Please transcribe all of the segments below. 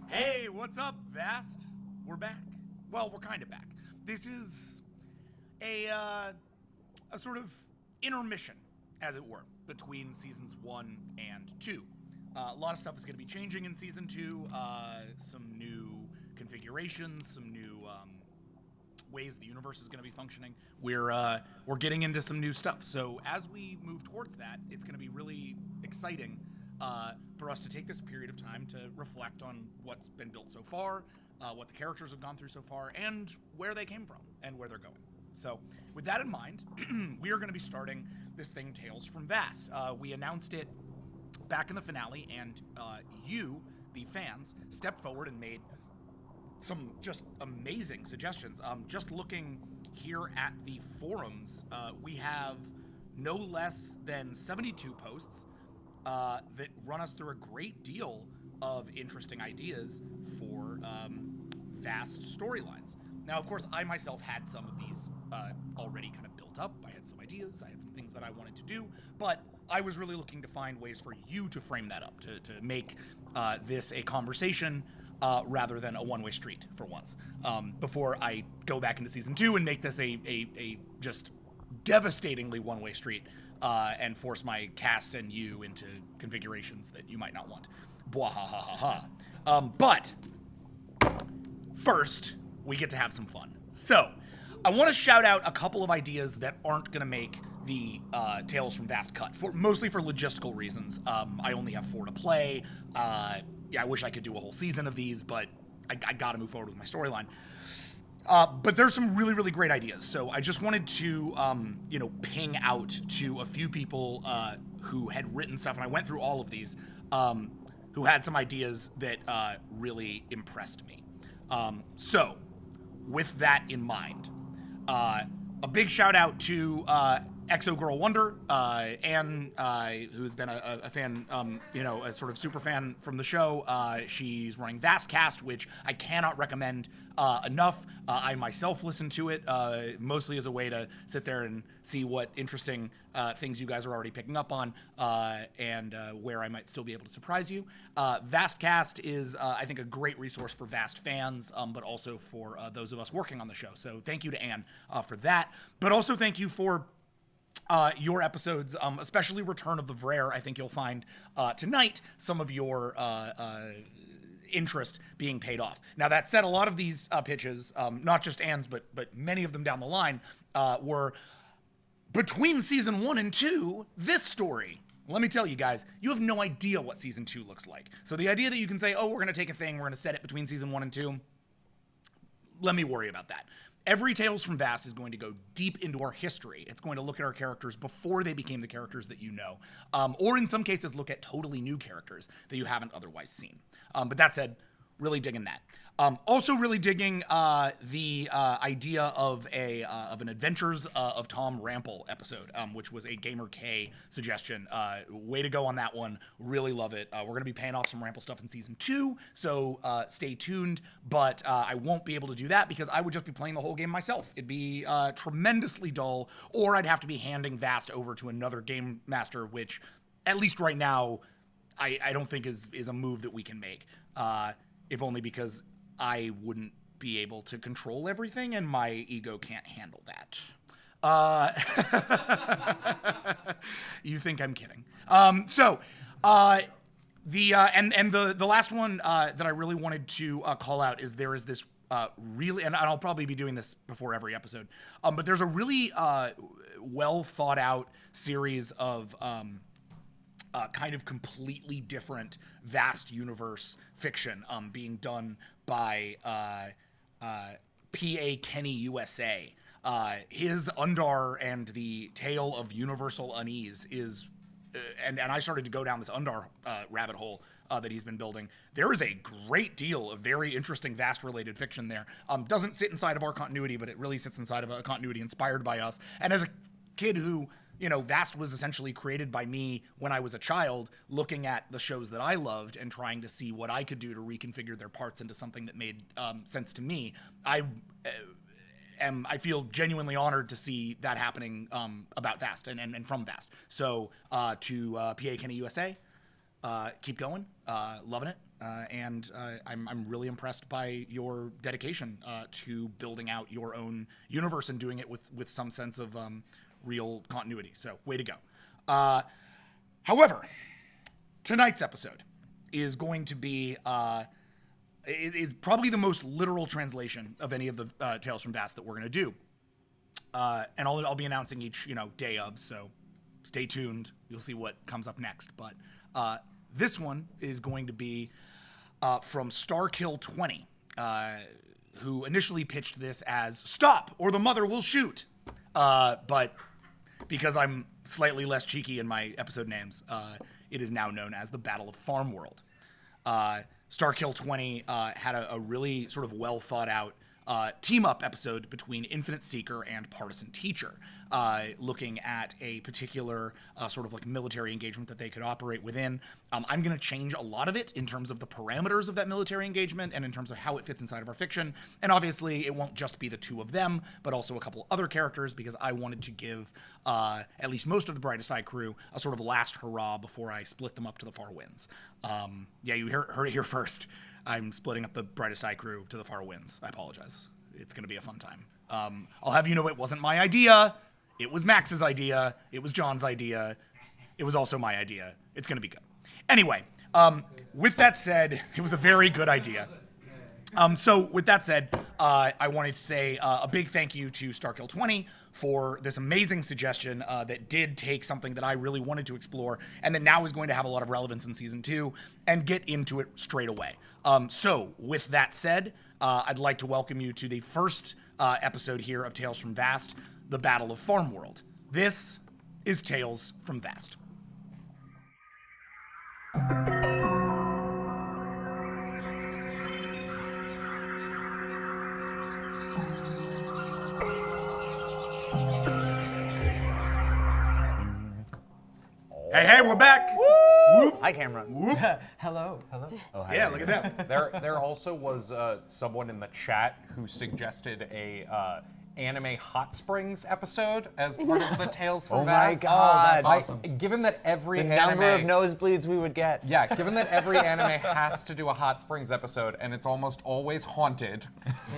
Hey, what's up, V.A.S.T? We're back. Well, we're kind of back. This is a sort of intermission, as it were, between seasons 1 and 2. A lot of stuff is going to be changing in season 2. Some new configurations, some new ways the universe is going to be functioning. We're getting into some new stuff. So as we move towards that, it's going to be really exciting for us to take this period of time to reflect on what's been built so far, what the characters have gone through so far, and where they came from and where they're going. So with that in mind, we are going to be starting this thing, Tales from V.A.S.T. We announced it back in the finale, and you, the fans, stepped forward and made some just amazing suggestions. Just looking here at the forums, we have no less than 72 posts that run us through a great deal of interesting ideas for V.A.S.T storylines. Now, of course, I myself had some of these already kind of built up. I had some ideas, I had some things that I wanted to do, but I was really looking to find ways for you to frame that up, to make this a conversation rather than a one-way street for once. Before I go back into season 2 and make this a just devastatingly one-way street and force my cast and you into configurations that you might not want. Blah ha ha ha ha. But first, we get to have some fun. So, I want to shout out a couple of ideas that aren't going to make the Tales from V.A.S.T cut, mostly for logistical reasons. I only have 4 to play. Yeah, I wish I could do a whole season of these, but I got to move forward with my storyline. But there's some really, really great ideas. So I just wanted to, ping out to a few people who had written stuff, and I went through all of these, who had some ideas that really impressed me. So, with that in mind, a big shout out to Exo Girl Wonder, Anne, who's been a fan, a sort of super fan from the show. She's running V.A.S.T Cast, which I cannot recommend enough. I myself listen to it mostly as a way to sit there and see what interesting things you guys are already picking up on and where I might still be able to surprise you. V.A.S.T Cast is, I think, a great resource for V.A.S T fans, but also for those of us working on the show. So thank you to Anne for that. But also thank you for your episodes, especially Return of the Vrare. I think you'll find tonight some of your interest being paid off. Now, that said, a lot of these pitches, not just Anne's, but many of them down the line, were between season 1 and 2, this story. Let me tell you guys, you have no idea what season 2 looks like. So the idea that you can say, oh, we're going to take a thing, we're going to set it between season 1 and 2, let me worry about that. Every Tales from V.A.S.T is going to go deep into our history. It's going to look at our characters before they became the characters that you know, or in some cases look at totally new characters that you haven't otherwise seen. But that said, really digging that. Also really digging the idea of an Adventures of Tom Rample episode, which was a Gamer K suggestion. Way to go on that one. Really love it. We're going to be paying off some Rample stuff in season 2, so stay tuned. But I won't be able to do that because I would just be playing the whole game myself. It'd be tremendously dull, or I'd have to be handing V.A.S.T over to another game master, which, at least right now, I don't think is a move that we can make. If only because I wouldn't be able to control everything, and my ego can't handle that. You think I'm kidding. The last one that I really wanted to call out is there is this really, and I'll probably be doing this before every episode, but there's a really well thought out series of kind of completely different V.A.S.T universe fiction being done by P.A. Kenny USA. His Undar and the Tale of Universal Unease is, and I started to go down this Undar rabbit hole that he's been building. There is a great deal of very interesting V.A.S.T related fiction there. Doesn't sit inside of our continuity, but it really sits inside of a continuity inspired by us. And as a kid who, V.A.S.T was essentially created by me when I was a child, looking at the shows that I loved and trying to see what I could do to reconfigure their parts into something that made sense to me. I feel genuinely honored to see that happening about V.A.S.T and from V.A.S.T. So to P.A. Kenny USA, keep going, loving it, and I'm really impressed by your dedication to building out your own universe and doing it with some sense of real continuity. So, way to go. However, tonight's episode is going to be is probably the most literal translation of any of the Tales from V.A.S.T that we're going to do. And I'll be announcing each, day of, so stay tuned. You'll see what comes up next. But this one is going to be from Starkill20, who initially pitched this as "Stop, or the mother will shoot." But because I'm slightly less cheeky in my episode names, it is now known as the Battle of Farmworld. Starkill20 had a really sort of well thought out team-up episode between Infinite Seeker and Partisan Teacher, looking at a particular sort of like military engagement that they could operate within. I'm going to change a lot of it in terms of the parameters of that military engagement and in terms of how it fits inside of our fiction. And obviously, it won't just be the two of them, but also a couple other characters, because I wanted to give at least most of the Brightest Eye crew a sort of last hurrah before I split them up to the far winds. You heard it here first. I'm splitting up the Brightest Eye crew to the far winds. I apologize. It's going to be a fun time. I'll have you know it wasn't my idea. It was Max's idea. It was John's idea. It was also my idea. It's going to be good. Anyway, with that said, it was a very good idea. So with that said, I wanted to say a big thank you to Starkill20 for this amazing suggestion that did take something that I really wanted to explore and that now is going to have a lot of relevance in Season 2 and get into it straight away. So with that said, I'd like to welcome you to the first episode here of Tales from V.A.S.T, the Battle of Farmworld. This is Tales from V.A.S.T. Hey, we're back. Whoop. Hi, Cameron. Whoop. Hello. Oh, hi. Yeah, look at that. There also was someone in the chat who suggested a anime hot springs episode as part of the Tales from V.A.S.T. Oh my God. That's awesome. Given that every The anime... number of nosebleeds we would get. Yeah, given that every anime has to do a hot springs episode and it's almost always haunted,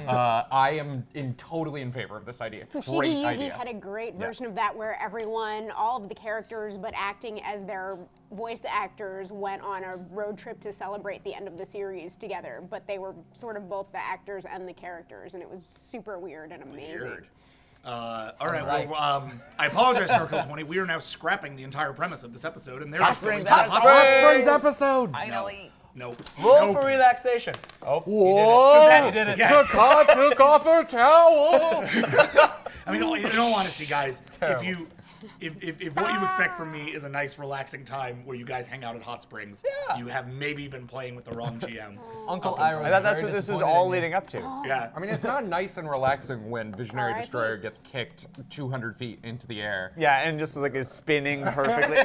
I am totally in favor of this idea. Fushigi Great Yugi idea. had a great version of that where everyone, all of the characters, but acting as their voice actors, went on a road trip to celebrate the end of the series together. But they were sort of both the actors and the characters, and it was super weird and amazing. Weird. All right, well, I apologize, Starkill20. We are now scrapping the entire premise of this episode, and there's Hot Springs episode. Finally. Nope. Roll for relaxation. Oh, Whoa! You did it. Yeah. Taka took off her towel. I mean, in all honesty, guys, if what you expect from me is a nice, relaxing time where you guys hang out at Hot Springs, you have maybe been playing with the wrong GM. Uncle Up until Ira. I thought that's what this was all leading up to. Yeah. I mean, it's not nice and relaxing when Visionary R.I.P. Destroyer gets kicked 200 feet into the air. Yeah, and just like is spinning perfectly.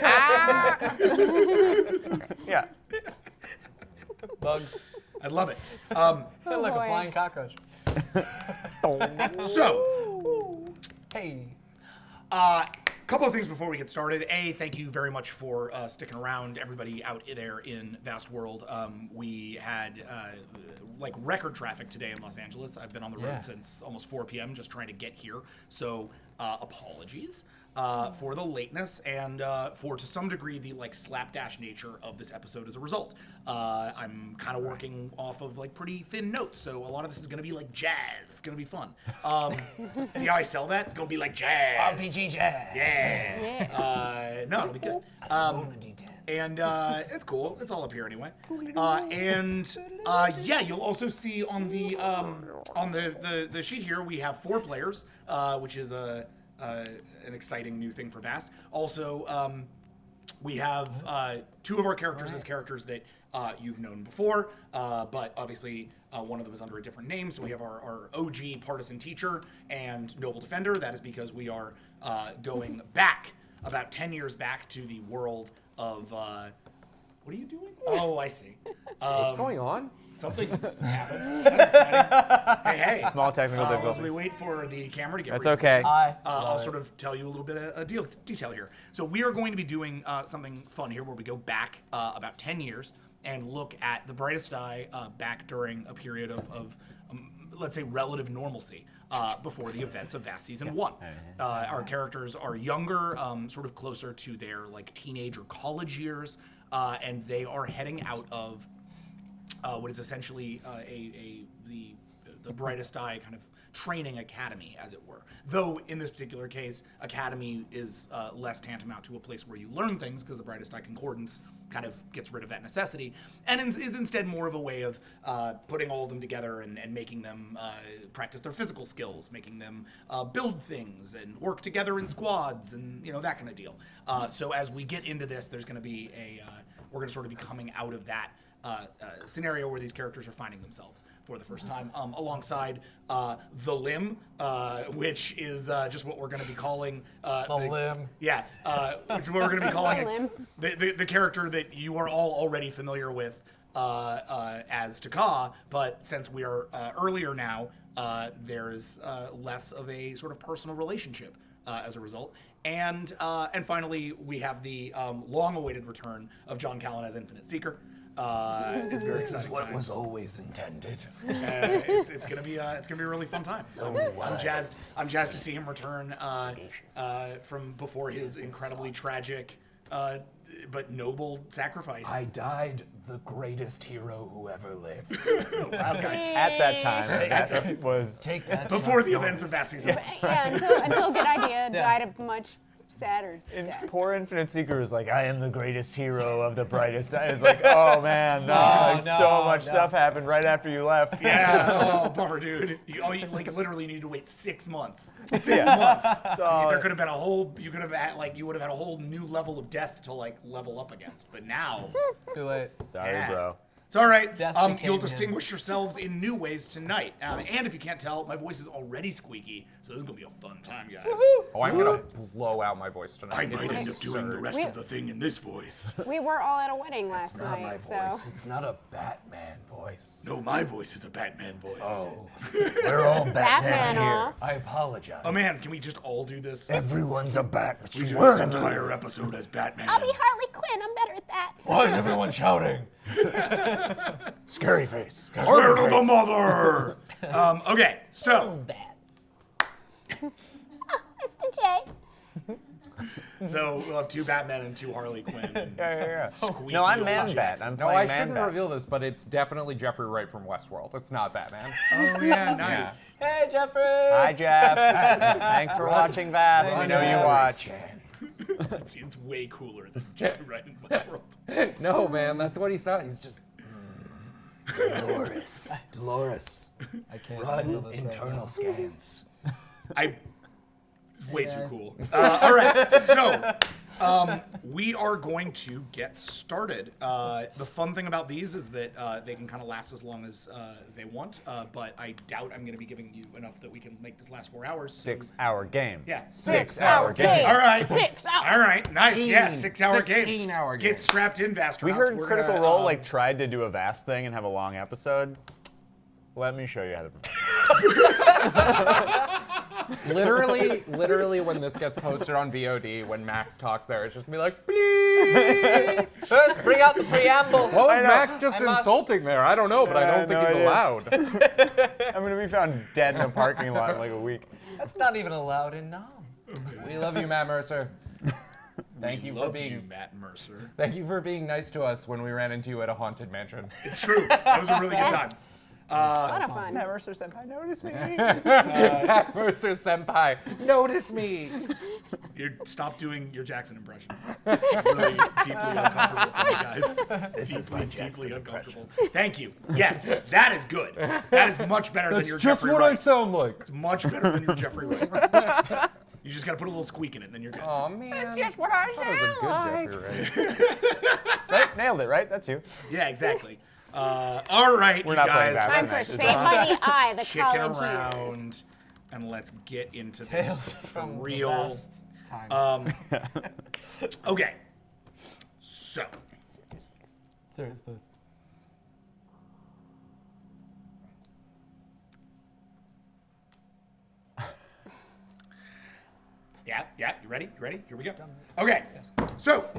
Yeah. Bugs. I love it. Like boy. a flying cockroach. So, Hey. couple of things before we get started. Thank you very much for sticking around, everybody out there in Vast World. We had like record traffic today in Los Angeles. I've been on the road since almost 4 p.m. just trying to get here. So apologies for the lateness and for, to some degree, the like slapdash nature of this episode as a result. I'm kind of working off of like pretty thin notes, so a lot of this is going to be like jazz. It's going to be fun. See how I sell that? It's going to be like jazz. RPG jazz. Yeah. Yes. No, it'll be good. Roll the D10. And it's cool. It's all up here anyway. Yeah, you'll also see on the sheet here we have 4 players, which is an exciting new thing for V.A.S.T. Also, we have 2 of our characters as characters that you've known before, but obviously one of them is under a different name. So we have our OG Partisan Teacher and Noble Defender. That is because we are going back about 10 years back to the world of what are you doing? Oh, I see. What's going on? Something happened. That's exciting. Hey. Small technical As difficulty. we wait for the camera to get That's repositioned, okay. I'll sort of tell you a little bit of detail here. So we are going to be doing something fun here where we go back about 10 years and look at the brightest eye back during a period of let's say, relative normalcy before the events of V.A.S.T. Season 1. Our characters are younger, sort of closer to their like teenage or college years, and they are heading out of what is essentially the brightest eye kind of training academy, as it were. Though in this particular case, academy is less tantamount to a place where you learn things, because the brightest eye concordance kind of gets rid of that necessity, and is instead more of a way of putting all of them together and making them practice their physical skills, making them build things and work together in squads, and that kind of deal. So as we get into this, there's going to be we're going to sort of be coming out of that scenario where these characters are finding themselves for the first time, alongside the limb, which is just what we're going to be calling The limb. Yeah, which is what we're going to be calling it, the character that you are all already familiar with as Pac-Ha, but since we are earlier now, there's less of a sort of personal relationship as a result. And finally, we have the long-awaited return of John Callan as Infinite Seeker. It's very This is what times. was always intended. It's gonna be a really fun time. I'm jazzed. I'm jazzed to see him return from before his incredibly tragic but noble sacrifice. I died the greatest hero who ever lived. Wow, guys. At that time, that was Take that. Before the events of that season. Yeah, until Good Idea died a much sadder death. poor Infinite Seeker was like, I am the greatest hero of the brightest eye. It's like, oh man, no, so much stuff happened right after you left. Yeah. Oh, bummer, dude. You like literally need to wait 6 months. 6 months. There could have been a whole. You could have had you would have had a whole new level of death to like level up against. But now. Too late. Sorry, Yeah. bro. It's all right. Death became You'll him. distinguish yourselves in new ways tonight. And if you can't tell, my voice is already squeaky, so this is gonna be a fun time, guys. Oh, I'm gonna blow out my voice tonight. I might It's end up doing the absurd. rest of the thing in this voice. We were all at a wedding last It's not my night, voice. so It's not a Batman voice. No, my voice is a Batman voice. Oh, we're all Batman, Batman here. off. I apologize. Oh man, can we just all do this? Everyone's a Batman. We do this entire episode as Batman. I'll be Harley Quinn. I'm better at that. Why is everyone shouting? Scary face. Swear to the mother! Okay, so Mr. J. we'll have 2 Batman and 2 Harley Quinn. And Yeah. squeaky No, I'm old Man Bat. Jackson. I'm No, playing I Man shouldn't Bat. reveal this, but it's definitely Jeffrey Wright from Westworld. It's not Batman. Oh yeah, nice. Hey, Jeffrey. Hi, Jeff. Thanks for watching V.A.S.T. We know you watch. It's way cooler than Jeffrey Wright in Westworld. No, man, that's what he saw. He's just. Dolores. I can't Run handle this right internal now. scans. It's way too guys. cool. All right, so we are going to get started. The fun thing about these is that they can kind of last as long as they want, but I doubt I'm going to be giving you enough that we can make this last 4 hours. So 6-hour game. Yeah. 6-hour game. All right. 6 hours. All right. Nice. Yeah. 6-hour game. 16-hour game. Get strapped in, astronauts. We heard We're Critical gonna, Role tried to do a V.A.S.T. thing and have a long episode. Let me show you how to. Literally, when this gets posted on VOD, when Max talks there, it's just gonna be like, bleep. First, bring out the preamble. What was know. Max just I must- insulting there? I don't know, but I don't think no he's idea. allowed. I'm gonna be found dead in a parking lot in like a week. That's not even allowed in Nam. We love you, Matt Mercer. Thank you for Love being you, Matt Mercer. Thank you for being nice to us when we ran into you at a haunted mansion. It's true. That was a really good Yes. time. A lot of fun. Matt Mercer Senpai, notice me. Matt Mercer senpai, notice me. Stop doing your Jackson impression. Really deeply uncomfortable for you guys. This is my Deeply Jackson uncomfortable. Thank you. Yes, that is good. That is much better than your Jeffrey what I Wright. sound like. It's much better than your Jeffrey Wright. You just gotta put a little squeak in it, and then you're good. Oh man, Just what I that was a good sound Jeffrey Wright. Right? Nailed it, right? That's you. Yeah, exactly. All right, We're you not playing guys. that Time tonight. for Saved by the Eye, the Kicking college years. around, and let's get into this Tales for from the real. best times. Okay. So, Serious, please. Yeah. You ready? Here we go. Okay. So,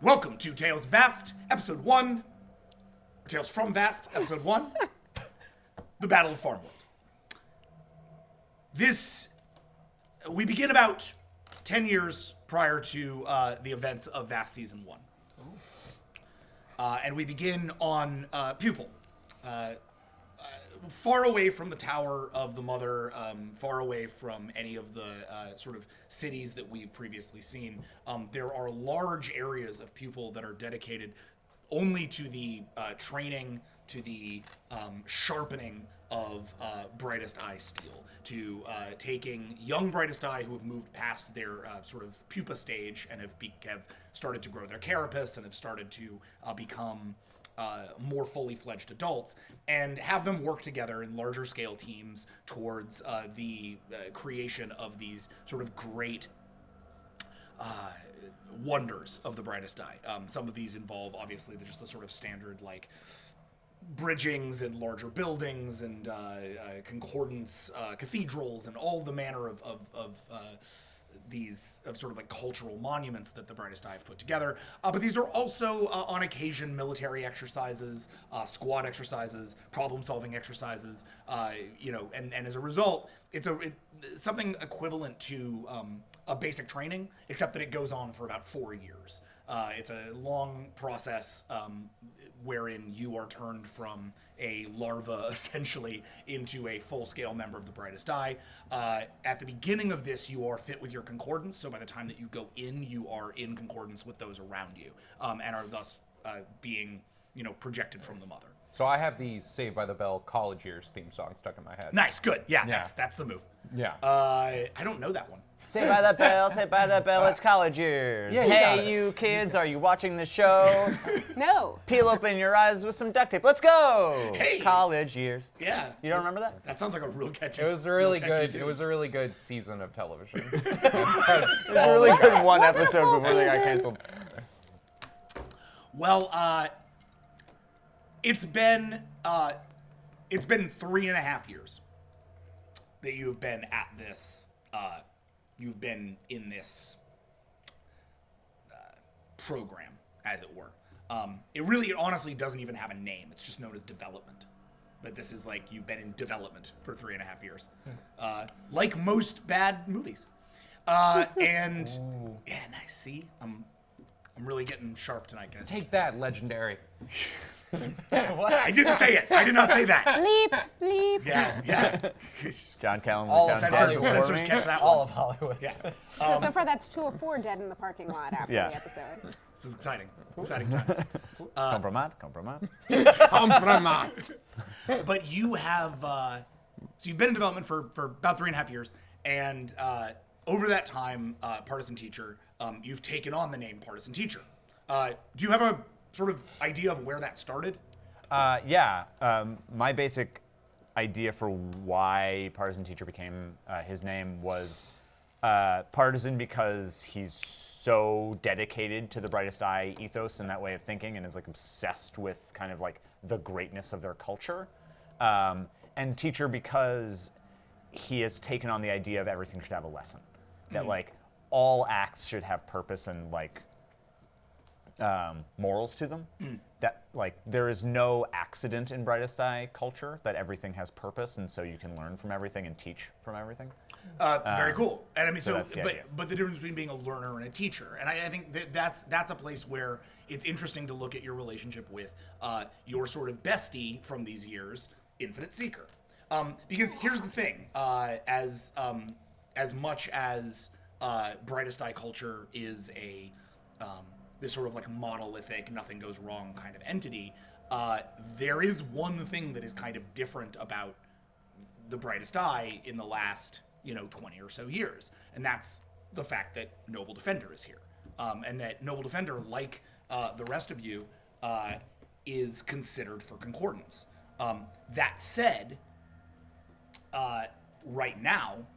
welcome to Tales of V.A.S.T, Episode 1. Tales from V.A.S.T, Episode 1. The Battle of Farmworld. We begin about 10 years prior to the events of V.A.S.T Season 1. And we begin on Pupil. Far away from the Tower of the Mother, far away from any of the sort of cities that we've previously seen, there are large areas of Pupil that are dedicated only to the training, to the sharpening of Brightest Eye steel, to taking young Brightest Eye who have moved past their sort of pupa stage and have started to grow their carapace and have started to become more fully fledged adults, and have them work together in larger scale teams towards the creation of these sort of great wonders of the Brightest Eye. Some of these involve obviously just the sort of standard like bridgings and larger buildings and concordance cathedrals and all the manner of these sort of like cultural monuments that the Brightest Eye have put together. But these are also on occasion military exercises, squad exercises, problem-solving exercises, and as a result, it's something equivalent to a basic training, except that it goes on for about 4 years. It's a long process wherein you are turned from a larva, essentially, into a full-scale member of the Brightest Eye. At the beginning of this, you are fit with your concordance, so by the time that you go in, you are in concordance with those around you, and are thus being, projected from the mother. So I have the Saved by the Bell college years theme song stuck in my head. Nice, good. Yeah. That's the move. Yeah. I don't know that one. Say by that bell, it's college years. Yeah, you got Hey, it. you kids, are you watching the show? No. Peel open your eyes with some duct tape. Let's go! Hey! College years. Yeah. You don't remember that? That sounds like a real catchy. It was a really real catchy good. tune. It was a really good season of television. It was a really good one was it a episode full before they got season? canceled. Well, it's been 3.5 years that you've been at this. You've been in this program, as it were. It honestly doesn't even have a name. It's just known as development. But this is like you've been in development for 3.5 years, like most bad movies. And yeah, nice. See, I'm really getting sharp tonight, guys. Take that, legendary. I didn't say it. I did not say that. Bleep, bleep. Yeah. John Callum. All of Censors, Hollywood. censors catch that All one. of Hollywood. Yeah. So far that's 2 of 4 dead in the parking lot after Yeah. the episode. This is exciting. Exciting times. Compromat. But you have, so you've been in development for about 3.5 years, and over that time, Partisan Teacher, you've taken on the name Partisan Teacher. Do you have a sort of idea of where that started? My basic idea for why Partisan Teacher became his name was partisan because he's so dedicated to the Brightest Eye ethos and that way of thinking, and is like obsessed with kind of like the greatness of their culture. And Teacher because he has taken on the idea of everything should have a lesson. That like all acts should have purpose and like morals to them. That like there is no accident in Brightest Eye culture, that everything has purpose, and so you can learn from everything and teach from everything. Very cool. And I mean, so that's the idea. but the difference between being a learner and a teacher, and I think that's a place where it's interesting to look at your relationship with your sort of bestie from these years, Infinite Seeker, because here's the thing: as much as Brightest Eye culture is a this sort of like monolithic, nothing goes wrong kind of entity, there is one thing that is kind of different about the Brightest Eye in the last 20 or so years, and that's the fact that Noble Defender is here, and that Noble Defender, like the rest of you, is considered for concordance. That said, right now,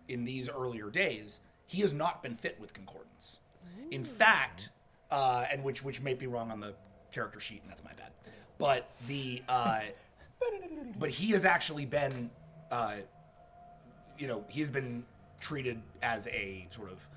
in these earlier days, he has not been fit with concordance. In fact, and which may be wrong on the character sheet, and that's my bad, but but he has actually been, he's been treated as a sort of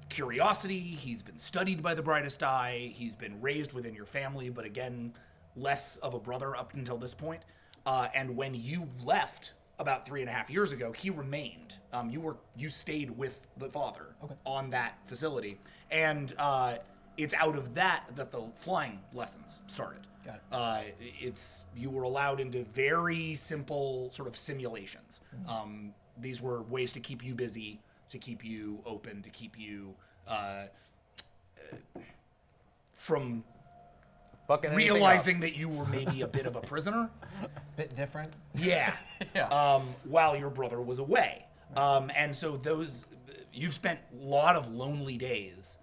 curiosity. He's been studied by the brightest eye. He's been raised within your family, but again, less of a brother up until this point. And when you left about 3.5 years ago, he remained. You stayed with the father on that facility, and it's out of that the flying lessons started. Got it. You were allowed into very simple sort of simulations. These were ways to keep you busy, to keep you open, to keep you from Fucking anything realizing that you were maybe a bit of a prisoner. Bit different. Yeah. Yeah. While your brother was away. And so you've spent a lot of lonely days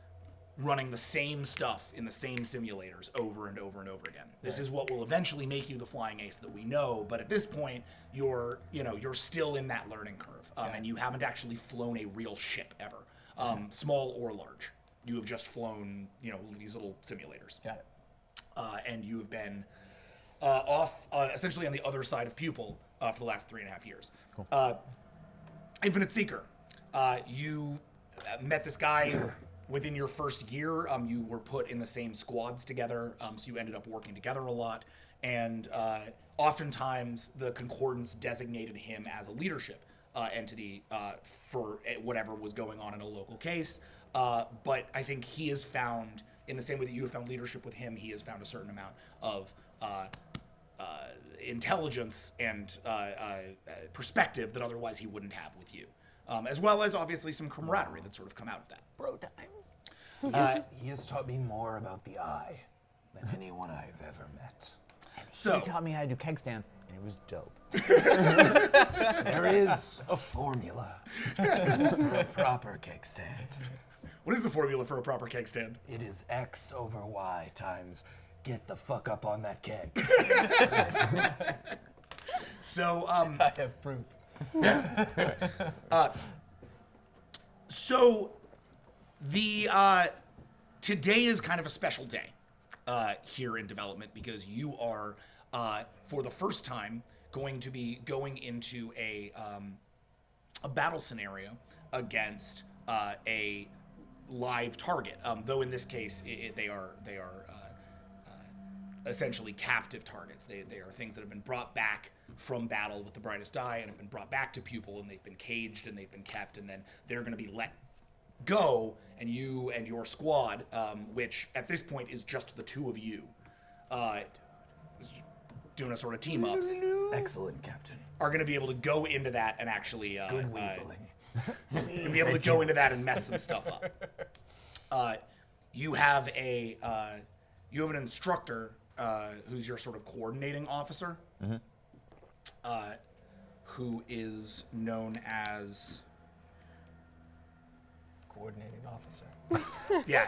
running the same stuff in the same simulators over and over and over again. This is what will eventually make you the flying ace that we know, but at this point, you're still in that learning curve, and you haven't actually flown a real ship ever, small or large. You have just flown, these little simulators. Got it. And you have been off, essentially on the other side of Pupil for the last 3.5 years. Cool. Infinite Seeker, you met this guy within your first year. You were put in the same squads together, so you ended up working together a lot. And oftentimes, the Concordance designated him as a leadership entity for whatever was going on in a local case. But I think he has found, in the same way that you have found leadership with him, he has found a certain amount of intelligence and perspective that otherwise he wouldn't have with you. As well as obviously some camaraderie that's sort of come out of that. Bro times. He has taught me more about the eye than anyone I've ever met. So He taught me how to do keg stands, and it was dope. There is a formula for a proper keg stand. what is the formula for a proper keg stand? It is X over Y times get the fuck up on that keg. So I have proof. So the today is kind of a special day here in development because you are for the first time going to be going into a battle scenario against a live target. Though in this case they are essentially captive targets. They are things that have been brought back from battle with the brightest eye and have been brought back to Pupil, and they've been caged and they've been kept, and then they're going to be let go, and you and your squad, which at this point is just the two of you, doing a sort of team ups, Excellent, Captain. are going to be able to go into that and actually Good weaseling. and be able to go into that and mess some stuff up. You have an instructor who's your sort of coordinating officer, who is known as Coordinating officer. yeah.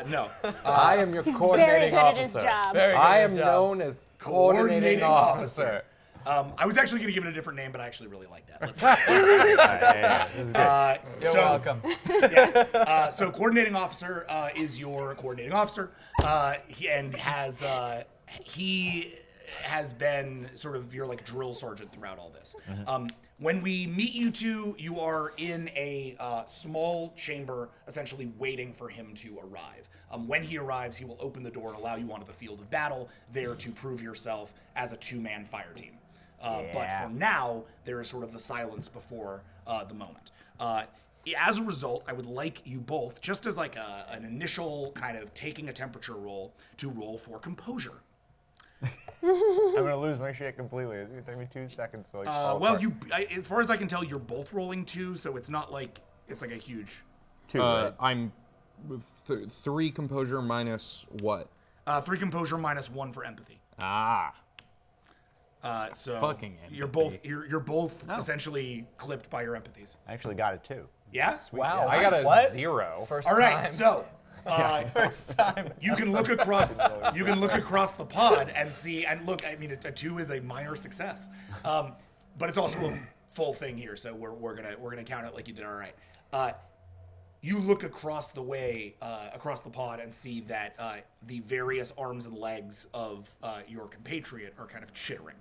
No. I am your He's very coordinating good at his officer. job. Very good I at am his job. known as coordinating officer. I was actually going to give it a different name, but I actually really like that. Let's go. You're welcome. So coordinating officer is your coordinating officer, he has been sort of your like drill sergeant throughout all this. When we meet you two, you are in a small chamber, essentially waiting for him to arrive. When he arrives, he will open the door and allow you onto the field of battle, there to prove yourself as a two-man fire team. But for now, there is sort of the silence before the moment. As a result, I would like you both, just as like an initial kind of taking a temperature roll, to roll for composure. I'm gonna lose my shit completely. It's gonna take me 2 seconds to like. fall Well, apart. as far as I can tell, you're both rolling 2, so it's not like it's like a huge. 2, right? I'm 3 composure minus what? 3 composure minus 1 for empathy. Ah. So Fucking you're empathy. both you're both essentially clipped by your empathies. I actually got it too. Yeah. Wow. I got a What? 0. First All right. time. So. First time. You can look across. You can look across the pod and see. And look, I mean, a 2 is a minor success, but it's also a full thing here. So we're gonna count it like you did all right. You look across the way, across the pod, and see that the various arms and legs of your compatriot are kind of chittering.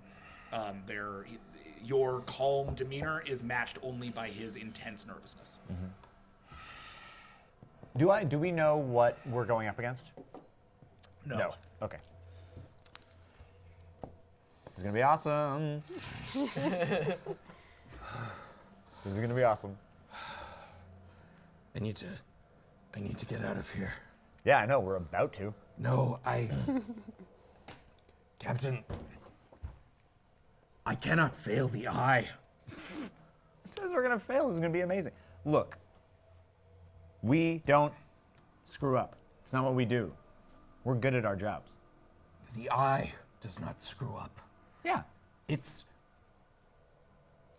your calm demeanor is matched only by his intense nervousness. Do we know what we're going up against? No. Okay. This is gonna be awesome. This is gonna be awesome. I need to get out of here. Yeah, I know. We're about to. No, Captain, I cannot fail the eye. It says we're gonna fail. This is gonna be amazing. Look, we don't screw up. It's not what we do. We're good at our jobs. The eye does not screw up. Yeah. Its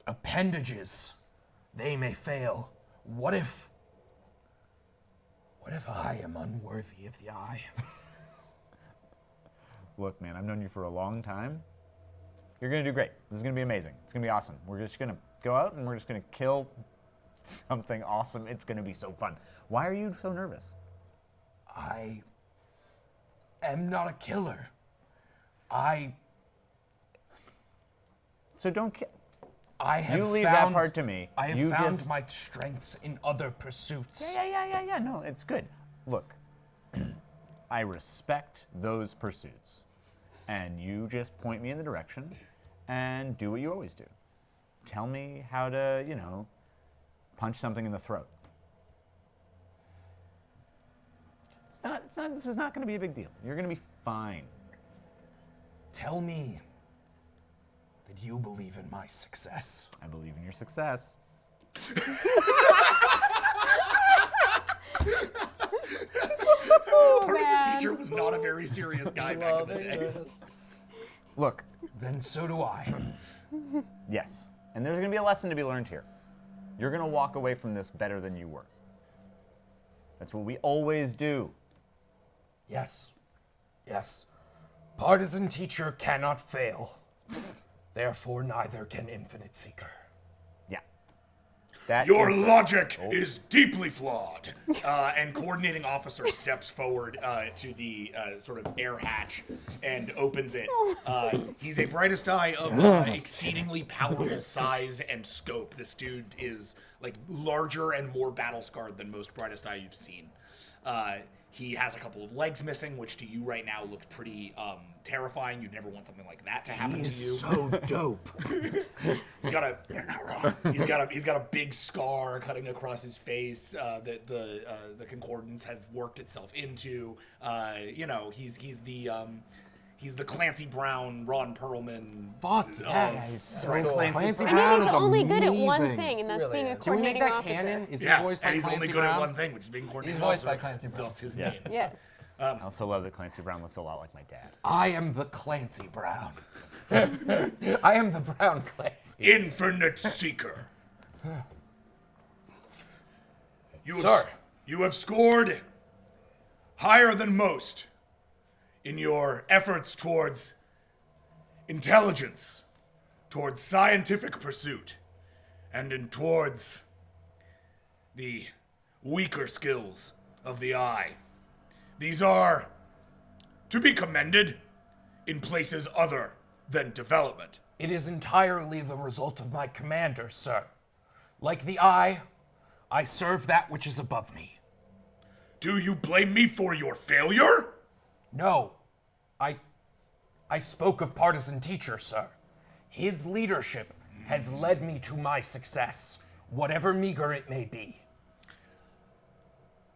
appendages, they may fail. What if I am unworthy of the eye? Look, man, I've known you for a long time. You're gonna do great. This is gonna be amazing. It's gonna be awesome. We're just gonna go out and we're just gonna kill something awesome. It's gonna be so fun. Why are you so nervous? I am not a killer. So don't I have You leave found, that part to me. I have You found just- my strengths in other pursuits. Yeah. No, it's good. Look, I respect those pursuits. And you just point me in the direction and do what you always do. Tell me how to, punch something in the throat. This is not going to be a big deal. You're going to be fine. Tell me that you believe in my success. I believe in your success. Partisan teacher was not a very serious guy back in the day. Look, Then so do I. yes. And there's going to be a lesson to be learned here. You're going to walk away from this better than you were. That's what we always do. Yes. Yes. Partisan teacher cannot fail. Therefore, neither can infinite seeker. Yeah. That Your is- logic is deeply flawed. And coordinating officer steps forward to the sort of air hatch and opens it. He's a brightest eye of exceedingly powerful size and scope. This dude is like larger and more battle scarred than most brightest eye you've seen. He has a couple of legs missing, which to you right now looks pretty terrifying. You'd never want something like that to happen He to is you. so dope. He's got a. You're not wrong. He's got a big scar cutting across his face that the concordance has worked itself into. He's the Clancy Brown, Ron Perlman. Fuck yes. He's so Right. cool. Clancy I Brown know is he's only good at one amazing. thing, and that's Really being a is. Can we make coordinating that officer. canon? Is Yeah, he voiced by and he's Clancy only good Brown? at one thing, which is being coordinating He's voiced by officer, Clancy Brown. thus his Yeah. name. Yes. I also love that Clancy Brown looks a lot like my dad. I am the Clancy Brown. I am the Brown Clancy. Infinite Seeker. Sir. You have scored higher than most in your efforts towards intelligence, towards scientific pursuit, and towards the weaker skills of the eye. These are to be commended in places other than development. It is entirely the result of my commander, sir. Like the eye, I serve that which is above me. Do you blame me for your failure? No, I spoke of partisan teacher, sir. His leadership has led me to my success, whatever meager it may be.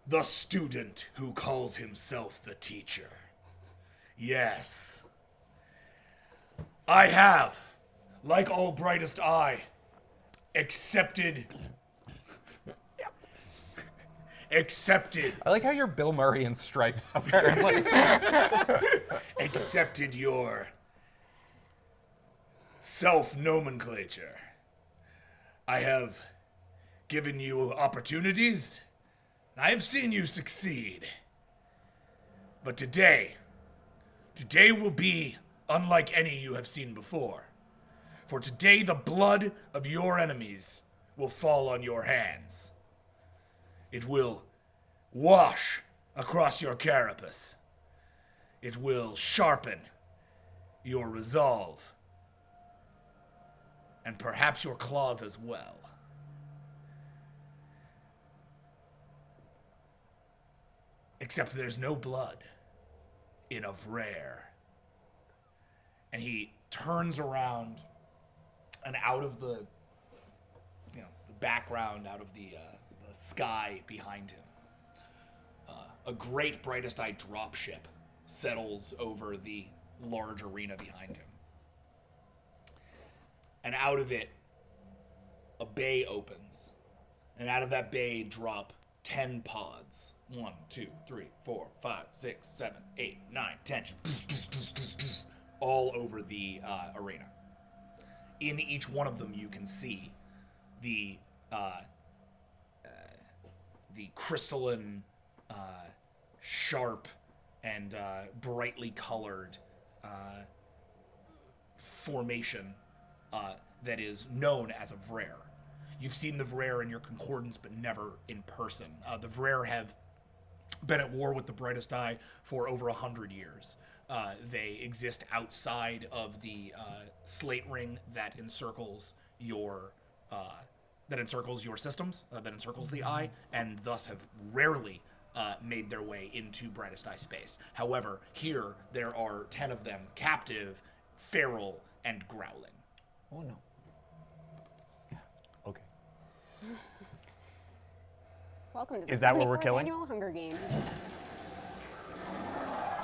The student who calls himself the teacher. Yes. I have, like all brightest eye, accepted. I like how you're Bill Murray in Stripes, apparently. Accepted your self-nomenclature. I have given you opportunities. I have seen you succeed. But today will be unlike any you have seen before. For today the blood of your enemies will fall on your hands. It will wash across your carapace. It will sharpen your resolve. And perhaps your claws as well. Except there's no blood in a rare. And he turns around, and out of the, the background, out of the sky behind him, a great brightest eye dropship settles over the large arena behind him. And out of it, a bay opens. And out of that bay drop 10 pods. 1, 2, 3, 4, 5, 6, 7, 8, 9, 10. All over the arena. In each one of them, you can see the crystalline, sharp, and brightly colored formation that is known as a Vrare. You've seen the Vrare in your concordance, but never in person. The Vrare have been at war with the Brightest Eye for over 100 years. They exist outside of the slate ring that encircles your systems, that encircles the eye, and thus have rarely made their way into Brightest Eye space. However, here there are 10 of them, captive, feral, and growling. Oh no. Okay. Welcome to the Is that what we're 74th killing? Annual Hunger Games.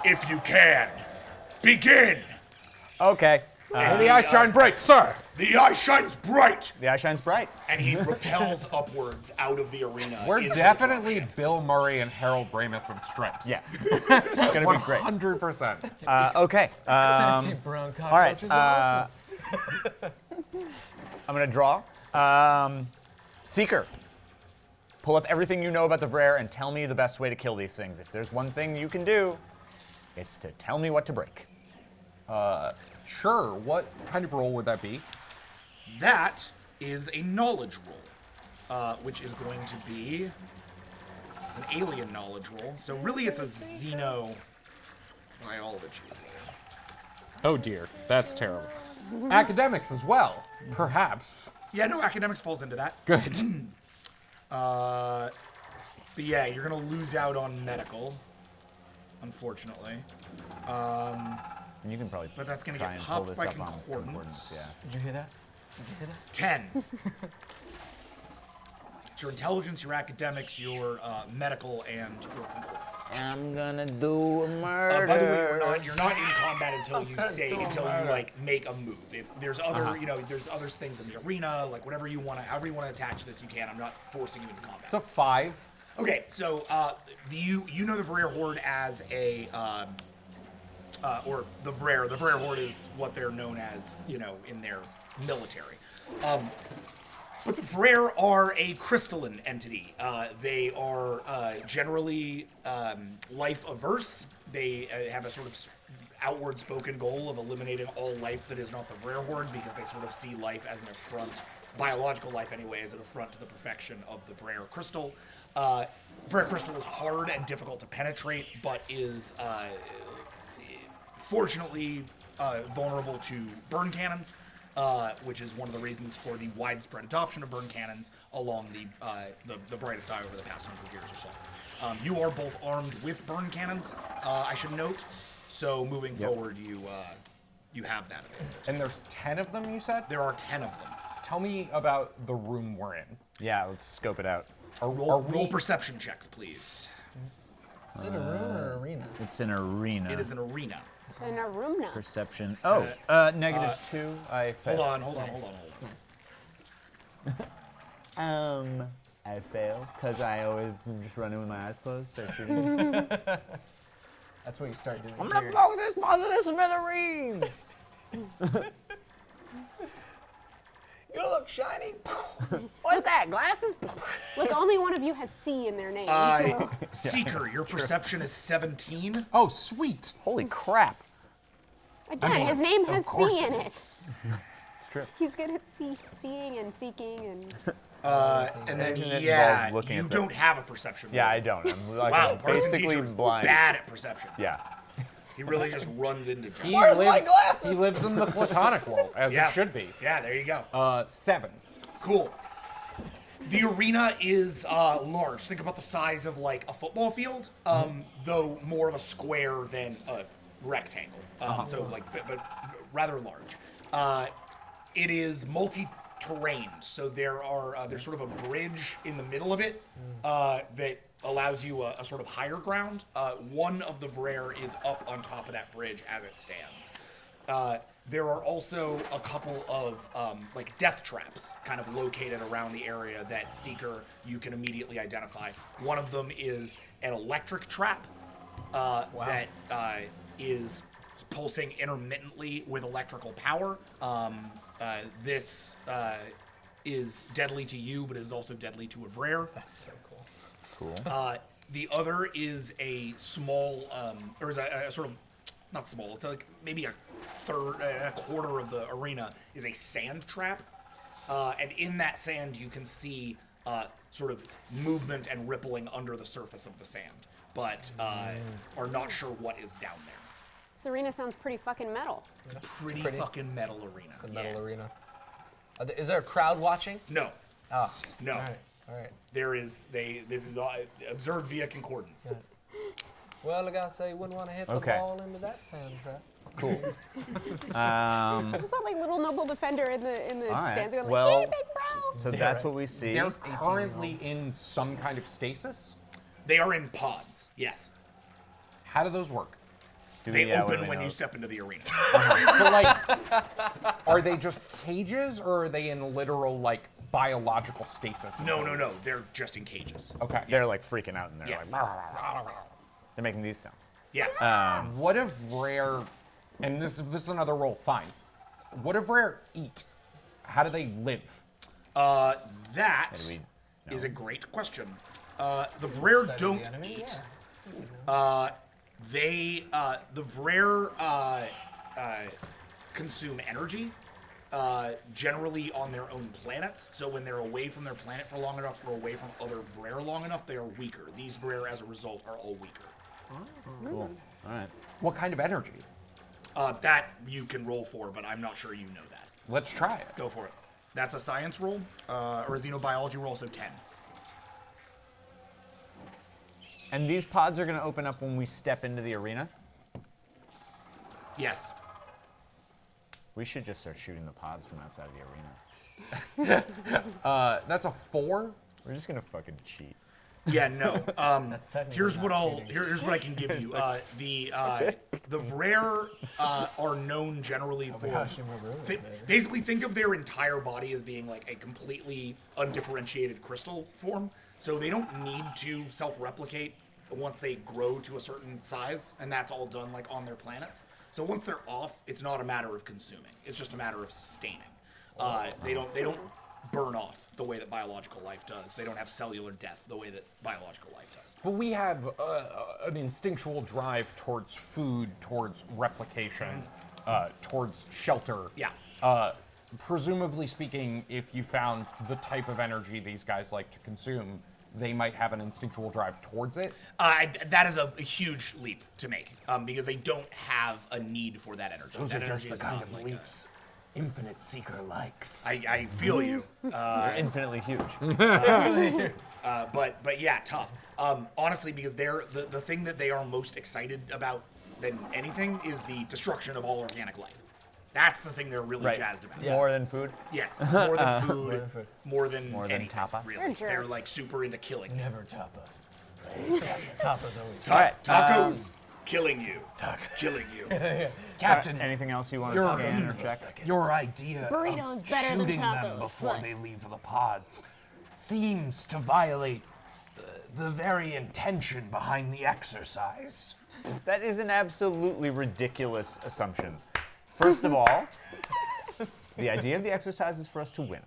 If you can, begin! Okay. May the eye shine bright, sir. The eye shines bright! The eye shines bright. And he repels upwards out of the arena. We're into the definitely dropship. Bill Murray and Harold Ramis in strips. Yes. It's gonna be great. 100%. Okay. Brown All right. cockroaches are I'm gonna draw. Seeker. Pull up everything you know about the Vrare and tell me the best way to kill these things. If there's one thing you can do, it's to tell me what to break. Sure. What kind of roll would that be? That is a knowledge roll, which is going to be... It's an alien knowledge roll. So really it's a xenobiology. Oh dear, that's terrible. Academics as well, perhaps. Yeah, no, academics falls into that. Good. But yeah, you're going to lose out on medical, unfortunately. And you can probably But that's gonna try get and pull popped this by up on concordance. Yeah. Did you hear that? Did you hear that? 10. It's your intelligence, your academics, your medical, and your concordance. I'm gonna do a murder. By the way, you're not in combat until you make a move. If there's other, there's other things in the arena, like whatever you want to, however you want to attach this, you can. I'm not forcing you into combat. It's a 5. Okay, so you know the Vrare Horde as a, or the Vrare. The Vrare Horde is what they're known as, in their military. But the Vrare are a crystalline entity. They are generally life-averse. They have a sort of outward spoken goal of eliminating all life that is not the Vrare Horde because they sort of see life as an affront, biological life anyway, as an affront to the perfection of the Vrare crystal. Vrare crystal is hard and difficult to penetrate, but is fortunately vulnerable to burn cannons. Which is one of the reasons for the widespread adoption of burn cannons along the Brightest Eye over the past 100 years or so. You are both armed with burn cannons, I should note. So moving forward, you have that available. And there's 10 of them, you said? There are 10 of them. Tell me about the room we're in. Yeah, let's scope it out. Roll perception checks, please. Is it a room or an arena? It's an arena. It is an arena. It's an arena. Perception. Oh, -2. I failed. Hold on. I fail because I always just run in with my eyes closed. Start shooting. That's what you start doing. I'm gonna blow this positive smithereens. You look shiny. What's that? Glasses? Look, only one of you has C in their name. So. Seeker, your perception is 17. Oh, sweet. Holy crap! Again, his name has course C in it it. It's true. He's good at seeing and seeking and. And then, It yeah, involves looking you at the- don't have a perception Yeah, roll. I don't. I'm like Wow, partisan basically teacher is blind. bad at perception. Yeah. He really just runs into He trouble. Where's my glasses? He lives in the platonic world, as Yeah. it should be. Yeah, there you go. 7. Cool. The arena is large. Think about the size of like a football field, though more of a square than a rectangle. So like, but rather large. It is multi-terrain, so there's sort of a bridge in the middle of it that allows you a sort of higher ground. One of the Vrare is up on top of that bridge as it stands. There are also a couple of like death traps kind of located around the area that Seeker you can immediately identify. One of them is an electric trap that is pulsing intermittently with electrical power. This is deadly to you, but is also deadly to a Vrare. That's so cool. Cool. The other is a small, or is a sort of, not small, it's like maybe a quarter of the arena is a sand trap. And in that sand, you can see sort of movement and rippling under the surface of the sand, but are not sure what is down there. This arena sounds pretty fucking metal. It's a pretty pretty. fucking metal arena. The metal Yeah. arena. Is there a crowd watching? No, Oh. no. All right. All right. There is, this is all observed via concordance. Well, I gotta say, you wouldn't want to hit Okay. the ball into that sand trap. Cool. I just felt like little noble defender in the All right. stands going like, Well, "Hey, big bro!" So that's what we see. They're currently in some kind of stasis. They are in pods, yes. How do those work? Do They we- yeah, what do open we when know? you step into the arena. But like, are they just cages, or are they in literal like biological stasis? No. They're just in cages. Okay. They're like freaking out and they're Yeah. like, they're making these sounds. Yeah. What if Rare, and this is another roll, fine. What if Rare eat? How do they live? That do we is know? a great question. The Vrare Study don't the enemy? eat. Yeah. The Vrare consume energy, generally on their own planets. So when they're away from their planet for long enough or away from other Vrare long enough, they are weaker. These Vrare, as a result, are all weaker. Cool. All right. What kind of energy? That you can roll for, but I'm not sure you know that. Let's try it. Go for it. That's a science roll, or a xenobiology roll, so 10. And these pods are going to open up when we step into the arena. Yes. We should just start shooting the pods from outside the arena. That's a 4. We're just going to fucking cheat. Yeah, no. technically Here's not what cheating. here's what I can give you. The Vrare are known generally for gosh, you remember it, baby. basically think of their entire body as being like a completely undifferentiated crystal form. So they don't need to self-replicate once they grow to a certain size, and that's all done like on their planets. So once they're off, it's not a matter of consuming; it's just a matter of sustaining. They don't burn off the way that biological life does. They don't have cellular death the way that biological life does. But we have an instinctual drive towards food, towards replication, towards shelter. Yeah. Presumably speaking, if you found the type of energy these guys like to consume, they might have an instinctual drive towards it. That is a huge leap to make because they don't have a need for that energy. Those that are just energy the is kind not of like leaps Infinite Seeker likes. I feel you. They're infinitely huge. But yeah, tough. Honestly, because they're the thing that they are most excited about than anything is the destruction of all organic life. That's the thing they're really Right. jazzed about. More than food. Yes, more than food, More than food. more than More than anything, tapas? really. They're They're jerks. like super into killing. Never tapas. Tapas always. All right, Tacos, killing you, Taco. killing you. Captain, Anything else you want You're- to scan or check? your idea Burritos of better than shooting them tacos, before but- they leave the pods seems to violate the very intention behind the exercise. That is an absolutely ridiculous assumption. First of all, the idea of the exercise is for us to win,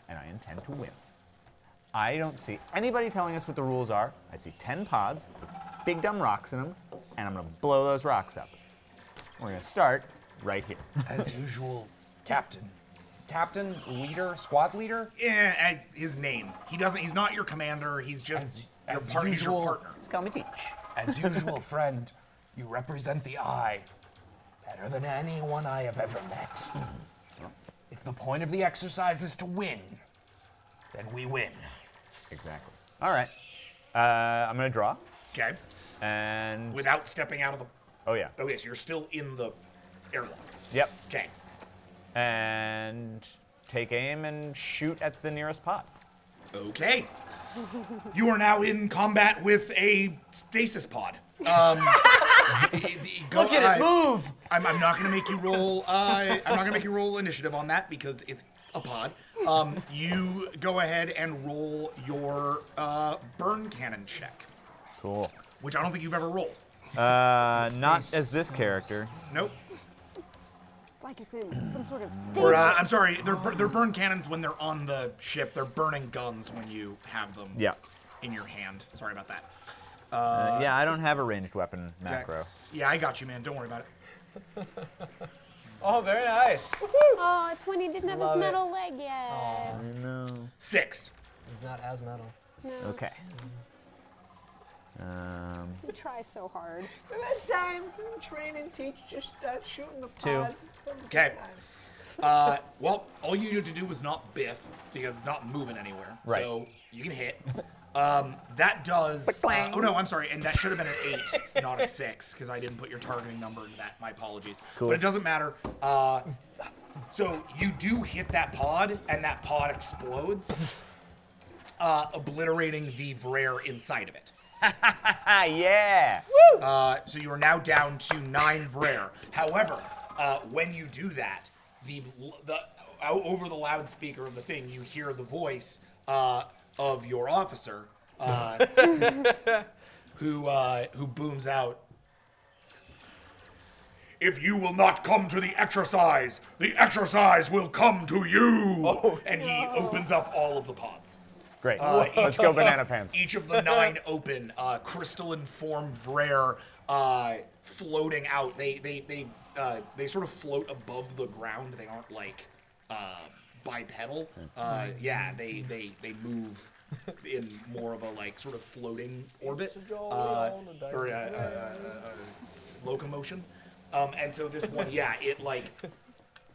and I intend to win. I don't see anybody telling us what the rules are. I see 10 pods with big dumb rocks in them, and I'm going to blow those rocks up. We're going to start right here. As usual, Captain. Captain, leader, squad leader? Yeah, his name. He's not your commander. He's just As he's your usual- partner. Let's call me Teach. As usual, friend, You represent the eye better than anyone I have ever met. If the point of the exercise is to win, then we win. Exactly. All right. I'm gonna draw. Okay. And Without stepping out of the. oh yeah. Okay, so you're still in the airlock. Yep. Okay. And take aim and shoot at the nearest pod. Okay. You are now in combat with a stasis pod. Look at it move! I'm not gonna make you roll. I'm not gonna make you roll initiative on that because it's a pod. You go ahead and roll your burn cannon check, Cool. which I don't think you've ever rolled. Not as this character. Nope. Like it's in some sort of stasis. Or I'm sorry, they're burn cannons when they're on the ship. They're burning guns when you have them. Yeah. In your hand. Sorry about that. Yeah, I don't have a ranged weapon macro. Yeah, I got you, man. Don't worry about it. Oh, very nice. Oh, it's when he didn't have Love his it. metal leg yet. No. 6. He's not as metal. Okay. He tries so hard. By that time, train and teach, just start shooting the Two. pods. Okay. Well, all you need to do is not biff because it's not moving anywhere. Right. So you can hit. That does. Oh no, I'm sorry, and that should have been an 8, not a 6, because I didn't put your targeting number into that. My apologies. Cool. But it doesn't matter. So you do hit that pod, and that pod explodes, obliterating the Vrare inside of it. Yeah. So you are now down to 9 Vrare. However, when you do that, the over the loudspeaker of the thing, you hear the voice of your officer, who booms out, "If you will not come to the exercise will come to you." And he opens up all of the pods. Great. Let's go banana pants. Each of the 9 open, crystalline form Vrare floating out. They sort of float above the ground. They aren't like bipedal. Yeah, they move in more of a like sort of floating orbit or locomotion. And so this one, yeah, it like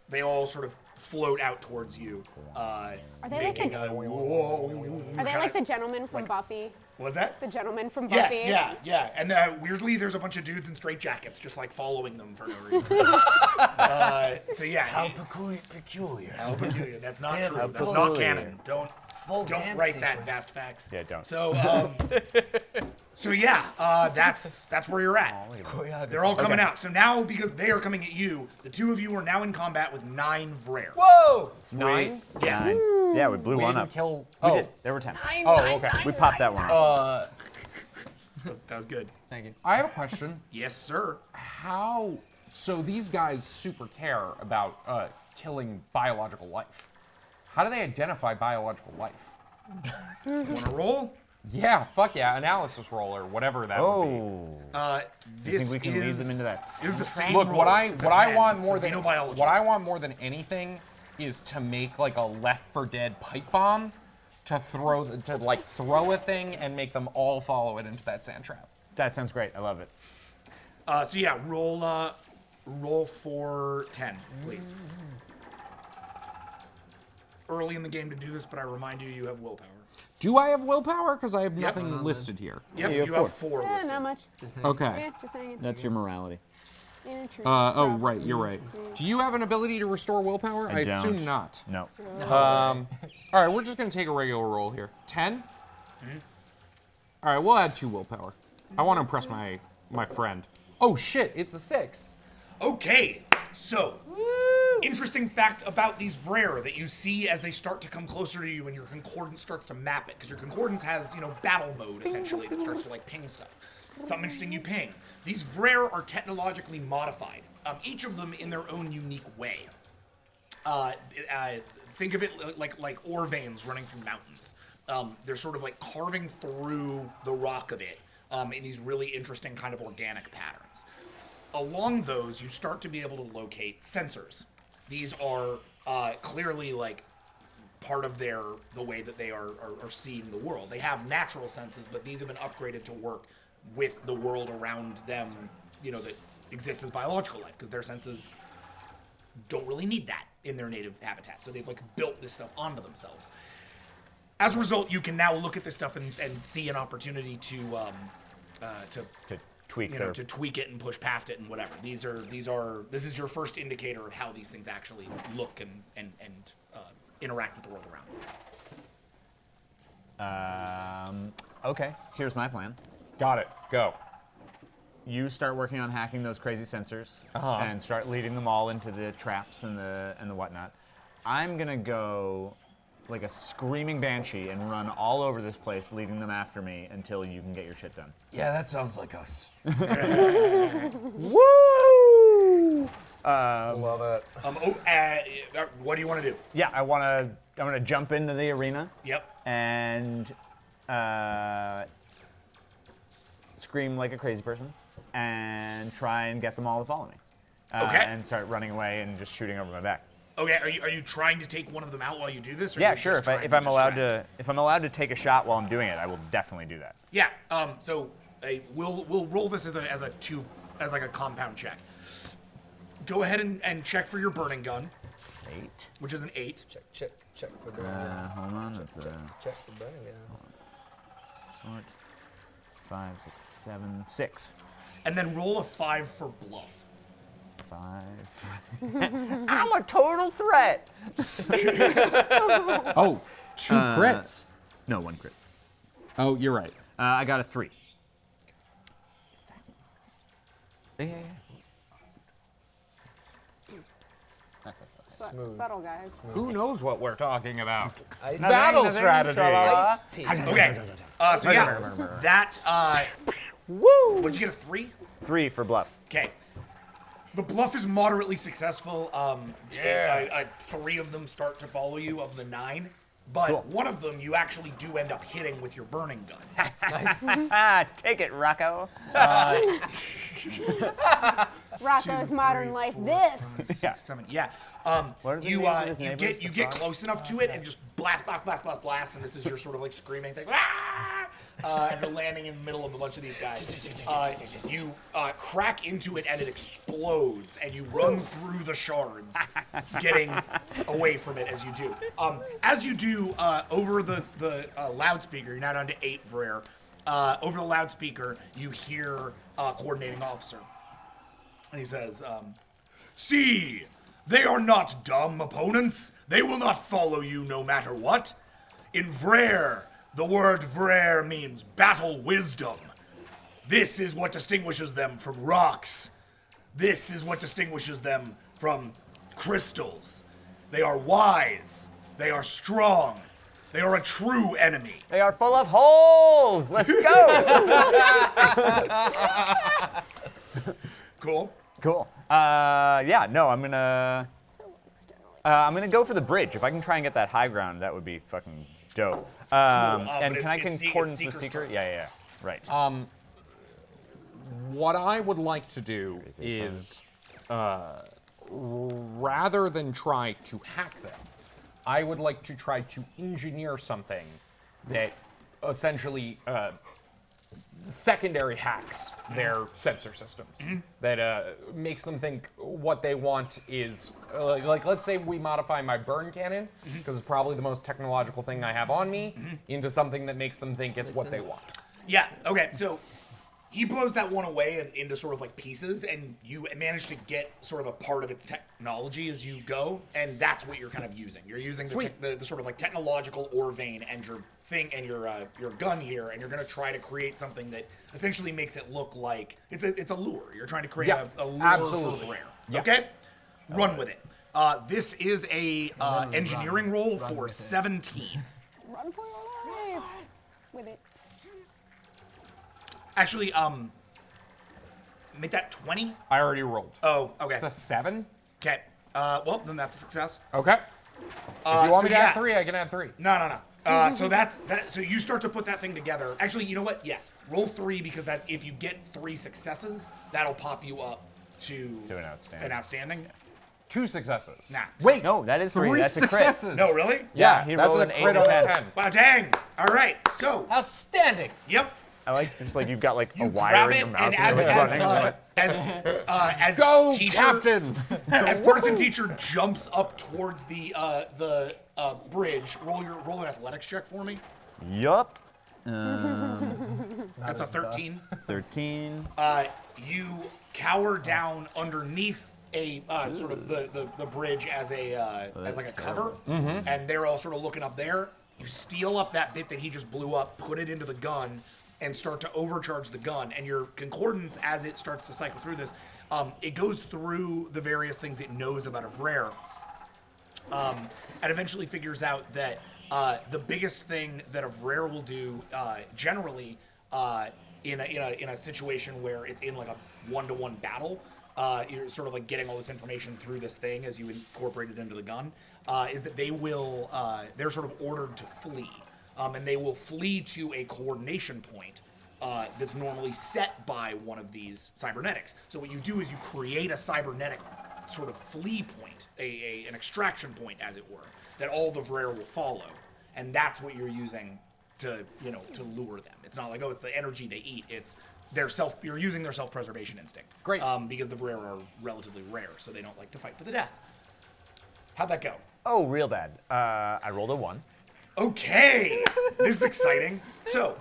they all sort of float out towards you. Are they like making the, are are they like the gentleman from Buffy? Was that? The gentleman from Buffy? Yes, yeah. And weirdly, there's a bunch of dudes in straitjackets just like following them for no reason. So yeah. How peculiar. How peculiar. That's not Yeah, true. how That's not peculiar. canon. Don't dance write that sequence. vast facts. Yeah, don't. So yeah, that's where you're at. They're all coming out. So now, because they are coming at you, the 2 of you are now in combat with 9 Vrare. Whoa! 9? Yes. Yeah, we blew We one didn't up. kill. We Oh, did. There were 10. oh, okay. We popped that one up. That was good. Thank you. I have a question. Yes, sir. How? So these guys super care about killing biological life. How do they identify biological life? Want to roll? Yeah, fuck yeah, analysis roll or whatever that would be. Oh. This think we can lead them into that is the same Look, roll. what I It's a what I 10. want It's more a than xenobiology. what I want more than anything is to make like a Left 4 Dead pipe bomb to throw a thing and make them all follow it into that sand trap. That sounds great. I love it. So yeah, roll for 10, please. Early in the game to do this, but I remind you, you have willpower. Do I have willpower? Because I have nothing listed here. Yep, you have you have 4 Yeah, listed. not much. Okay. Yeah, just saying. That's your morality. Yeah, true. Oh, right, you're right. Do you have an ability to restore willpower? I assume don't. not. No. All right, we're just gonna take a regular roll here. 10. All right, we'll add 2 willpower. I want to impress my friend. Oh shit, it's a 6. Okay, so interesting fact about these Vrare that you see as they start to come closer to you and your concordance starts to map it, because your concordance has, battle mode essentially that starts to like ping stuff. Something interesting you ping. These Vrare are technologically modified, each of them in their own unique way. Think of it like ore veins running through mountains. They're sort of like carving through the rock of it in these really interesting kind of organic patterns. Along those, you start to be able to locate sensors. These are clearly like part of the way that they are seeing the world. They have natural senses, but these have been upgraded to work with the world around them, that exist as biological life, because their senses don't really need that in their native habitat. So they've like built this stuff onto themselves. As a result, you can now look at this stuff and see an opportunity to tweak to tweak it and push past it and whatever. This is your first indicator of how these things actually look and interact with the world around. Okay, here's my plan. Got it. Go. You start working on hacking those crazy sensors and start leading them all into the traps and the whatnot. I'm gonna go like a screaming banshee and run all over this place, leading them after me until you can get your shit done. Yeah, that sounds like us. Woo! Love it. What do you want to do? Yeah, I'm gonna jump into the arena. Yep. And scream like a crazy person and try and get them all to follow me. Okay. And start running away and just shooting over my back. Okay. Are you trying to take one of them out while you do this? Or Yeah, you're sure. just trying If to I'm allowed distract? to, if I'm allowed to take a shot while I'm doing it, I will definitely do that. Yeah. So we'll roll this as a compound check. Go ahead and check for your burning gun, 8. which is an 8. Check for burning. Yeah. Hold on. That's a Check for burning. Yeah. sort. 5, 6, 7, 6. And then roll a 5 for bluff. 5. I'm a total threat. Oh, 2 crits. No, 1 crit. Oh, you're right. I got a 3. Yeah. Subtle, guys. Who knows what we're talking about? Ice Battle nothing, strategy. tra-la-la. tea. Okay. So yeah, that Woo! what'd you get, a 3? 3 for bluff. Okay. The bluff is moderately successful. 3 of them start to follow you of the 9, but Cool. one of them you actually do end up hitting with your burning gun. Take it, Rocco. Rocco's Modern Life. This. 6, Yeah. 7. Yeah. What are the You names of his you neighbors, get the get frogs? close enough to it and just blast, and this is your sort of like screaming thing. "Ah!" And you're landing in the middle of a bunch of these guys. You crack into it and it explodes, and you run through the shards, getting away from it as you do. As you do, over the loudspeaker, you're now down to 8 for air. Over the loudspeaker, you hear coordinating officer. And he says, "See, they are not dumb opponents. They will not follow you no matter what. In V.A.S.T, the word V.A.S.T means battle wisdom. This is what distinguishes them from rocks. This is what distinguishes them from crystals. They are wise. They are strong. They are a true enemy." They are full of holes. Let's go. Cool. Cool. Yeah. No, I'm gonna go for the bridge. If I can try and get that high ground, that would be fucking dope. And but can I it's concordance with Seeker's Seeker? turn. Yeah. Right. What I would like to do is, rather than try to hack them, I would like to try to engineer something that essentially secondary hacks their sensor systems. That makes them think what they want is, like let's say we modify my burn cannon, because it's probably the most technological thing I have on me, into something that makes them think it's what they want. Yeah, okay, so he blows that one away and into sort of like pieces, and you manage to get sort of a part of its technology as you go, and that's what you're kind of using. You're using the sort of like technological ore vein and your thing and your gun here, and you're going to try to create something that essentially makes it look like it's a lure. You're trying to create a lure absolutely. for rare. Yes. Okay? Run with it. This is a engineering roll for 17. Run for your life. With it. Actually, make that 20. I already rolled. Oh, okay. It's a 7? Okay. Well, then that's a success. Okay. If you want me to yeah. add 3, I can add 3. No. So that's that. So you start to put that thing together. Actually, you know what? Yes, roll 3 because that if you get 3 successes, that'll pop you up to an outstanding. An outstanding. 2 successes. Nah. Wait. No, that is 3 3. That's a crit. successes. No, really? Yeah, Yeah, he that's rolled a an 8 crit and on a 10. 10. Wow, dang. All right. So, Outstanding. yep. I like just like you've got like You a wire grab in it, your mouth and and as you're like running. As Go, teacher, Captain! As partisan teacher jumps up towards the bridge, roll an athletics check for me. Yup. That's a 13. 13. You cower down underneath a sort of the bridge as like a cover, and they're all sort of looking up there. You steal up that bit that he just blew up, put it into the gun, and start to overcharge the gun. And your concordance, as it starts to cycle through this, it goes through the various things it knows about a V.A.S.T, and eventually figures out that the biggest thing that a V.A.S.T will do generally in a situation where it's in like a one-to-one battle, you're sort of like getting all this information through this thing as you incorporate it into the gun, is that they're sort of ordered to flee. And they will flee to a coordination point that's normally set by one of these cybernetics. So what you do is you create a cybernetic sort of flee point, an extraction point, as it were, that all the V.A.S.T will follow. And that's what you're using to lure them. It's not like, oh, it's the energy they eat. It's you're using their self-preservation instinct. Great. Because the V.A.S.T are relatively rare, so they don't like to fight to the death. How'd that go? Oh, real bad. I rolled a 1. Okay, this is exciting. So,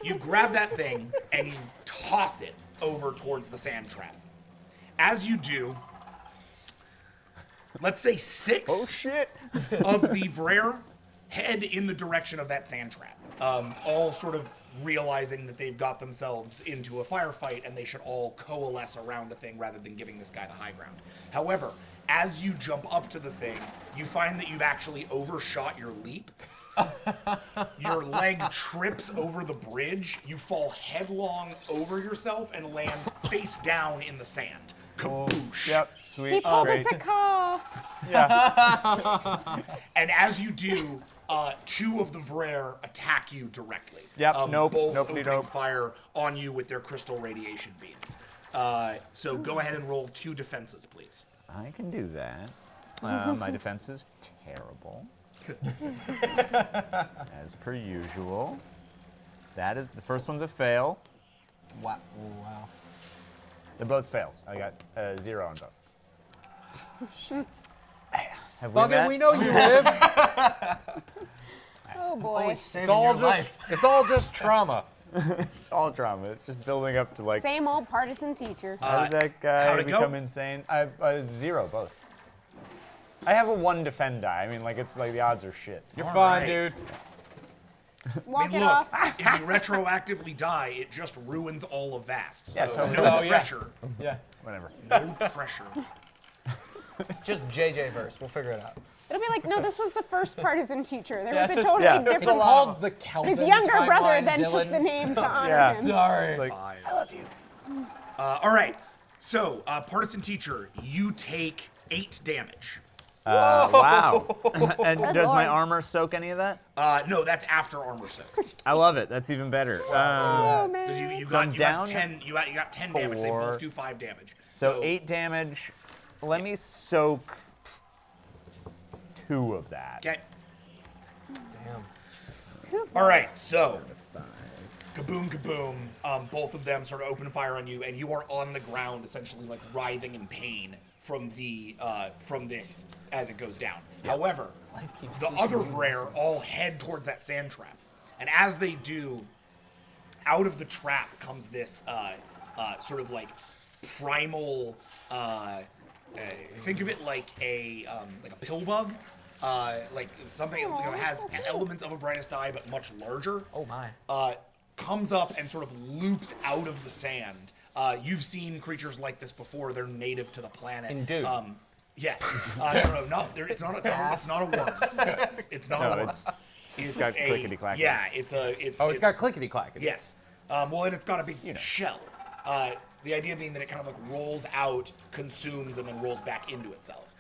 you grab that thing and you toss it over towards the sand trap. As you do, let's say 6 of the V.A.S.T head in the direction of that sand trap, all sort of realizing that they've got themselves into a firefight and they should all coalesce around a thing rather than giving this guy the high ground. However, as you jump up to the thing, you find that you've actually overshot your leap. Your leg trips over the bridge, you fall headlong over yourself and land face down in the sand. Kaboosh. Yep. Sweet. He pulled Great. it to car. And as you do, 2 of the V.A.S.T attack you directly. Yep, Both nope. opening fire on you with their crystal radiation beams. So go ahead and roll 2 defenses, please. I can do that. My defense is terrible. As per usual. The first one's a fail. Wow. They're both fails. I got 0 on both. Shoot. Have Fuck it, met? we know you live. Oh boy. It's all just trauma. It's all drama. It's just building up to like. Same old partisan teacher. How did that guy how'd it go? become insane? I 0 both. I have a 1 defend die. I mean, like it's like the odds are shit. You're All fine, right. dude. Walk it Look, off. if you retroactively die, it just ruins all of V.A.S.T. So Yeah, totally. no pressure. Yeah. Whatever. No pressure. It's just JJ verse. We'll figure it out. It'll be like, no, this was the first partisan teacher. There was a it's- totally yeah. different. It's called the Kelvin His younger brother timeline, then Dylan. took the name to honor Yeah. him. Sorry. Like, I love you. All right. So, partisan teacher, you take 8 damage. wow. And does my Lord. armor soak any of that? No, that's after armor soak. I love it. That's even better. Oh Because man. you So got I'm you down got 10 you got 10 damage. They 4. both do 5 damage. So 8 damage. Let me soak 2 of that. Okay. Damn. All right. So kaboom, kaboom. Both of them sort of open fire on you, and you are on the ground, essentially like writhing in pain from this as it goes down. However, the other V.A.S.T all head towards that sand trap, and as they do, out of the trap comes this sort of like primal. Think of it like a pill bug. Like something has elements of a brightest eye, but much larger. Oh my. Comes up and sort of loops out of the sand. You've seen creatures like this before. They're native to the planet. In Dune. Yes. No, it's not a worm. It's not a worm. It's got a- clickety-clack. Yeah, it's got clickety clack. Yes. Well, and it's got a big shell. The idea being that it kind of like rolls out, consumes, and then rolls back into itself.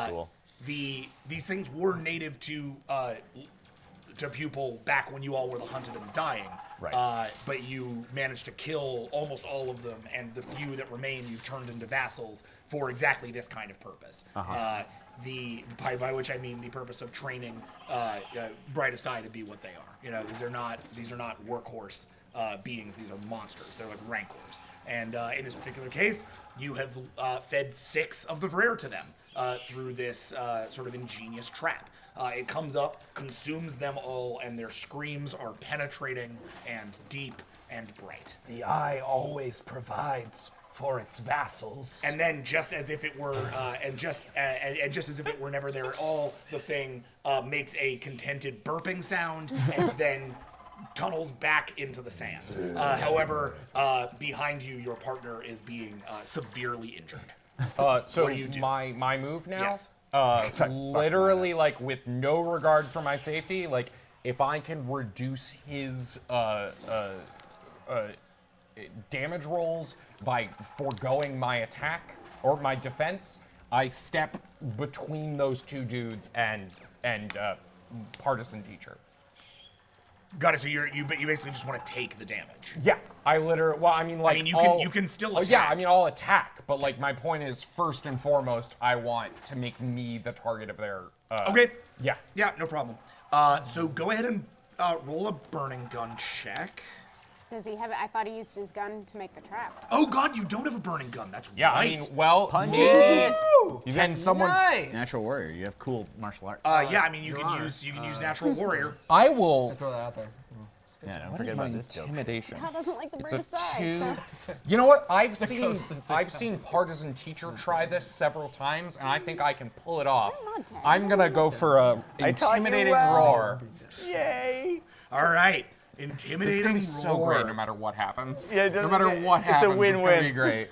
Cool. These things were native to Pupil back when you all were the hunted and dying. Right. But you managed to kill almost all of them, and the few that remain you've turned into vassals for exactly this kind of purpose. By which I mean the purpose of training Brightest Eye to be what they are. You know, these are not workhorse beings. These are monsters. They're like rancors. And in this particular case, you have fed 6 of the rare to them through this sort of ingenious trap. It comes up, consumes them all, and their screams are penetrating and deep and bright. The eye always provides for its vassals. And then, just as if it were, and just as if it were never there at all, the thing makes a contented burping sound and then tunnels back into the sand. However, behind you, your partner is being severely injured. So What do you do? my move now? Yes. Literally, like, with no regard for my safety, like, if I can reduce his damage rolls by foregoing my attack or my defense, I step between those 2 dudes and partisan teacher. Got it. So you basically just want to take the damage. Yeah, I literally. Well, I mean, like, you can still Oh, yeah, attack. I mean, I'll attack, but like, my point is, first and foremost, I want to make me the target of their. Okay. Yeah. Yeah, no problem. So go ahead and roll a burning gun check. Does he have it? I thought he used his gun to make the trap. Oh God, you don't have a burning gun. That's Yeah, right. I mean, well, Punch maybe it. can someone? Nice. Natural warrior. You have cool martial arts. yeah, I mean, you can use natural warrior. I will. Throw that out there. yeah, don't What forget is my about this joke. intimidation? God doesn't like the It's a brightest eye. 2. So. You know what? I've seen partisan teacher try this several times, and I think I can pull it off. I'm not dead. I'm gonna go for a taught you intimidating well. roar. Yay! All right, This intimidating is gonna be roar. so great, no matter what happens. Yeah, it no doesn't- matter what it's a happens, it's win-win. gonna be great.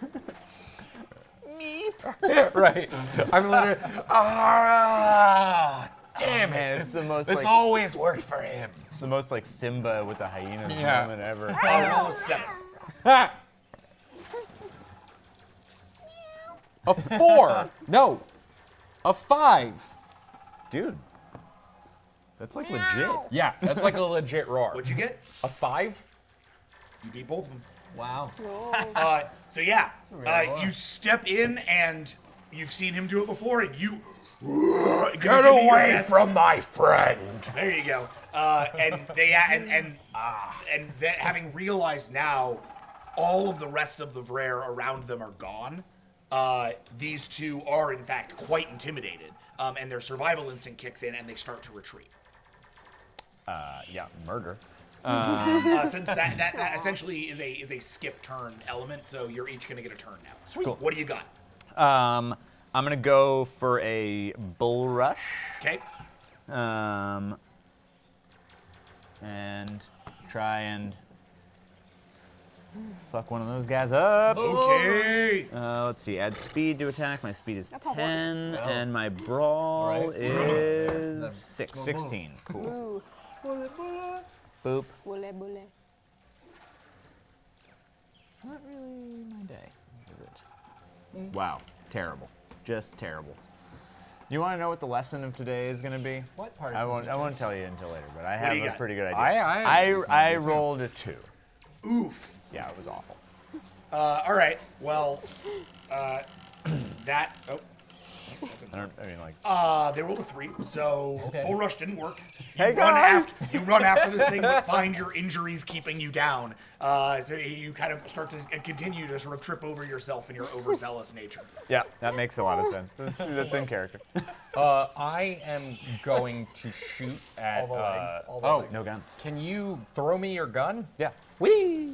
Right. I'm literally. Ah, damn Man, it! it's the most This like always worked for him. it's the most like Simba with the hyenas Yeah. moment ever. Roll a 7. Ha! A 4. No. A 5. Dude, that's like legit. Yeah, that's like a legit roar. What'd you get? A 5? You beat both of them. Wow. So yeah, roar. you step in and you've seen him do it before, and you Get away from my friend. There you go. And they and then having realized now, all of the rest of the rare around them are gone. These 2 are in fact quite intimidated, and their survival instinct kicks in, and they start to retreat. Yeah, murder. Since that essentially is a skip turn element, so you're each gonna get a turn now. Sweet. Cool. What do you got? I'm gonna go for a bull rush. Okay. And try and fuck one of those guys up. Okay. Let's see. Add speed to attack. My speed is That's a horse. 10, and my brawl Right. is 16. Cool. Ooh, Boop. bule bule. It's not really my day, is it? Wow. Terrible. Just terrible. Do you want to know what the lesson of today is going to be? What part? I won't tell you until later, but I do have you a got? pretty good idea. I I rolled a 2. Oof. Yeah, it was awful. All right. Well, that. Oh. I mean, like, They rolled a 3, so Bull Rush didn't work. Hey, guys! You run after this thing, but find your injuries keeping you down. So you kind of start to continue to sort of trip over yourself in your overzealous nature. yeah, that makes a lot of sense. That's in character. I am going to shoot at. All the legs. All the Oh, legs. no gun. Can you throw me your gun? Yeah. Whee!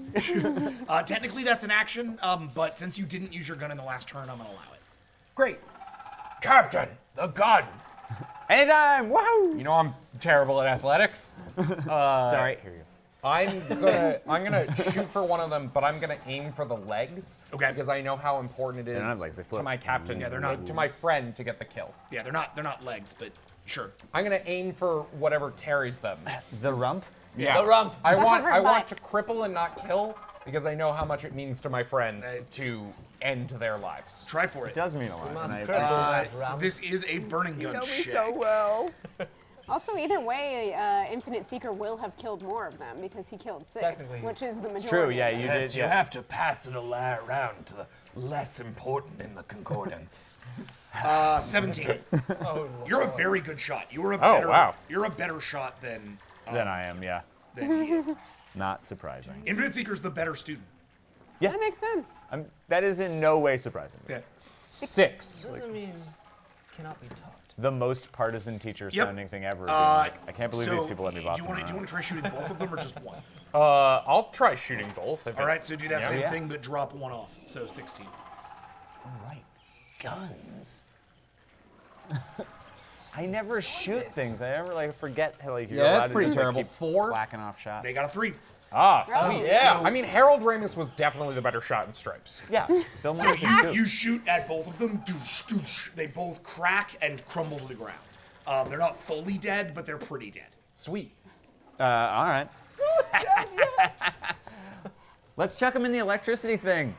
Technically, that's an action, but since you didn't use your gun in the last turn, I'm going to allow it. Great. Captain, the gun. Anytime! Woohoo! You know I'm terrible at athletics. Sorry. Here you go. I'm gonna shoot for one of them, but I'm gonna aim for the legs. Okay. Because I know how important it don't have is legs, they to flip. my captain, Yeah, they're not- to my friend to get the kill. Yeah, they're not legs, but sure. I'm gonna aim for whatever carries them. The rump? Yeah. The rump. I want her I want butt. to cripple and not kill because I know how much it means to my friends Right. to end their lives. Try for It it. does mean a lot. must and cripple that So rump. this is a burning gun check. well. Also, either way, Infinite Seeker will have killed more of them because he killed 6, Technically. which is the majority. True, yeah, you Yes, did. you Yeah. have to pass it around to the less important in the concordance. 17. You're a very good shot. You are a Oh, better. wow. You're a better shot than Then I am, yeah. he is. Not surprising. Infinite Seeker's the better student. Yeah. That makes sense. That is in no way surprising. Yeah. 6. Doesn't mean cannot be taught. The most partisan teacher Yep. sounding thing ever. Being like, I can't believe So, these people let me boss do you them want around. to try shooting both of them or just one? I'll try shooting both. All right, so do that same Yeah. thing, but drop one off. So 16. All right, guns. I never shoot things. I never like forget how like you're Yeah, that's allowed to pretty just, like, terrible. keep 4? whacking off shots. They got a 3. Ah, sweet. Yeah. so- I mean, Harold Ramis was definitely the better shot in Stripes. Yeah, Bill So Marston too. you shoot at both of them. Doosh, doosh. They both crack and crumble to the ground. They're not fully dead, but they're pretty dead. Sweet. All right. Let's chuck them in the electricity thing.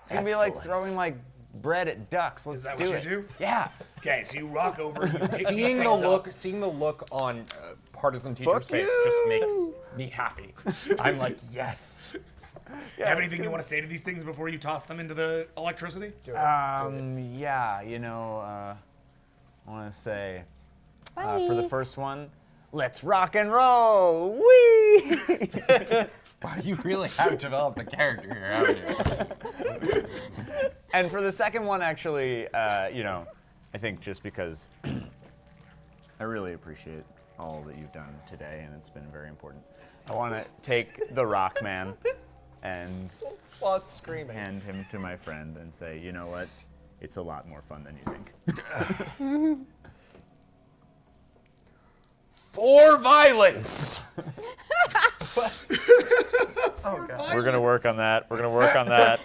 It's gonna be like Excellent. throwing like bread at ducks. Let's Is that do what it. you do? Yeah. Okay, so you rock over. You pick Seeing these the things up. look on partisan teacher's Fuck face you. just makes me happy. I'm like, yes. You have anything you want to say to these things before you toss them into the electricity? Yeah, you know, I want to say for the first one, let's rock and roll. Whee! Wow, you really have developed a character here, haven't you? And for the second one, actually, you know, I think just because I really appreciate all that you've done today, and it's been very important. I want to take the Rock Man and While it's screaming. hand him to my friend and say, you know what? It's a lot more fun than you think. For violence! We're gonna work on that. We're gonna work on that.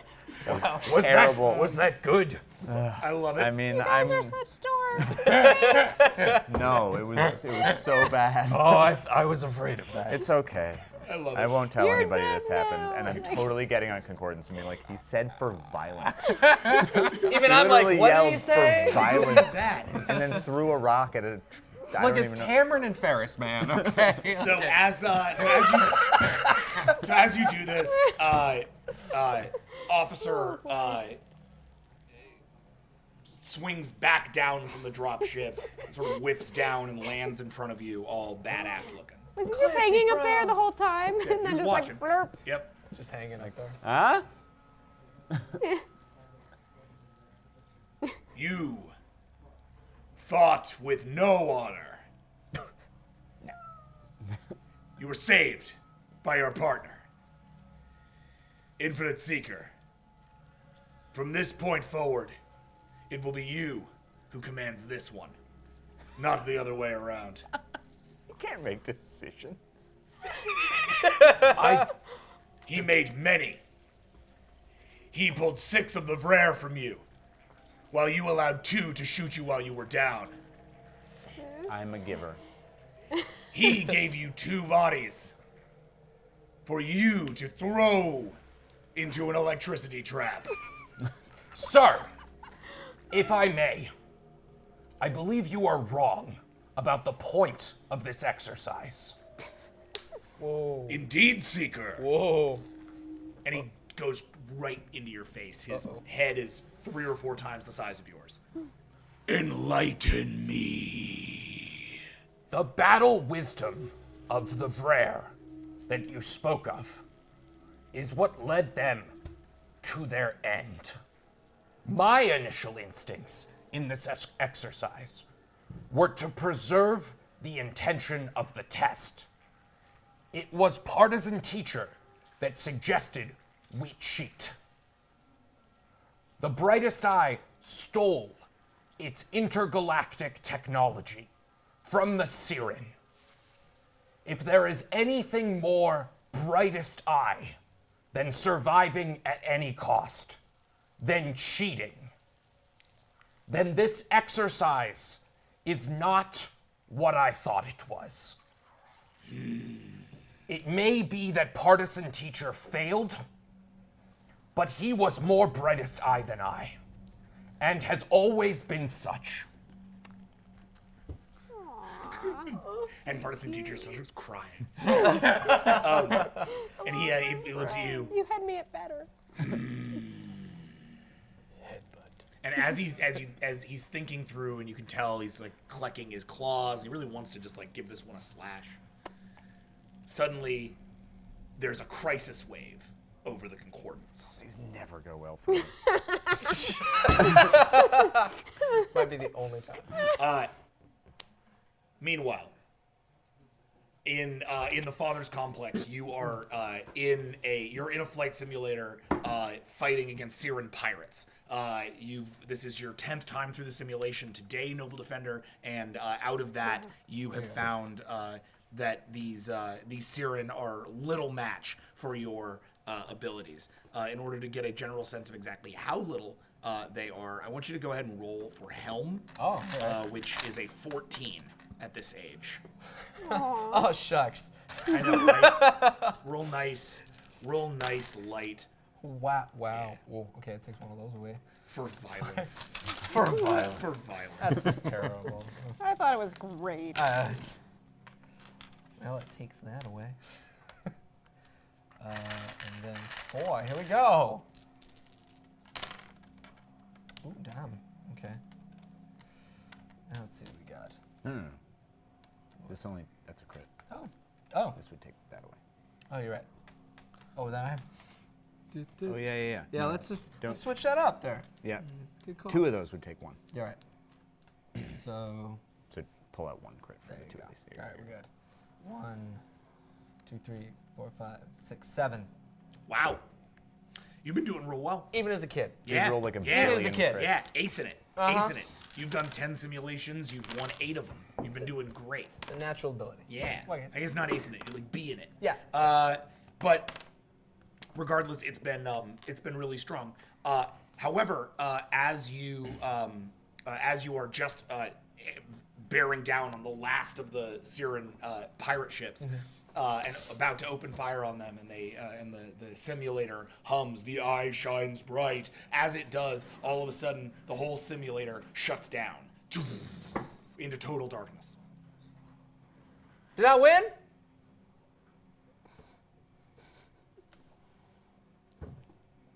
Was Terrible. that good? I love it. I mean, Guys I'm are such dorks. no. It was so bad. Oh, I was afraid of that. It's okay. I love it. I won't tell You're anybody dead this happened, and I'm now. totally getting on concordance and being like, he said for violence. Even I'm like, Literally what did yelled you say? for violence, and then threw a rock at a. I Look, don't it's even know. Cameron and Ferris, man. Okay. So as you do this, officer swings back down from the drop ship, sort of whips down and lands in front of you, all badass looking. Was he just hanging up there the whole time? And then He's just watching. like blurp. Yep. Just hanging up there. Huh? You fought with no honor. You were saved by your partner, Infinite Seeker. From this point forward, it will be you who commands this one, not the other way around. You can't make decisions. He made many. He pulled 6 of the Vrare from you, while you allowed 2 to shoot you while you were down. I'm a giver. He gave you 2 bodies for you to throw into an electricity trap. Sir, if I may, I believe you are wrong about the point of this exercise. Indeed, Seeker. Whoa. And he goes right into your face. His head is 3 or 4 times the size of yours. Enlighten me. The battle wisdom of the Vrare that you spoke of is what led them to their end. My initial instincts in this exercise were to preserve the intention of the test. It was partisan teacher that suggested we cheat. The brightest eye stole its intergalactic technology from the Siren. If there is anything more brightest eye than surviving at any cost, than cheating, then this exercise is not what I thought it was. It may be that partisan teacher failed, but he was more brightest eye than I, and has always been such. And partisan teacher starts crying. And he looks at you. You had me at better. And as he's thinking through, and you can tell he's like collecting his claws, and he really wants to just like give this one a slash. Suddenly, there's a crisis wave over the Concordance. These never go well for me. Might be the only time. Meanwhile, in the Father's Complex, you are you're in a flight simulator fighting against Siren pirates. This is your 10th time through the simulation today, Noble Defender, and out of that you have found that these Siren are little match for your abilities. In order to get a general sense of exactly how little they are, I want you to go ahead and roll for Helm, which is a 14 at this age. Oh, shucks. I know, right? Real nice, light. Wow. Well, okay, it takes one of those away. For violence. For violence. For violence. That's terrible. I thought it was great. Well, it takes that away. And then 4. Here we go. Ooh, damn. Okay. Now let's see what we got. That's a crit. Oh. This would take that away. Oh, you're right. Oh, then I have. Oh, yeah. Yeah, No, let's don't. switch that up there. Yeah. Good call. 2 of those would take 1. You're right. So. So pull out 1 crit for There the you 2 go. of these. All right, we're good. 1, 2, 3, 4, 5, 6, 7. Wow. You've been doing real well. Even as a kid. Yeah. rolled like a yeah. billion As a kid. crits. Yeah, acing it. Uh-huh. Acing it. You've done 10 simulations. You've won 8 of them. You've been doing great. It's a natural ability. Yeah. Like I I said. guess not acing it. You're like being it. Yeah. But regardless, it's been really strong. However, as you are just bearing down on the last of the Siren pirate ships. And about to open fire on them, and the simulator hums, "The eye shines bright." As it does, all of a sudden, the whole simulator shuts down into total darkness. Did I win?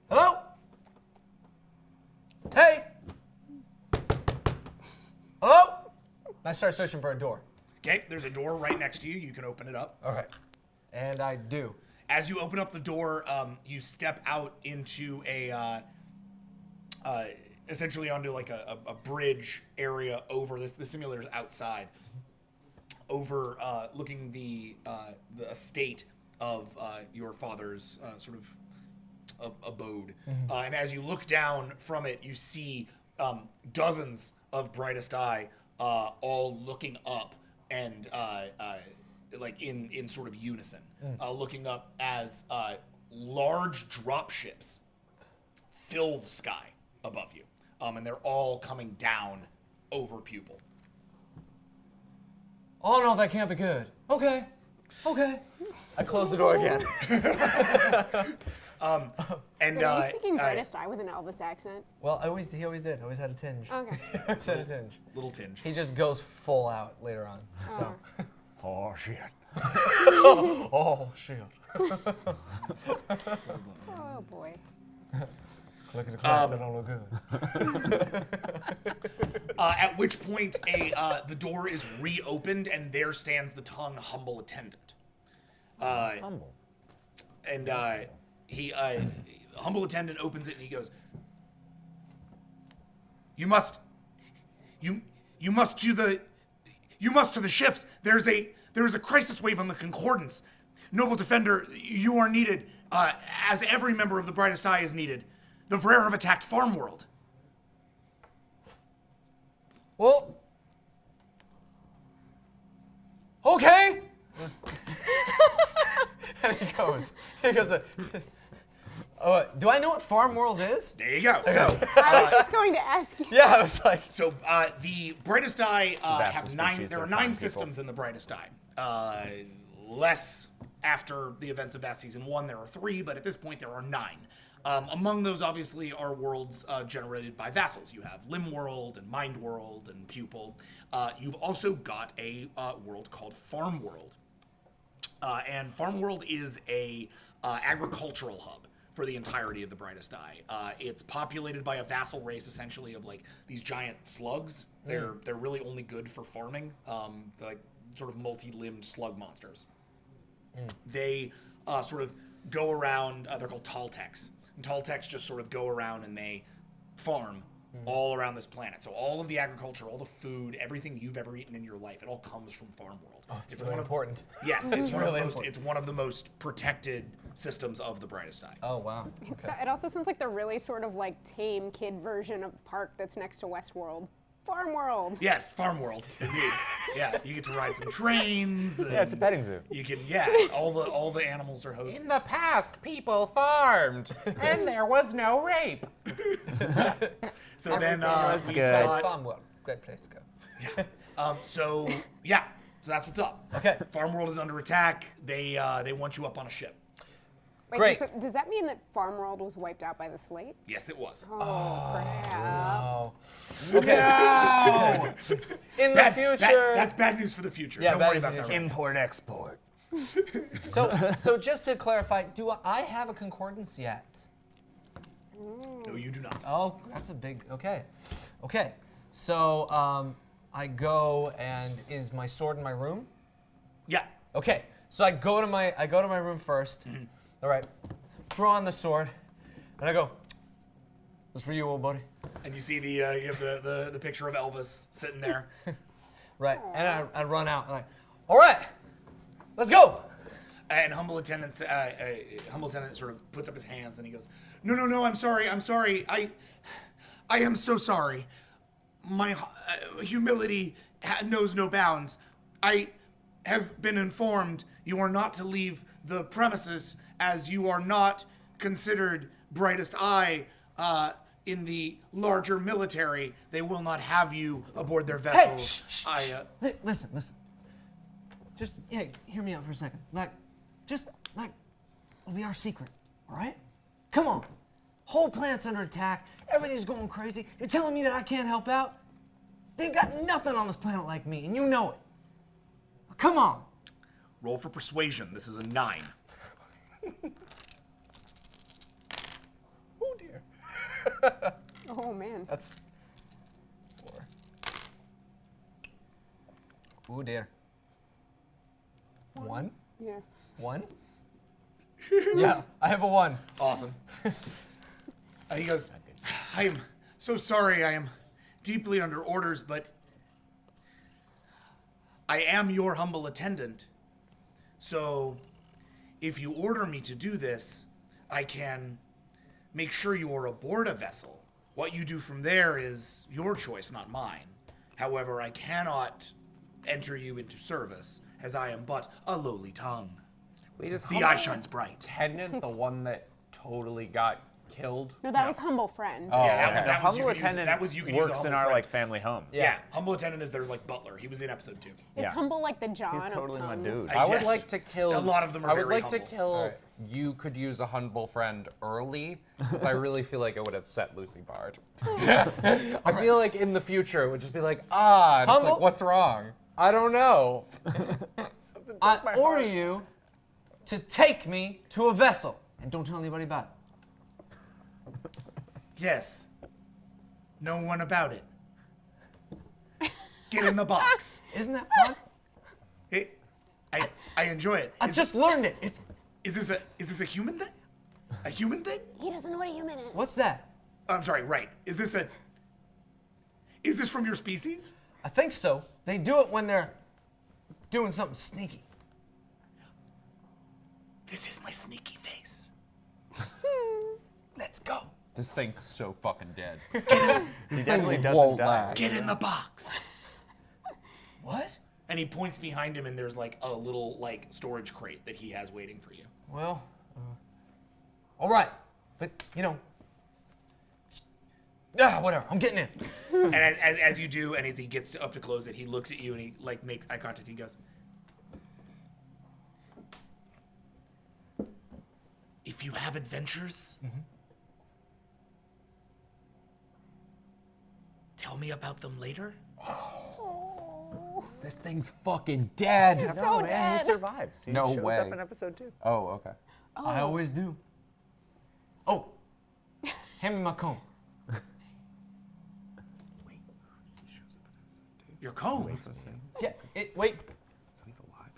Hello? Hey? Hello? I start searching for a door. Okay, there's a door right next to you. You can open it up. All right. And I do. As you open up the door, you step out into essentially onto like a bridge area over this. The simulator's outside, looking the estate of your father's sort of abode. And as you look down from it, you see dozens of Brightest Eye all looking up. And like in sort of unison, looking up as large drop ships fill the sky above you, and they're all coming down over Pupil. Oh no, that can't be good. Okay. I close the door again. And Are you speaking Brightest Eye with an Elvis accent? Well, he always did. Always had a tinge. Okay. Always had a tinge. little tinge. He just goes full out later on. So. Oh, shit. Oh shit. Oh boy. Look at the clock. That don't look good. At which point the door is reopened, and there stands the tongue humble attendant. Humble. And he humble attendant opens it and he goes, You must to the ships. There is a crisis wave on the Concordance. Noble Defender, you are needed, as every member of the Brightest Eye is needed. The V.A.S.T have attacked Farmworld. Well. Okay. And he goes. Oh, do I know what Farmworld is? There you go. So, I was just going to ask you. Yeah, I was like. So the Brightest Eye have species 9. There are of 9 fine people. systems in the Brightest Eye. Less after the events of V.A.S.T Season 1, there are 3, but at this point there are 9. Among those, obviously, are worlds generated by vassals. You have Limb World and Mind World and Pupil. You've also got a world called Farmworld. And Farmworld is a agricultural hub for the entirety of the Brightest Eye. It's populated by a vassal race, essentially, of like these giant slugs. They're really only good for farming, like sort of multi-limbed slug monsters. They sort of go around. They're called Talltechs. And Talltechs just sort of go around and they farm all around this planet. So all of the agriculture, all the food, everything you've ever eaten in your life, it all comes from Farmworld. Oh, it's really important. Yes, it's one of the really most. important. It's one of the most protected systems of the Brightest Eye. Oh, wow. It also sounds like the really sort of like tame kid version of park that's next to Westworld. Farmworld. Yes, Farmworld, indeed. Yeah, you get to ride some trains. Yeah, it's a petting zoo. You can, all the animals are hosts. In the past, people farmed, and there was no rape. So then was we've good. got, Farmworld. Great place to go. so that's what's up. Okay. Farmworld is under attack. They want you up on a ship. Wait, Great. does that mean that Farmworld was wiped out by the slate? Yes, it was. Oh, crap. Oh. No! In the future. That's bad news for the future. Yeah, Don't bad worry news about for the that. future. Right now. Import export. So just to clarify, do I have a concordance yet? No, you do not. Oh, that's a big. Okay. Okay. So I go and is my sword in my room? Yeah. Okay. So I go to my room first. All right. Throw on the sword, and I go. This is for you, old buddy. And you see you have the picture of Elvis sitting there. Right. And I run out. And all right. Let's go. And Humble Attendant sort of puts up his hands and he goes, No, I'm sorry. I am so sorry. My humility knows no bounds. I have been informed you are not to leave the premises as you are not considered Brightest Eye in the larger military. They will not have you aboard their vessels. Listen. Just hear me out for a second. It'll be our secret, all right? Come on. Whole planet's under attack. Everything's going crazy. You're telling me that I can't help out? They've got nothing on this planet like me, and you know it. Come on. Roll for persuasion. This is a 9. Oh dear. Oh, man. That's 4. Oh dear. 1? Yeah. 1? Yeah, I have a 1. Awesome. He goes, I am so sorry. I am deeply under orders, but I am your humble attendant. So if you order me to do this, I can make sure you are aboard a vessel. What you do from there is your choice, not mine. However, I cannot enter you into service, as I am but a lowly tongue. Wait, is The eye shines bright. Attendant the one that totally got killed? No, that was Humble Friend. Oh, Yeah, The that was you humble could use- attendant that was you could use a works in humble our friend. like family home. Yeah, humble attendant is their like butler. He was in episode 2. Is Yeah. Humble like the John He's totally of my tongues? dude. I would Yes. like to kill. A lot of them are I would very like to humble. kill. Alright. You could use a humble friend early, because I really feel like it would upset Lucy Bard. I feel like in the future it would just be like, and it's Humble? like, what's wrong? I don't know. I order you to take me to a vessel, and don't tell anybody about it. Yes. No one about it. Get in the box. Isn't that fun? I enjoy it. I just learned it. Is this a human thing? A human thing? He doesn't know what a human is. What's that? I'm sorry, right. Is this from your species? I think so. They do it when they're doing something sneaky. This is my sneaky face. Let's go. This thing's so fucking dead. He definitely doesn't won't die. last. Get in the box. What? And he points behind him and there's like a little like storage crate that he has waiting for you. Well, all right. But, whatever. I'm getting in. And as you do, and as he gets up to close it, he looks at you and he like makes eye contact. He goes, "If you have adventures, tell me about them later." This thing's fucking dead. He's so No, man, dead. he survives. He No shows way. up in episode 2. Oh, okay. I always do. Oh, hand me my comb. Your comb. Yeah, wait.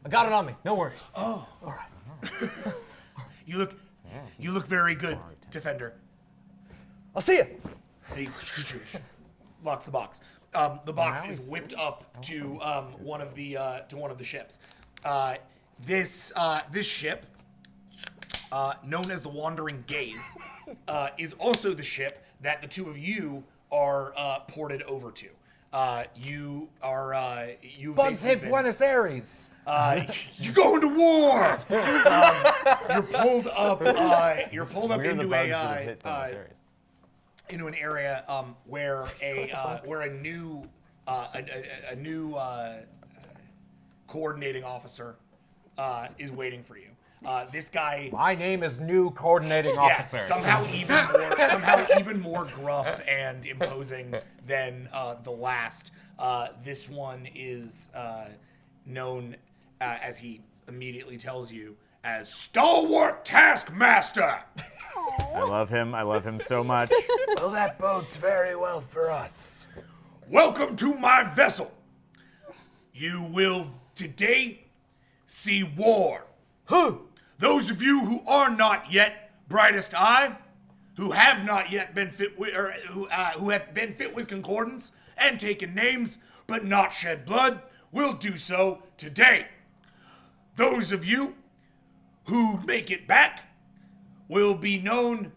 I got it on me. No worries. Oh, All right. You look very good, Defender. I'll see you. And he locks the box. The box is whipped up to one of the ships. This ship, known as the Wandering Gaze, is also the ship that the two of you are ported over to. You Bugs hit Buenos Aires. You're going to war. You're pulled up. You're pulled up We're the into bugs that have hit Buenos Aires. into an area where a new coordinating officer is waiting for you. This guy. My name is new coordinating officer. Somehow even more gruff and imposing than the last. This one is known, as he immediately tells you, as Stalwart Taskmaster. I love him so much. Well, that bodes very well for us. Welcome to my vessel. You will today see war. Those of you who are not yet Brightest Eye, who have not yet been fit with, or who have been fit with concordance and taken names but not shed blood, will do so today. Those of you who make it back will be known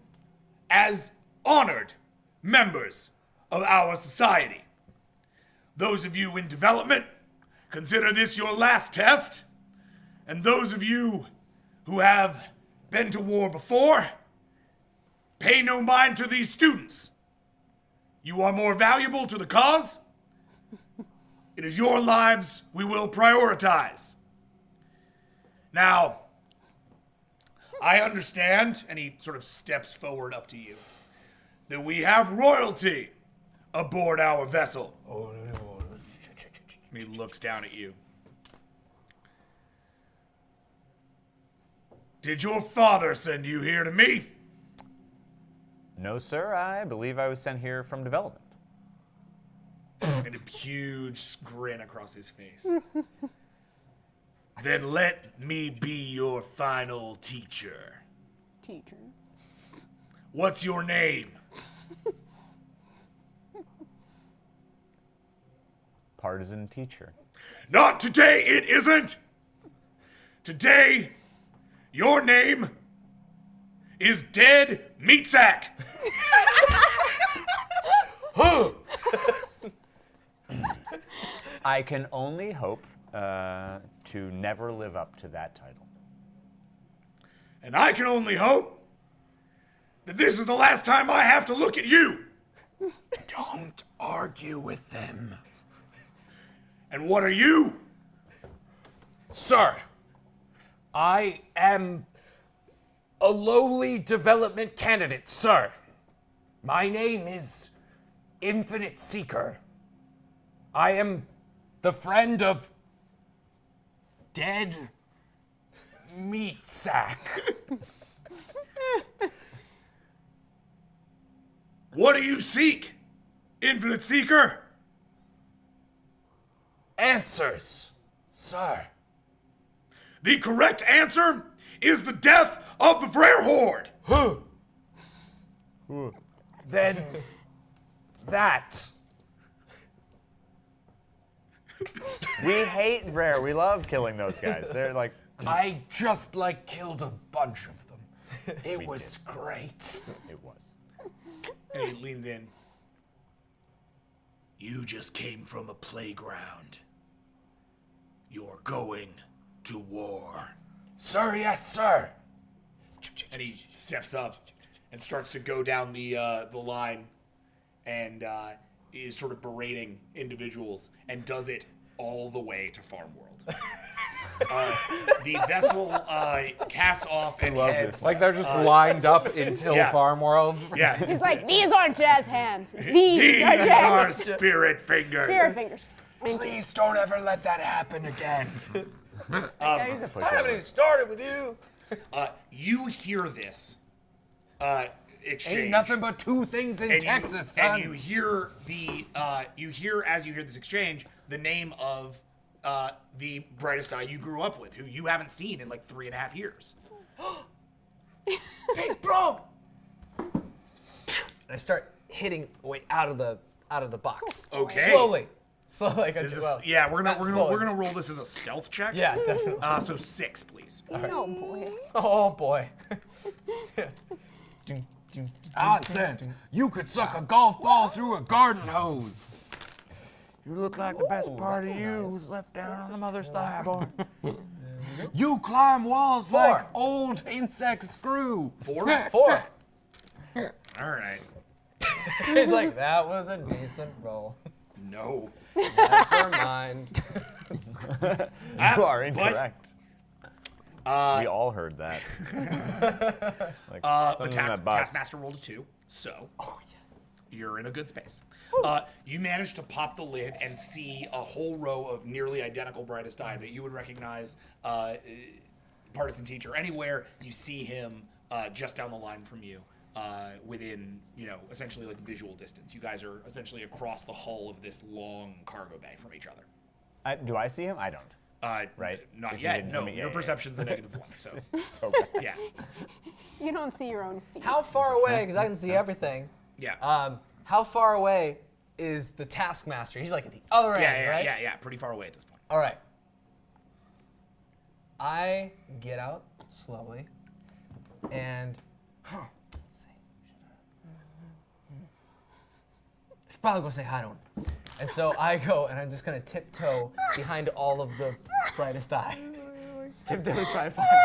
as honored members of our society. Those of you in development, consider this your last test. And those of you who have been to war before, pay no mind to these students. You are more valuable to the cause. It is your lives we will prioritize. Now, I understand, and he sort of steps forward up to you, that we have royalty aboard our vessel. And he looks down at you. Did your father send you here to me? No, sir. I believe I was sent here from development. And a huge grin across his face. Then let me be your final teacher. Teacher. What's your name? Partisan teacher. Not today, it isn't! Today, your name is Dead Meat Sack. I can only hope to never live up to that title. And I can only hope that this is the last time I have to look at you. Don't argue with them. And what are you? Sir, I am a lowly development candidate, sir. My name is Infinite Seeker. I am the friend of Dead Meat Sack. What do you seek, Infinite Seeker? Answers, sir. The correct answer is the death of the Frere Horde. Then that. We hate Rare. We love killing those guys. They're like. I just killed a bunch of them. It was great. It was. And he leans in. You just came from a playground. You're going to war. Sir, yes, sir. And he steps up and starts to go down the line and is sort of berating individuals and does it all the way to Farmworld. The vessel casts off and heads. Like they're just lined up until yeah. Farmworld. Yeah. He's like, these aren't jazz hands. These are These jazz are spirit fingers. Spirit fingers. Please don't ever let that happen again. I haven't even started with you. You hear this exchange. Ain't nothing but two things in Texas, son. And you hear as you hear this exchange, the name of the Brightest Eye you grew up with, who you haven't seen in like 3.5 years. Big bro! And I start hitting way out of the box. Okay. Slowly. So like I This do. is, Well, yeah, we're not slowly. gonna roll this as a stealth check. Yeah, definitely. So 6, please. Oh boy. Oh boy. Nonsense. You could suck a golf ball through a garden hose. You look like the best part of you was left down on the mother's thigh, boy. You climb walls like old insect screw. 4? 4. All right. He's like, that was a decent roll. No. Never mind. You are incorrect. We all heard that. Like, But something in that box. Taskmaster rolled a 2, so you're in a good space. You manage to pop the lid and see a whole row of nearly identical brightest eye that you would recognize Partisan Teacher. Anywhere you see him just down the line from you, within, essentially like visual distance. You guys are essentially across the hull of this long cargo bay from each other. Do I see him? I don't. Right? Not If you yet. didn't No, tell me- your yeah. perception's a -1. So, So bad. yeah. You don't see your own feet. How far away, because I can see everything, Yeah. how far away is the Taskmaster? He's like at the other end, right? Yeah. Pretty far away at this point. All right. I get out slowly, and let's see. Should probably go say hi to him. And so I go, and I'm just gonna tiptoe behind all of the brightest eye. Tiptoe to try and find him.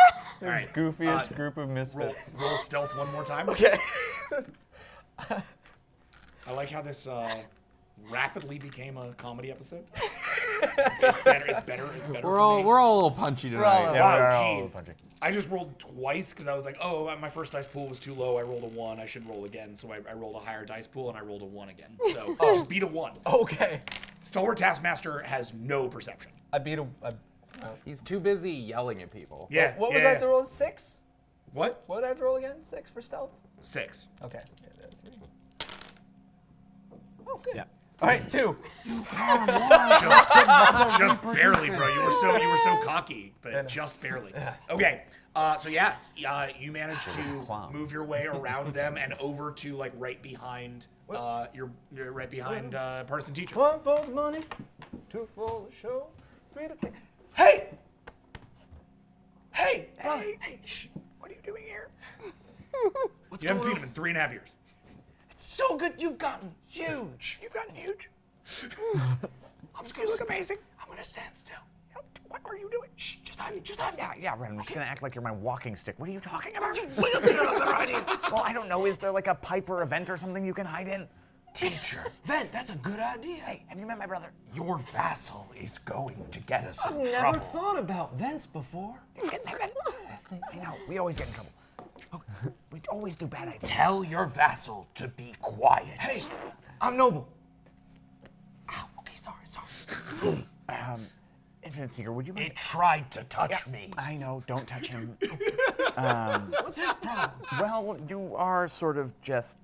All right. Goofiest group of Roll, misfits. roll stealth one more time. Okay. I like how this rapidly became a comedy episode. It's better. We're for all me. we're all a little punchy tonight. Yeah, Wow, we are all jeez. punching. I just rolled twice because I was like, oh, my first dice pool was too low. I rolled a 1. I should roll again. So I rolled a higher dice pool and I rolled a 1 again. So just beat a 1. Okay. Stalwart Taskmaster has no perception. I beat a. He's too busy yelling at people. Yeah. What was yeah, I have to roll? 6? What? What did I have to roll again? 6 for stealth? 6. Okay. Oh, good. Yeah. All right, 2. Just barely, bro. You were so cocky, but just barely. Okay. You managed to move your way around them and over to like right behind you're right behind Partisan Teacher. 1 for the money, 2 for the show, 3 to play. Hey! Hey! Hey! Shh! What are you doing here? What's You haven't going seen on? him in 3.5 years. It's so good. You've gotten huge. You've gotten huge. I'm just gonna look amazing. I'm gonna stand still. What are you doing? Shh! Just hide me. Just hide me. Yeah, Ren, I'm just gonna act like you're my walking stick. What are you talking about? idea. Well, I don't know. Is there like a pipe or a vent or something you can hide in? Teacher, Vent. That's a good idea. Hey, have you met my brother? your vassal is going to get us I've in never trouble. thought about vents before. I know. We always get in trouble. We always do bad ideas. Tell your vassal to be quiet. Hey, I'm Noble. Ow. Okay, sorry. Infinite Seeker, would you mind? It tried to touch me. I know. Don't touch him. What's his problem? Well, you are sort of just.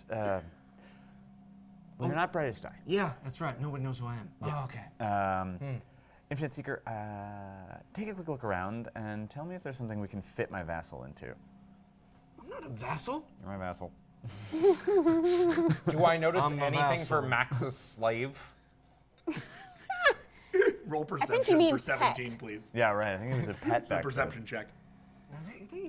Well, you're not brightest eye. Yeah, that's right. Nobody knows who I am. Oh, okay. Infinite Seeker, take a quick look around and tell me if there's something we can fit my vassal into. I'm not a vassal. You're my vassal. Do I notice I'm a anything for vassal. Max's slave? Roll think you perception mean for 17, pet. please. Yeah, right. I think it was a pet It's a back perception check.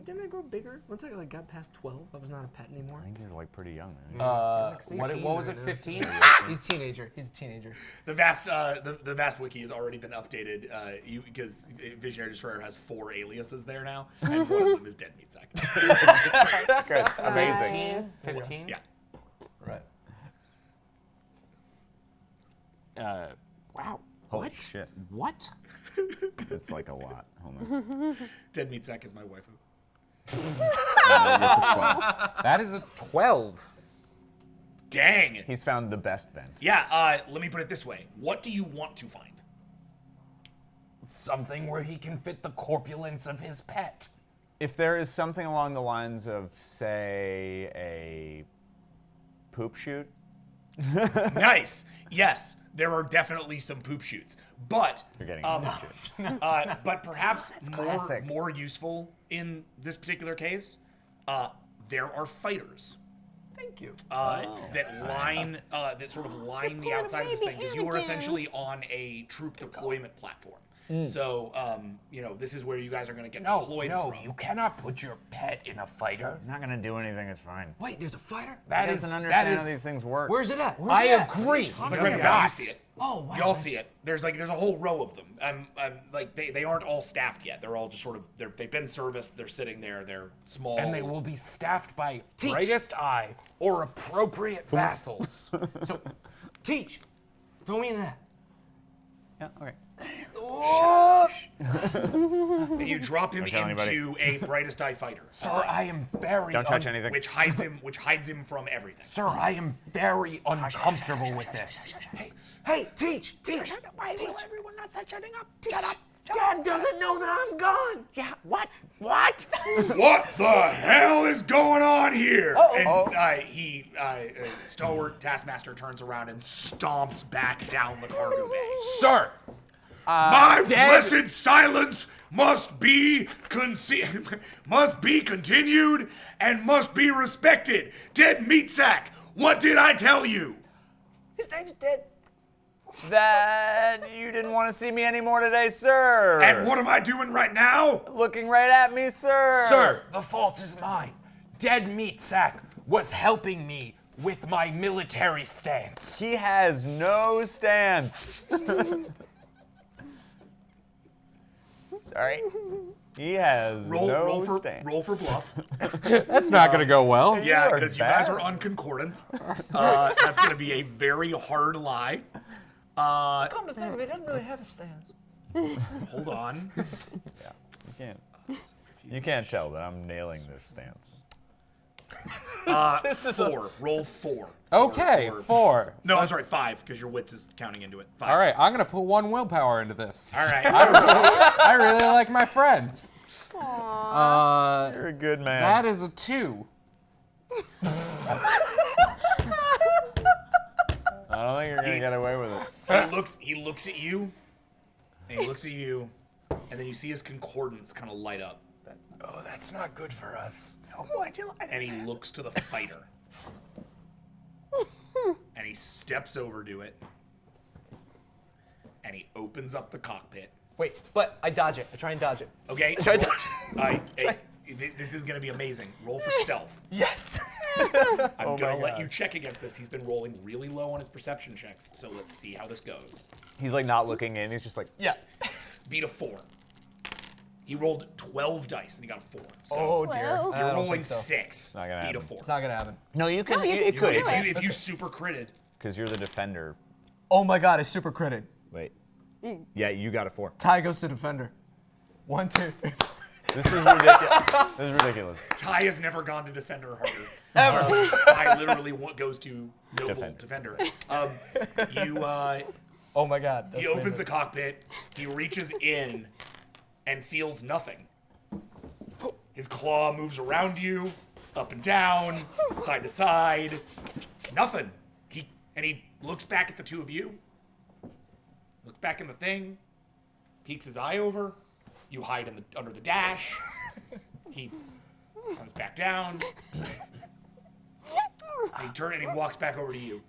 Didn't I grow bigger? Once I got past 12, I was not a pet anymore. I think you're like pretty young. Right? What was it? 15? He's a teenager. He's a teenager. The vast wiki has already been updated because Visionary Destroyer has 4 aliases there now, and one of them is Dead Meat Sack. Good. Amazing. Nice. 15? Yeah. Right. Wow. Holy shit. What? It's like a lot. Hold on. Dead Meat Sack is my waifu. It's a 12. That is a 12. Dang. He's found the best vent. Yeah. Let me put it this way. What do you want to find? Something where he can fit the corpulence of his pet. If there is something along the lines of, say, a poop chute. Nice. Yes, there are definitely some poop shoots, but You're getting a poop chute. but perhaps classic. more useful in this particular case, there are fighters. Thank you. That sort of line the outside of this thing, because you are essentially on a troop deployment platform. So, this is where you guys are going to get deployed from. You cannot put your pet in a fighter. Not gonna do anything. It's fine. Wait, there's a fighter? He doesn't understand how these things work. Where's it at? I agree. It's like right now, you see it. Oh, wow. Y'all see it. There's a whole row of them. They aren't all staffed yet. They're all just sort of they've been serviced. They're sitting there. They're small. And they will be staffed by brightest eye or appropriate vassals. So, Teach, throw me in that. Yeah. Okay. And you drop him tell anybody. into a brightest eye fighter. Sir, I am very Don't touch anything. Which hides him from everything. Sir, I am very uncomfortable with this. Hey, Teach. Why will everyone not start shutting up? Shut up. Dad doesn't know that I'm gone. Yeah, what? What the hell is going on here? And stalwart Taskmaster turns around and stomps back down the cargo bay. Sir! My blessed silence must be continued and must be respected. Dead meat sack, what did I tell you? His name's dead. That you didn't want to see me anymore today, sir. And what am I doing right now? Looking right at me, sir. Sir, the fault is mine. Dead Meat Sack was helping me with my military stance. He has no stance. Sorry. He has no stance. Roll for bluff. That's not gonna go well. Yeah, You are because you guys bad. are on concordance. That's going to be a very hard lie. Come to think of it, he doesn't really have a stance. Hold on. You can't tell that I'm nailing this stance. 4. Roll 4. Okay, 4. No, I'm sorry, 5, because your wits is counting into it. 5. All right, I'm gonna put 1 willpower into this. All right. I really like my friends. You're a good man. That is a 2. I don't think you're gonna get away with it. He looks at you, and he looks at you, and then you see his concordance kind of light up. Oh, that's not good for us. And he looks to the fighter. And he steps over to it. And he opens up the cockpit. Wait, but I dodge it. I try and dodge it. Okay? This is going to be amazing. Roll for stealth. Yes. I'm going to let you check against this. He's been rolling really low on his perception checks. So let's see how this goes. He's like not looking in. He's just like, Yeah. Beat a 4. He rolled 12 dice and he got a 4. So Oh dear. Well. you're I don't rolling think so. 6. Not gonna Beat a happen. 4. It's not gonna happen. no, you can. No, you can it could. do it. If you super critted. Because you're the defender. Oh my god, I super critted. Wait. Yeah, you got a 4. Ty goes to defender. 1, 2, 3. This is ridiculous. This is ridiculous. Ty has never gone to defender harder. Ever. Ty literally goes to noble defender. Oh my god. He opens the cockpit. He reaches in and feels nothing. His claw moves around you, up and down, side to side. Nothing. He looks back at the two of you. Looks back in the thing. Peeks his eye over. You hide under the dash. He comes back down. And he walks back over to you.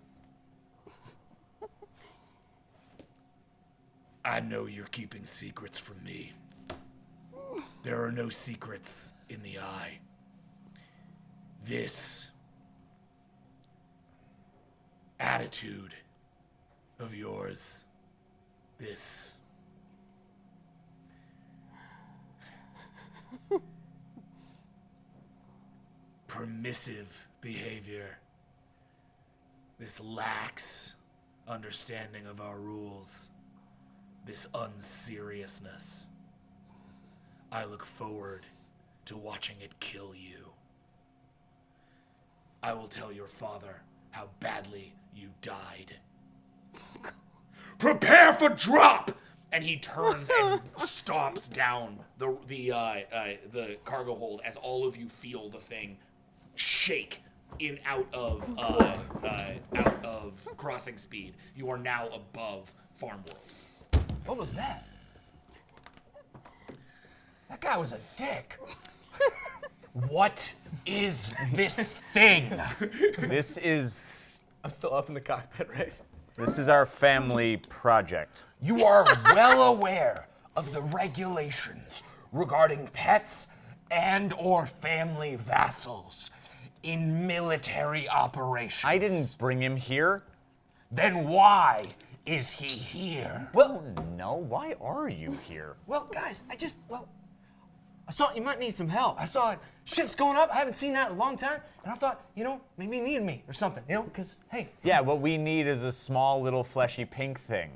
I know you're keeping secrets from me. There are no secrets in the eye. This attitude of yours, this permissive behavior, this lax understanding of our rules, this unseriousness. I look forward to watching it kill you. I will tell your father how badly you died. Prepare for drop! And he turns and stomps down the cargo hold as all of you feel the thing shake out of crossing speed. You are now above Farmworld. What was that? That guy was a dick. What is this thing? This is I'm still up in the cockpit, right? our family project. You are well aware of the regulations regarding pets and or family vassals in military operations. I didn't bring him here. Then why is he here? Well, no. Why are you here? Well, guys, I thought you might need some help. I saw ships going up. I haven't seen that in a long time. And I thought, maybe you needed me or something, because, hey. Yeah, what we need is a small little fleshy pink thing.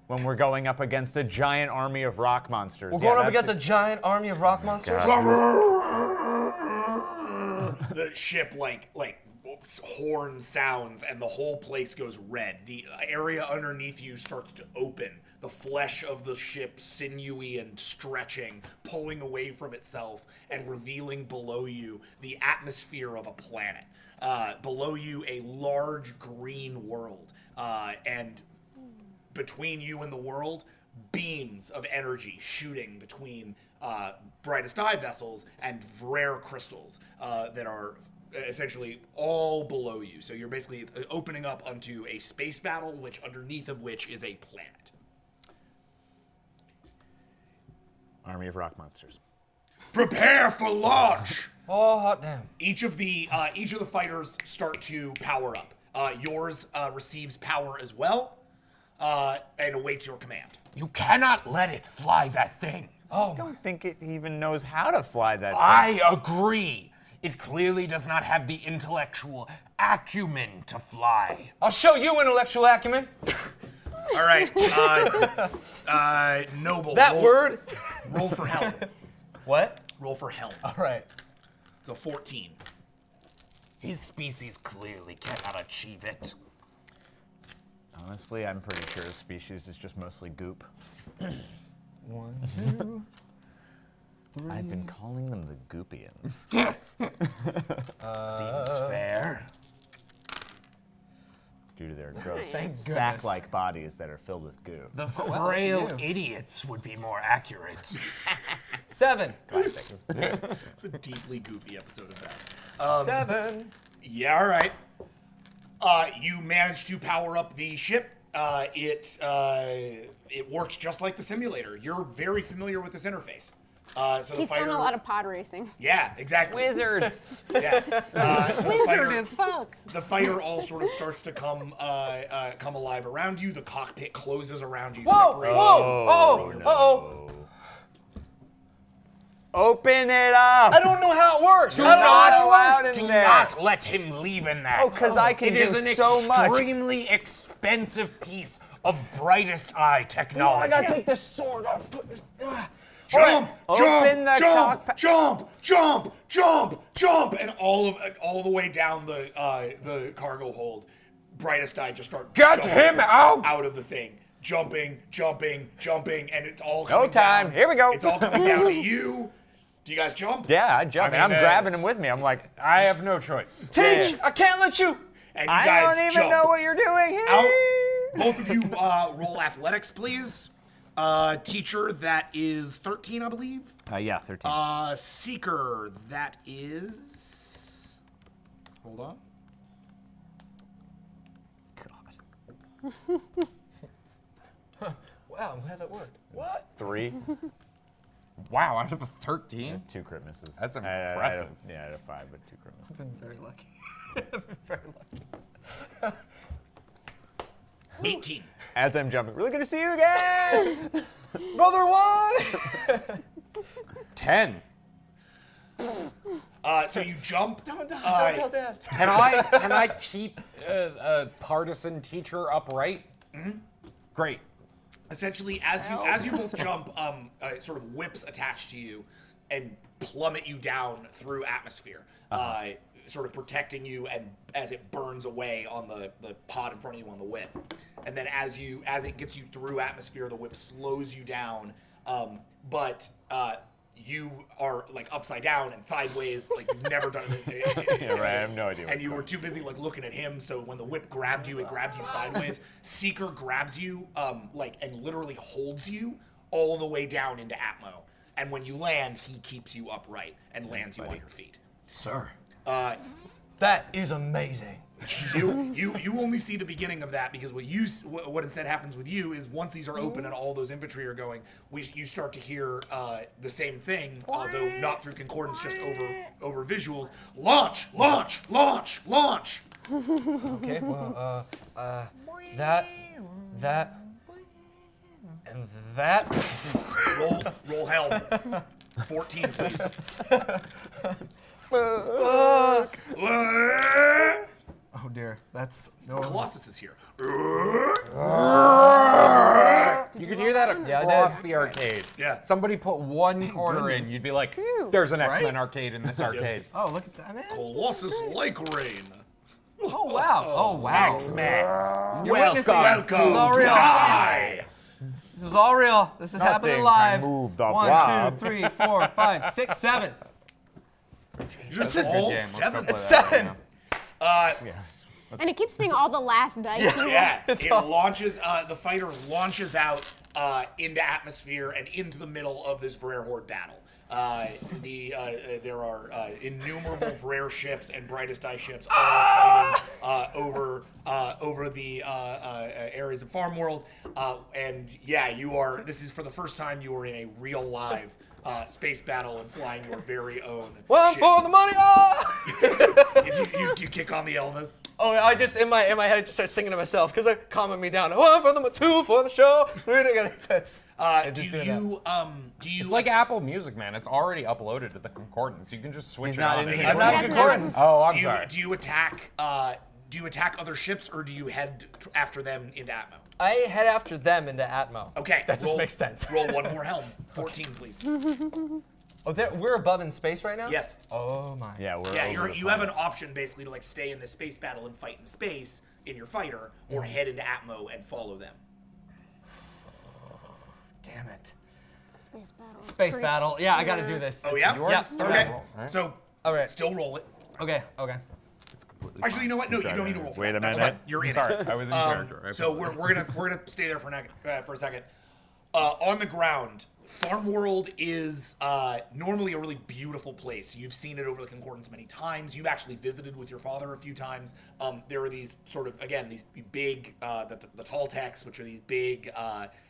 When we're going up against a giant army of rock monsters. We're going up against a giant army of rock monsters? The ship like horn sounds and the whole place goes red. The area underneath you starts to open. The flesh of the ship sinewy and stretching, pulling away from itself and revealing below you the atmosphere of a planet. Below you, a large green world. And between you and the world, beams of energy shooting between brightest eye vessels and rare crystals that are essentially all below you. So you're basically opening up onto a space battle, which underneath of which is a planet. Army of rock monsters. Prepare for launch. Oh, hot damn. Each of the fighters start to power up. Yours receives power as well, and awaits your command. You cannot let it fly that thing. I don't think it even knows how to fly that thing. I agree. It clearly does not have the intellectual acumen to fly. I'll show you intellectual acumen. All right, Noble. That word? Roll for helm. What? Roll for helm. All right. It's a 14. His species clearly cannot achieve it. Honestly, I'm pretty sure his species is just mostly goop. 1, 2, 3. I've been calling them the Goopians. Seems fair. Due to their gross Thank goodness. sack-like bodies that are filled with goo. The frail idiots would be more accurate. 7. It's a deeply goofy episode of that. 7. Yeah, all right. You manage to power up the ship. It works just like the simulator. You're very familiar with this interface. So the He's fighter, done a lot of pod racing. Yeah, exactly. Wizard! Yeah. So Wizard as fuck. the fighter all sort of starts to come alive around you. The cockpit closes around you. Whoa! separating Whoa! you from Uh-oh! your- Open it up! I don't know how it works. Do I don't know how it not, works. do there. not let him leave in that. Oh, 'cause I can It is do an so much. extremely expensive piece of brightest eye Oh, technology. I gotta take this sword off. Put this. Jump! Open the Jump! cockpit. Jump! Jump! Jump! Jump! And all the way down the cargo hold, brightest eye just start. Get jumping him out! Out of the thing. Jumping, and it's all Go coming time. down. Here we go. It's all coming down to you. Do you guys jump? Yeah, I jump, I and mean, I'm grabbing him with me. I'm like, I have no choice. Teach! Yeah. I can't let you. And you I guys don't even jump. know what you're doing here. Out. Both of you roll athletics, please. Teacher, that is 13, I believe. Yeah, 13. Seeker, that is. Hold on. Wow, I'm glad that worked. What? 3. Wow, out of the 13? 2 crit misses. That's I had impressive. I had a 5, but 2 crit misses. I've been very lucky. I've been very lucky. 18. As I'm jumping, really good to see you again. Brother, why? 10. So you jump. Don't tell Dad. Can I keep a partisan teacher upright? Mm-hmm. Great. Essentially, as you both jump, sort of whips attached to you and plummet you down through atmosphere, sort of protecting you, and as it burns away on the pod in front of you on the whip. And then as it gets you through atmosphere, the whip slows you down, but you are like upside down and sideways, like you've never done it. Yeah, right. I have no idea. And you were too busy like looking at him, so when the whip grabbed you, it grabbed you sideways. Seeker grabs you, and literally holds you all the way down into Atmo. And when you land, he keeps you upright and lands you on your feet. Sir. That is amazing. You only see the beginning of that because what instead happens with you is once these are open and all those infantry are going, you start to hear the same thing, although not through concordance, just over visuals. Launch, launch, launch, launch. Okay, well, that, and that. Roll helm. 14, please. Oh dear, that's no. Colossus is here. You could hear that Yeah, I across did. the arcade. Yeah. Somebody put one quarter in, you'd be like, there's an X-Men Right? arcade in this arcade. Oh, look at that, man. Colossus like rain. Oh wow. Oh wow. X-Men, You're witnessing Welcome this. This is all to real. die. This is all real. This is happening Nothing live. can move the 1, blob. 2, 3, 4, 5, 6, 7. It's That's a good all game. Let's go 7. play that Seven. right now. And it keeps being all the last dice you roll. Yeah, it launches. The fighter launches out into atmosphere and into the middle of this Vrare Horde battle. There are innumerable Vrare ships and Brightest Eye ships all fighting over the areas of Farmworld. And yeah, you are. This is for the first time you are in a real live space battle and flying your very own. One ship. for the money. Oh! You kick on the Elvis. Oh, I just in my head I just start singing to myself because they're calming me down. 1 for the 2 for the show. 3 together. That's. Do you It's like Apple Music, man. It's already uploaded to the concordance. You can just switch He's it not on. in and here. I'm it's not like- in concordance. Oh, I'm do you, sorry. do you attack? Do you attack other ships or do you head after them into Atmo? I head after them into Atmo. Okay, That just makes sense. Roll one more helm. 14, please. Oh, we're above in space right now. Yes. Oh my. Yeah, we're Yeah, over the you have an planet. option basically to like stay in this space battle and fight in space in your fighter, or head into Atmo and follow them. Damn it. Space battle. is Space pretty- battle. Yeah, I got to do this. Oh yeah. You already Yeah, started. Okay. Roll, right? So All right. still roll it. Okay. Okay. Actually, you know what? No, you don't need to roll. For Wait that. a That's minute. fine. You're in Sorry, it. I was in character. I So apologize. we're gonna stay there for a second. On the ground, Farmworld is normally a really beautiful place. You've seen it over the concordance many times. You've actually visited with your father a few times. There are these sort of, again, these big, the tall techs, which are these big,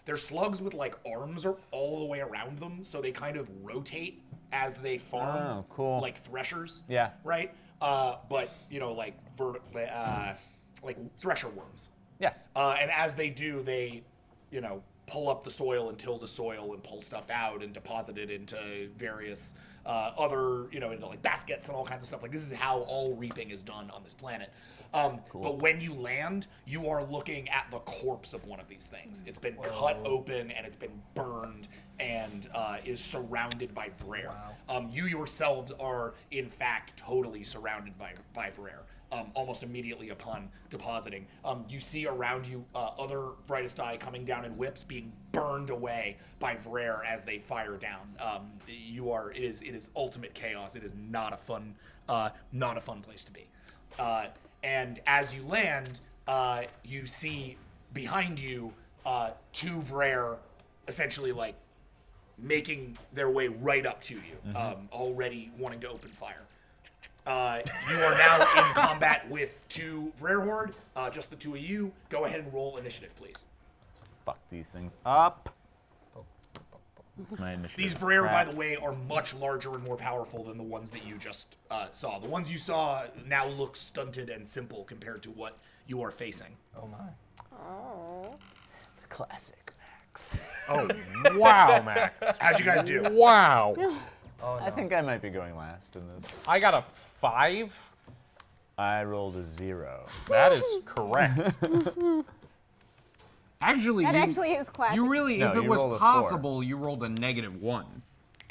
they're slugs with like arms all the way around them, so they kind of rotate as they farm. Oh, cool. Like threshers. Yeah. Right? But, you know, like like thresher worms. Yeah. And as they do, they, you know, pull up the soil and till the soil and pull stuff out and deposit it into various other, you know, into like baskets and all kinds of stuff. Like this is how all reaping is done on this planet. But when you land, you are looking at the corpse of one of these things. It's been cut open and it's been burned and is surrounded by Vrare. You yourselves are, in fact, totally surrounded by Vrare. Almost immediately upon depositing. You see around you other Brightest Eye coming down in whips, being burned away by Vrare as they fire down. It is ultimate chaos. It is not a fun place to be. And as you land, you see behind you 2 Vrare essentially like making their way right up to you, already wanting to open fire. You are now in combat with 2 Vrare Horde, just the 2 of you. Go ahead and roll initiative, please. Fuck these things up. That's my initiative. These Vrare, by Crap. the way, are much larger and more powerful than the ones that you just saw. The ones you saw now look stunted and simple compared to what you are facing. Oh my. Oh. Classic Max. Oh, wow, Max. How'd you guys do? Wow. Oh no. I think I might be going last in this. I got a 5. I rolled a 0. That is correct. Actually, That actually is classic. you really, No, if it you was rolled a 4. possible, you rolled a -1.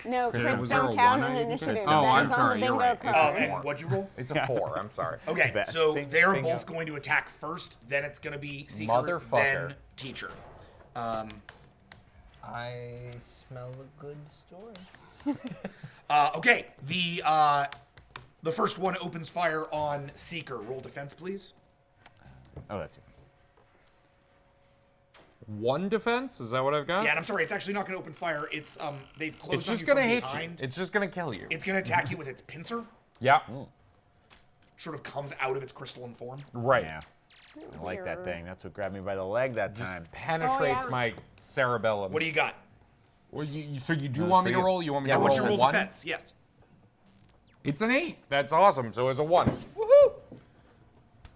No, crits was there don't a count one in I did? initiative. Oh, That I'm is on sorry, the you're bingo right. card. And what'd you roll? It's a 4. I'm sorry. Okay, V.A.S.T. so they're Bingo. both going to attack first, then it's going to be Seeker, Motherfucker. then Teacher. I smell a good story. Okay, the first one opens fire on Seeker. Roll defense, please. Oh, that's you. 1 defense? Is that what I've got? Yeah, and I'm sorry, it's actually not going to open fire. It's they've closed It's on just you gonna from hit behind. you. It's just gonna kill you. It's going to attack you with its pincer. Yeah. Sort of comes out of its crystalline form. Right. Yeah. I like that Weird. thing. That's what grabbed me by the leg that time. Penetrates Oh, yeah. my cerebellum. What do you got? Well, so you do No, it's want me for to you. roll? You want me Yeah, to What's roll your a roll 1? defense? Yes. It's an 8. That's awesome. So it's a 1.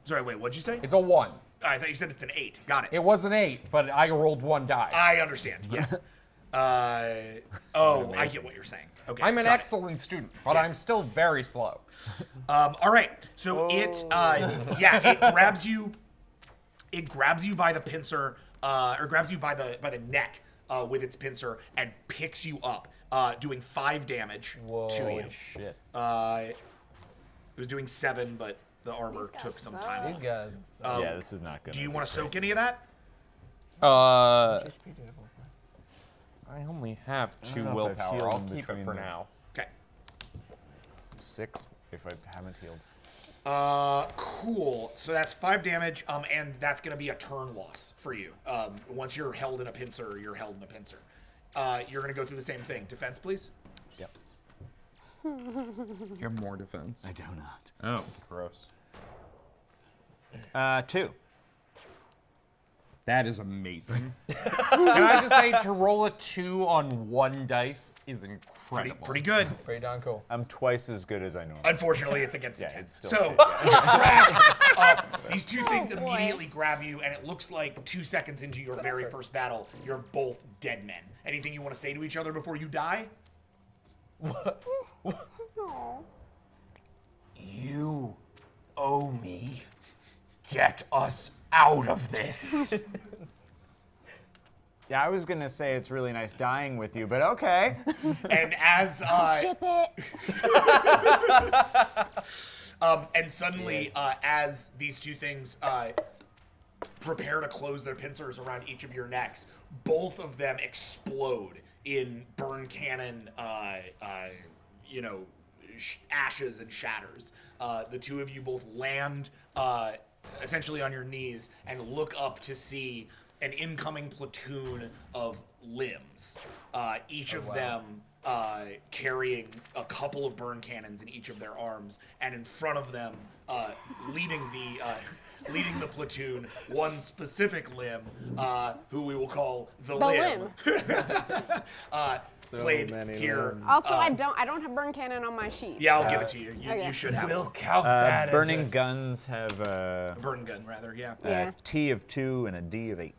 Sorry, wait, what'd you say? It's a 1. I thought you said it's an 8. Got it. It was an 8, but I rolled 1 die. I understand. Yes. I get what you're saying. Okay. I'm an got it. excellent student, but Yes. I'm still very slow. All right. So it grabs you. It grabs you by the pincer, or grabs you by the neck with its pincer and picks you up, doing 5 damage to you. Shit. It was doing 7, but the armor These guys took some suck. time These off. guys. Yeah, this is not good. Do you want to soak any of that? I only have 2 know if I've willpower. healed I'll in keep it between for them. now. Okay. 6 if I haven't healed. Cool. So that's 5 damage, and that's going to be a turn loss for you. Once you're held in a pincer, you're held in a pincer. You're going to go through the same thing. Defense, please. Yep. You have more defense. I do not. Oh, gross. 2. That is amazing. Can I just say, to roll a 2 on 1 dice is incredible. Pretty good. Pretty darn cool. I'm twice as good as I normally. Unfortunately, it's against Yeah, intent. it's still So, shit, yeah. these two things boy. immediately grab you, and it looks like 2 seconds into your very first battle, you're both dead men. Anything you want to say to each other before you die? Aw. You owe me. Get us out of this. Yeah, I was gonna say it's really nice dying with you, but okay. And as Ship it. and suddenly, as these two things prepare to close their pincers around each of your necks, both of them explode in burn cannon, ashes and shatters. The two of you both land essentially on your knees and look up to see an incoming platoon of limbs, each of them carrying a couple of burn cannons in each of their arms, and in front of them, leading the platoon, one specific limb, who we will call the limb. Played here. Also, I don't have burn cannon on my sheet. Yeah, I'll so- give it to you. You Okay. should have We'll count that Burning as a... guns have a burn gun, rather. Yeah. Yeah. a T of 2 and a D of 8.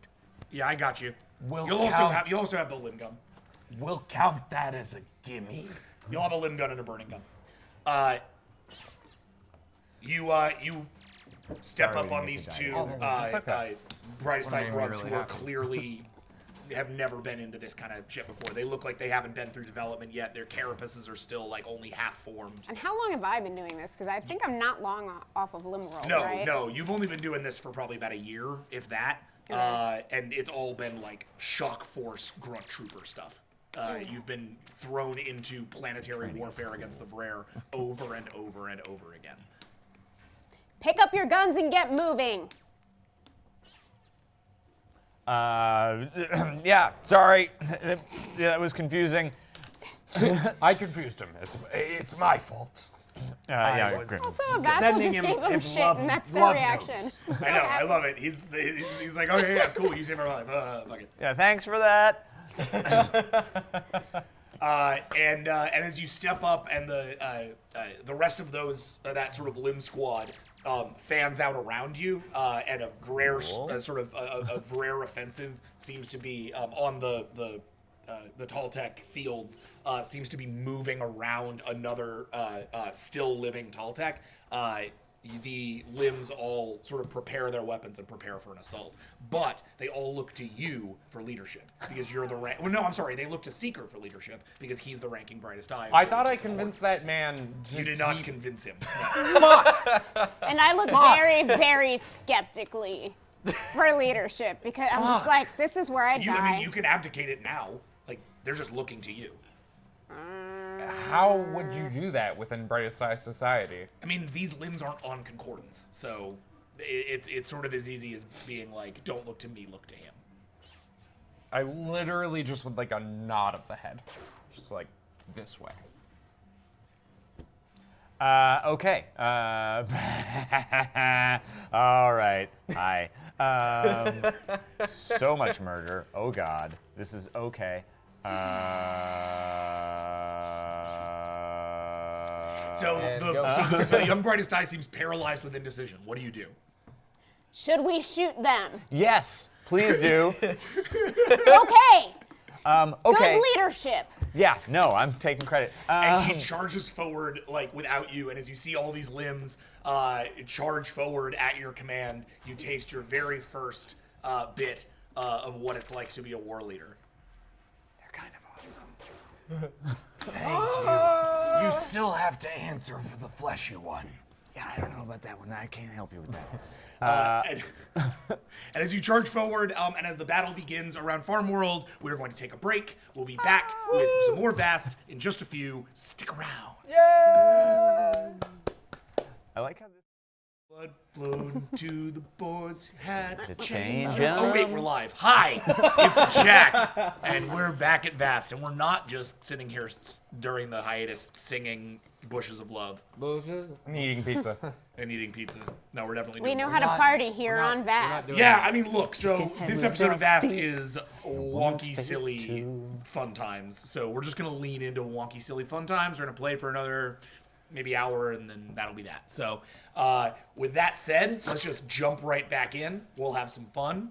Yeah, I got you. We'll You'll also count- have the limb gun. We'll count that as a gimme. You'll have a limb gun and a burning gun. You step Sorry, up on make these you two die. It's okay. brightest eyed Wouldn't grubs really who are happen. clearly have never been into this kind of shit before. They look like they haven't been through development yet. Their carapaces are still like only half formed. And how long have I been doing this? Because I think I'm not long off of Limworld, No, right? no, you've only been doing this for probably about a year, if that. Okay. And it's all been like shock force grunt trooper stuff. You've been thrown into planetary warfare against the V.A.S.T over and over and over again. Pick up your guns and get moving. Yeah, sorry. Yeah, that was confusing. I confused him. It's my fault. Yeah, was- great. Also, a vassal Sending just him gave him him shit, love- and that's their love reaction. notes. I'm so I know, I happy. love it. He's like, okay, yeah, cool. You saved my life. Fuck it. Yeah, thanks for that. And as you step up, and the rest of those that sort of limb squad fans out around you, and a rare sort of a rare offensive seems to be on the Tall-Tech fields, seems to be moving around another still living Tall-Tech. The limbs all sort of prepare their weapons and prepare for an assault, but they all look to you for leadership because you're the rank. Well, no, I'm sorry. They look to Seeker for leadership because he's the ranking brightest eye. I thought I convinced that man to You did not keep- convince him. And I look very, very skeptically for leadership because I'm just like, this is where I I die. mean, you can abdicate it now. Like they're just looking to you. How would you do that within Brightest Eye Society? I mean, these limbs aren't on concordance, so it's sort of as easy as being like, "Don't look to me, look to him." I literally just with like a nod of the head, just like this way. Okay. All right. Hi. So much murder. Oh God. This is okay. So the young brightest eye seems paralyzed with indecision. What do you do? Should we shoot them? Yes, please do. Okay. Okay. Good leadership. Yeah. No, I'm taking credit. And she charges forward, like, without you, and as you see all these limbs charge forward at your command, you taste your very first bit of what it's like to be a war leader. They're kind of awesome. Thank you. You still have to answer for the fleshy one. Yeah, I don't know about that one. I can't help you with that. And as you charge forward, and as the battle begins around Farmworld, we're going to take a break. We'll be back with some more V.A.S.T in just a few. Stick around. I like how this. Blood flowed to the boards, had To change Oh wait, we're live. Hi, it's Jack, and we're back at V.A.S.T, and we're not just sitting here during the hiatus singing "Bushes of Love" I'm eating pizza. and eating pizza. No, we're definitely. We doing know more. how to party here on V.A.S.T. Yeah, I mean, look. So this episode of V.A.S.T is wonky, silly, fun times. So we're just gonna lean into wonky, silly, fun times. We're gonna play for another maybe hour, and then that'll be that. So with that said, let's just jump right back in. We'll have some fun.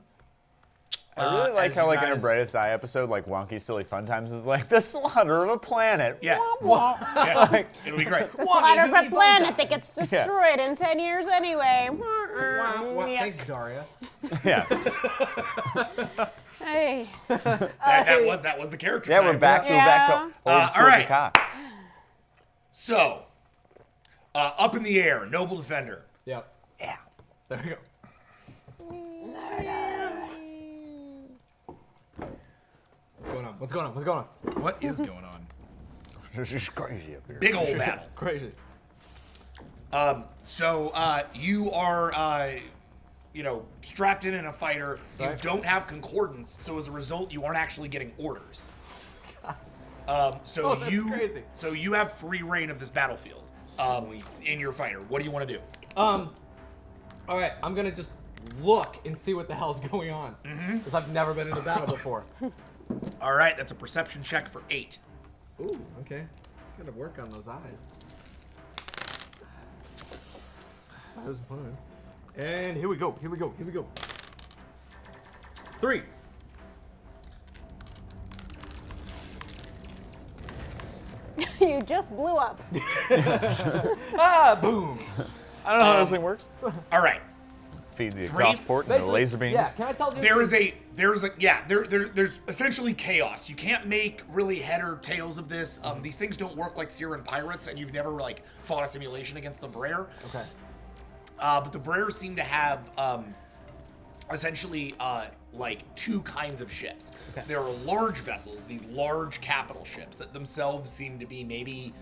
I really like as how, you like, in a guys- Brightest Eye episode, like, Wonky Silly Fun Times is like the slaughter of a planet. Yeah, yeah, it'll be great. The slaughter of a planet that gets destroyed in 10 years anyway. Thanks, Daria. Yeah. Hey. That was the character. Yeah, time. we're back. We're back to old all school right. Pac-Ha. So, up in the air, Noble Defender. Yep. Yeah. There we go. What's going on? What's going on? What is going on? This is crazy up here. Big old battle. Crazy. So you are, strapped in a fighter. You Right. don't have concordance, so as a result, you aren't actually getting orders. So Oh, that's crazy. so you have free reign of this battlefield in your fighter. What do you want to do? All right, I'm gonna just look and see what the hell's going on, because I've never been in a battle before. All right, that's a perception check for 8. Ooh, okay. Gotta work on those eyes. That was fun. And here we go. Here we go. Here we go. 3. You just blew up. Ah, boom. I don't know how this thing works. All right. Feed the exhaust port and the Basically, laser beams. Yeah, can I tell you? There's essentially chaos. You can't make really head or tails of this. These things don't work like Syrian pirates, and you've never like fought a simulation against the Brer. Okay. But the Brers seem to have essentially like 2 kinds of ships. Okay. There are large vessels, these large capital ships that themselves seem to be maybe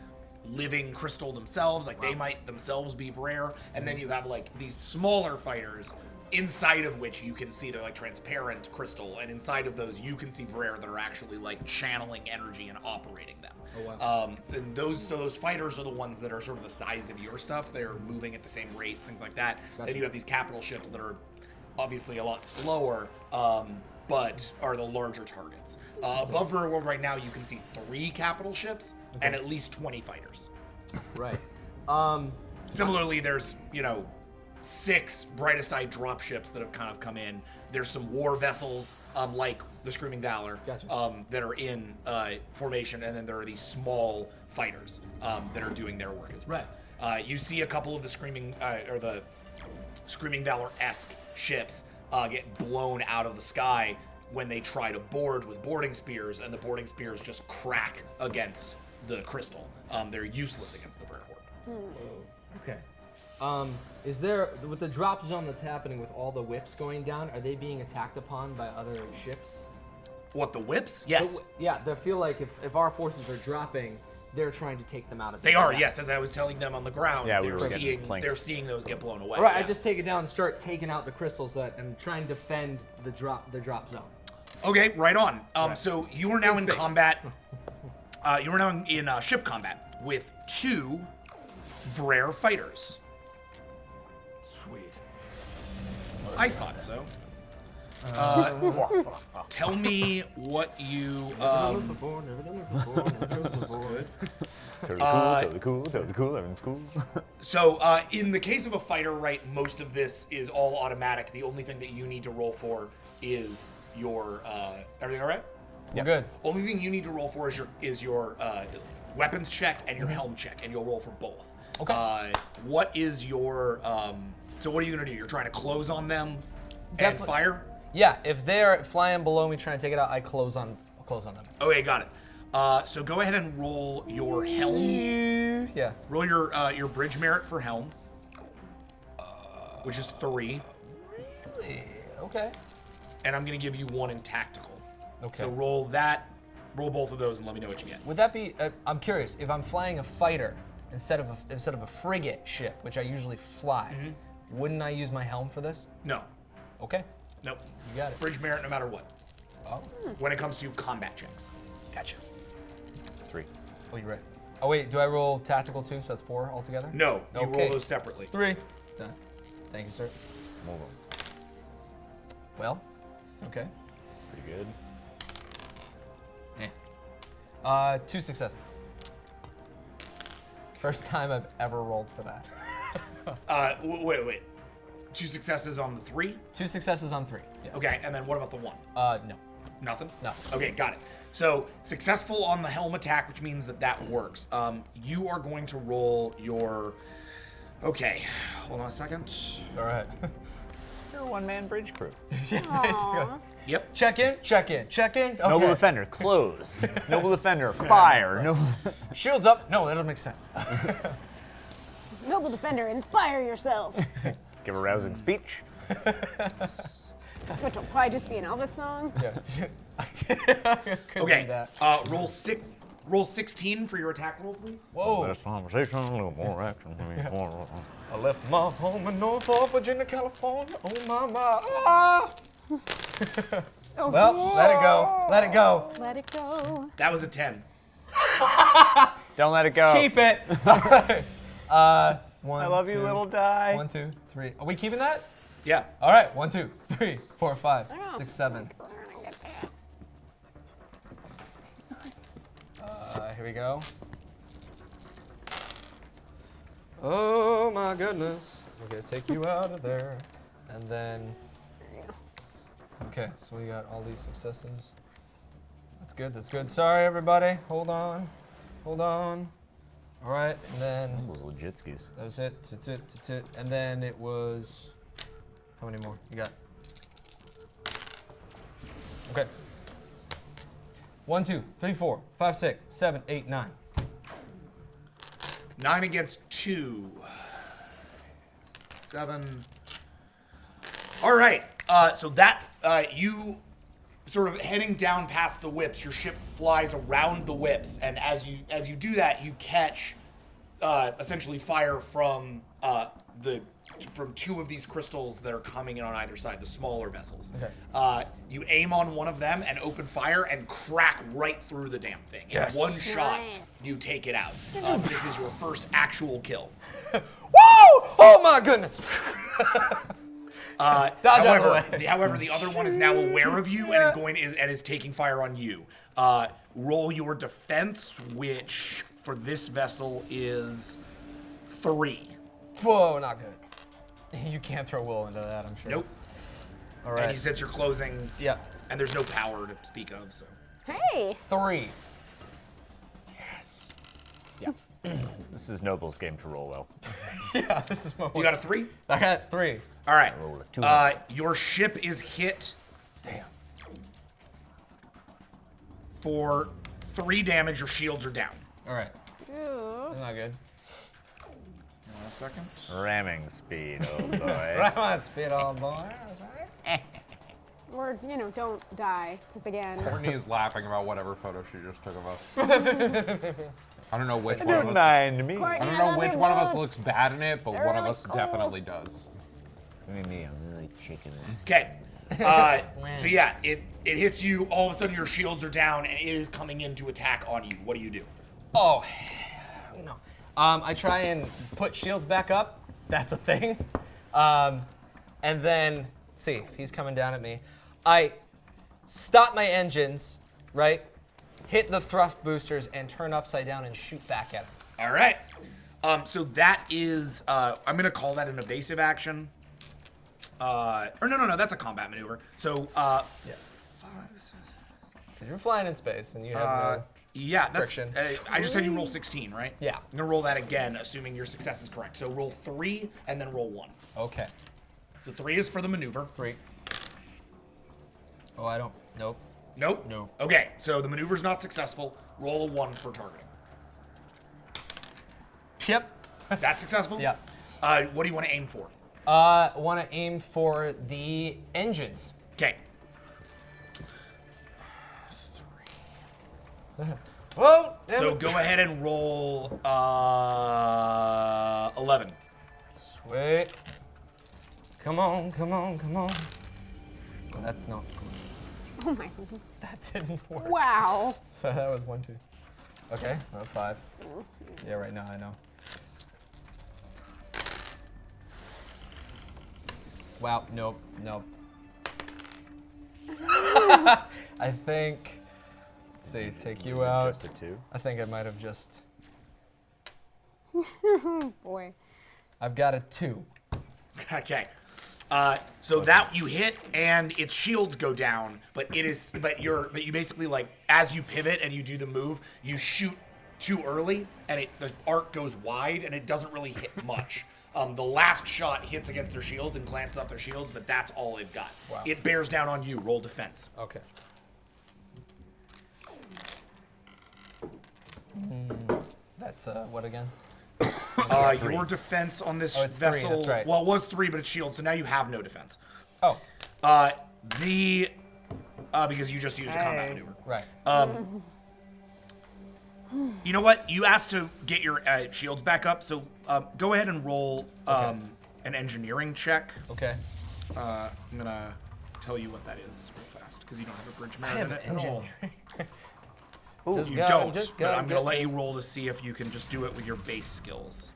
living crystal themselves, like they might themselves be rare. And then you have like these smaller fighters inside of which you can see they're like transparent crystal, and inside of those you can see rare that are actually like channeling energy and operating them. Oh, wow. And those fighters are the ones that are sort of the size of your stuff. They're moving at the same rate, things like that. Gotcha. Then you have these capital ships that are obviously a lot slower, but are the larger targets. Above Farmworld right now, you can see 3 capital ships and at least 20 fighters. Right. Similarly, there's 6 brightest eye drop ships that have kind of come in. There's some war vessels like the Screaming Valor Gotcha. that are in formation, and then there are these small fighters that are doing their work as well. Right. You see a couple of the Screaming Valor-esque ships get blown out of the sky when they try to board with boarding spears, and the boarding spears just crack against the crystal. They're useless against the Brer Horde. Okay. Is there, with the drop zone that's happening with all the whips going down, are they being attacked upon by other ships? What, the whips? Yes. Yeah, they feel like if our forces are dropping, they're trying to take them out as They are, yes. As I was telling them on the ground, Yeah, we were getting they're seeing those get blown away. Right, yeah. I just take it down and start taking out the crystals and try and defend the drop zone. Okay, right on. Right. So you are now in Face. combat. You are now in ship combat with 2 V.A.S.T fighters. Sweet. I thought so. Tell me what you. This is good. Totally cool, everyone's cool. So, in the case of a fighter, right, most of this is all automatic. The only thing that you need to roll for is your. Everything all right? We're good. Only thing you need to roll for is your weapons check and your helm check, and you'll roll for both. Okay. What is your? So, what are you gonna do? You're trying to close on them and Definitely. fire. Yeah, if they're flying below me trying to take it out, I close on them. Okay, got it. So go ahead and roll your helm. Yeah. Roll your bridge merit for helm, which is 3, Okay. and I'm gonna give you 1 in tactical. Okay. So roll both of those, and let me know what you get. Would that be? I'm curious. If I'm flying a fighter instead of a frigate ship, which I usually fly, wouldn't I use my helm for this? No, Okay. nope. You got it. Bridge merit, no matter what. Oh. When it comes to combat checks. Gotcha. 3. Oh, you're right. Oh wait, do I roll tactical too? So that's 4 altogether. No, you roll Okay. those separately. 3. Done. Thank you, sir. Well. Okay. Pretty good. 2 successes. First time I've ever rolled for that. Wait. 2 successes on the 3. 2 successes on 3. Yes. Okay, and then what about the 1? No. Nothing? No. Okay, got it. So, successful on the helm attack, which means that works. You are going to roll your... Okay, hold on a second. All right. You're a one-man bridge crew. Yeah, basically. Yep. Check in. Okay. Noble Defender, close. Noble Defender, fire. Shields up. No, that doesn't make sense. Noble Defender, inspire yourself. Give a rousing speech. Which will probably just be an Elvis song. Yeah. Okay, That. roll 16 for your attack roll, please. Whoa. Less conversation, a little more action. I left my home in Norfolk, Virginia, California. Oh my. Ah! Oh, Well, let it go. Let it go. Let it go. That was a 10. Don't let it go. Keep it. One, I love you, two, little die. 1, 2, 3. Are we keeping that? Yeah. All right. 1, 2, 3, 4, 5, 6, 7. Here we go. Oh my goodness. We're gonna take you out of there. And then. Okay, so we got all these successes. That's good, that's good. Sorry, everybody. Hold on. All right, and then. Those legit skis. That was it. And then it was. How many more? You got? Okay. 1, 2, 3, 4, 5, 6, 7, 8, 9. 9 against 2. 7. All right. So that you sort of heading down past the whips, your ship flies around the whips, and as you do that, you catch essentially fire from from 2 of these crystals that are coming in on either side, the smaller vessels. Okay. You aim on one of them and open fire and crack right through the damn thing. Yes. In one shot, Nice. you take it out. This is your first actual kill. Woo! Oh my goodness. Dodge out of the way. However, the other one is now aware of you and is taking fire on you. Roll your defense, which for this vessel is 3. Whoa, not good. You can't throw will into that, I'm sure. Nope. All right. And you said you're closing, Yeah. and there's no power to speak of. So Hey. 3. Yes. Yeah. This is Noble's game to roll well. Yeah, this is my you got a 3. I got 3. All right. Roll a 2. Your ship is hit Damn. for 3 damage. Your shields are down. All right. Ooh. That's not good. A second. Ramming speed, oh boy. Right on, speed on boy. Or, don't die. Because again, Courtney is laughing about whatever photo she just took of us. I don't know which one of Don't us. mind me. I don't know which one of us looks bad in it, but They're one of really us cool. definitely does. Me, I'm really chicken. Okay. So yeah, it hits you. All of a sudden, your shields are down, and it is coming in to attack on you. What do you do? Oh, no. I try and put shields back up. That's a thing. And then, see, he's coming down at me. I stop my engines, right? Hit the thrust boosters and turn upside down and shoot back at him. All right. So that is, I'm gonna call that an evasive action. Or no, that's a combat maneuver. So, Because you're flying in space and you have no... yeah, that's. friction. I just had you roll 16, right? Yeah. I'm gonna roll that again, assuming your success is correct. So roll 3 and then roll 1. Okay. So 3 is for the maneuver. 3. Oh, I don't... Nope. Nope. No. Okay, so the maneuver's not successful. Roll a 1 for targeting. Yep. That's successful. Yeah. What do you want to aim for? Want to aim for the engines. Okay. Whoa! So go ahead and roll 11. Sweet. Come on, come on, come on. Oh, that's not good. Oh my goodness. That didn't work. Wow. So that was 1, 2. Okay, 5. Yeah, right now I know. Wow, nope. I think, let's see, take you out. Just a 2. I think I might have just, Boy. I've got a 2. Okay. So that you hit and its shields go down, but you basically, like, as you pivot and you do the move, you shoot too early and the arc goes wide and it doesn't really hit much. The last shot hits against their shields and glances off their shields, but that's all they've got. Wow. It bears down on you. Roll defense. Okay. That's what again? Your defense on this Oh, it's 3, vessel, that's right. well, it was 3, but it's shield, so now you have no defense. Oh, Because you just used a combat maneuver. right. You know what? You asked to get your shields back up, so go ahead and roll an engineering check. Okay. I'm gonna tell you what that is real fast because you don't have a bridge I merit have in an it at all. engineering. You don't, but I'm gonna let you roll to see if you can just do it with your base skills.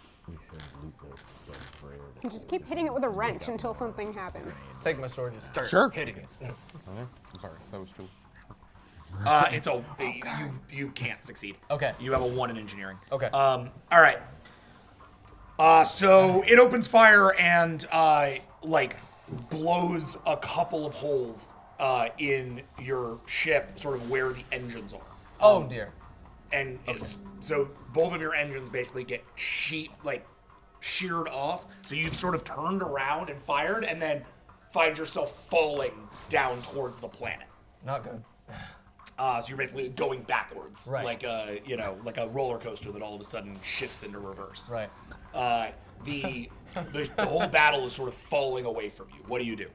You just keep hitting it with a wrench until something happens. Take my sword, just start Sure. hitting it. Okay. I'm sorry, that was 2. You can't succeed. Okay. You have a 1 in engineering. Okay. All right. So it opens fire and blows a couple of holes in your ship, sort of where the engines are. Oh dear. And so both of your engines basically get sheared off. So you've sort of turned around and fired, and then find yourself falling down towards the planet. Not good. So you're basically going backwards, Right. like a roller coaster that all of a sudden shifts into reverse. Right. The whole battle is sort of falling away from you. What do you do?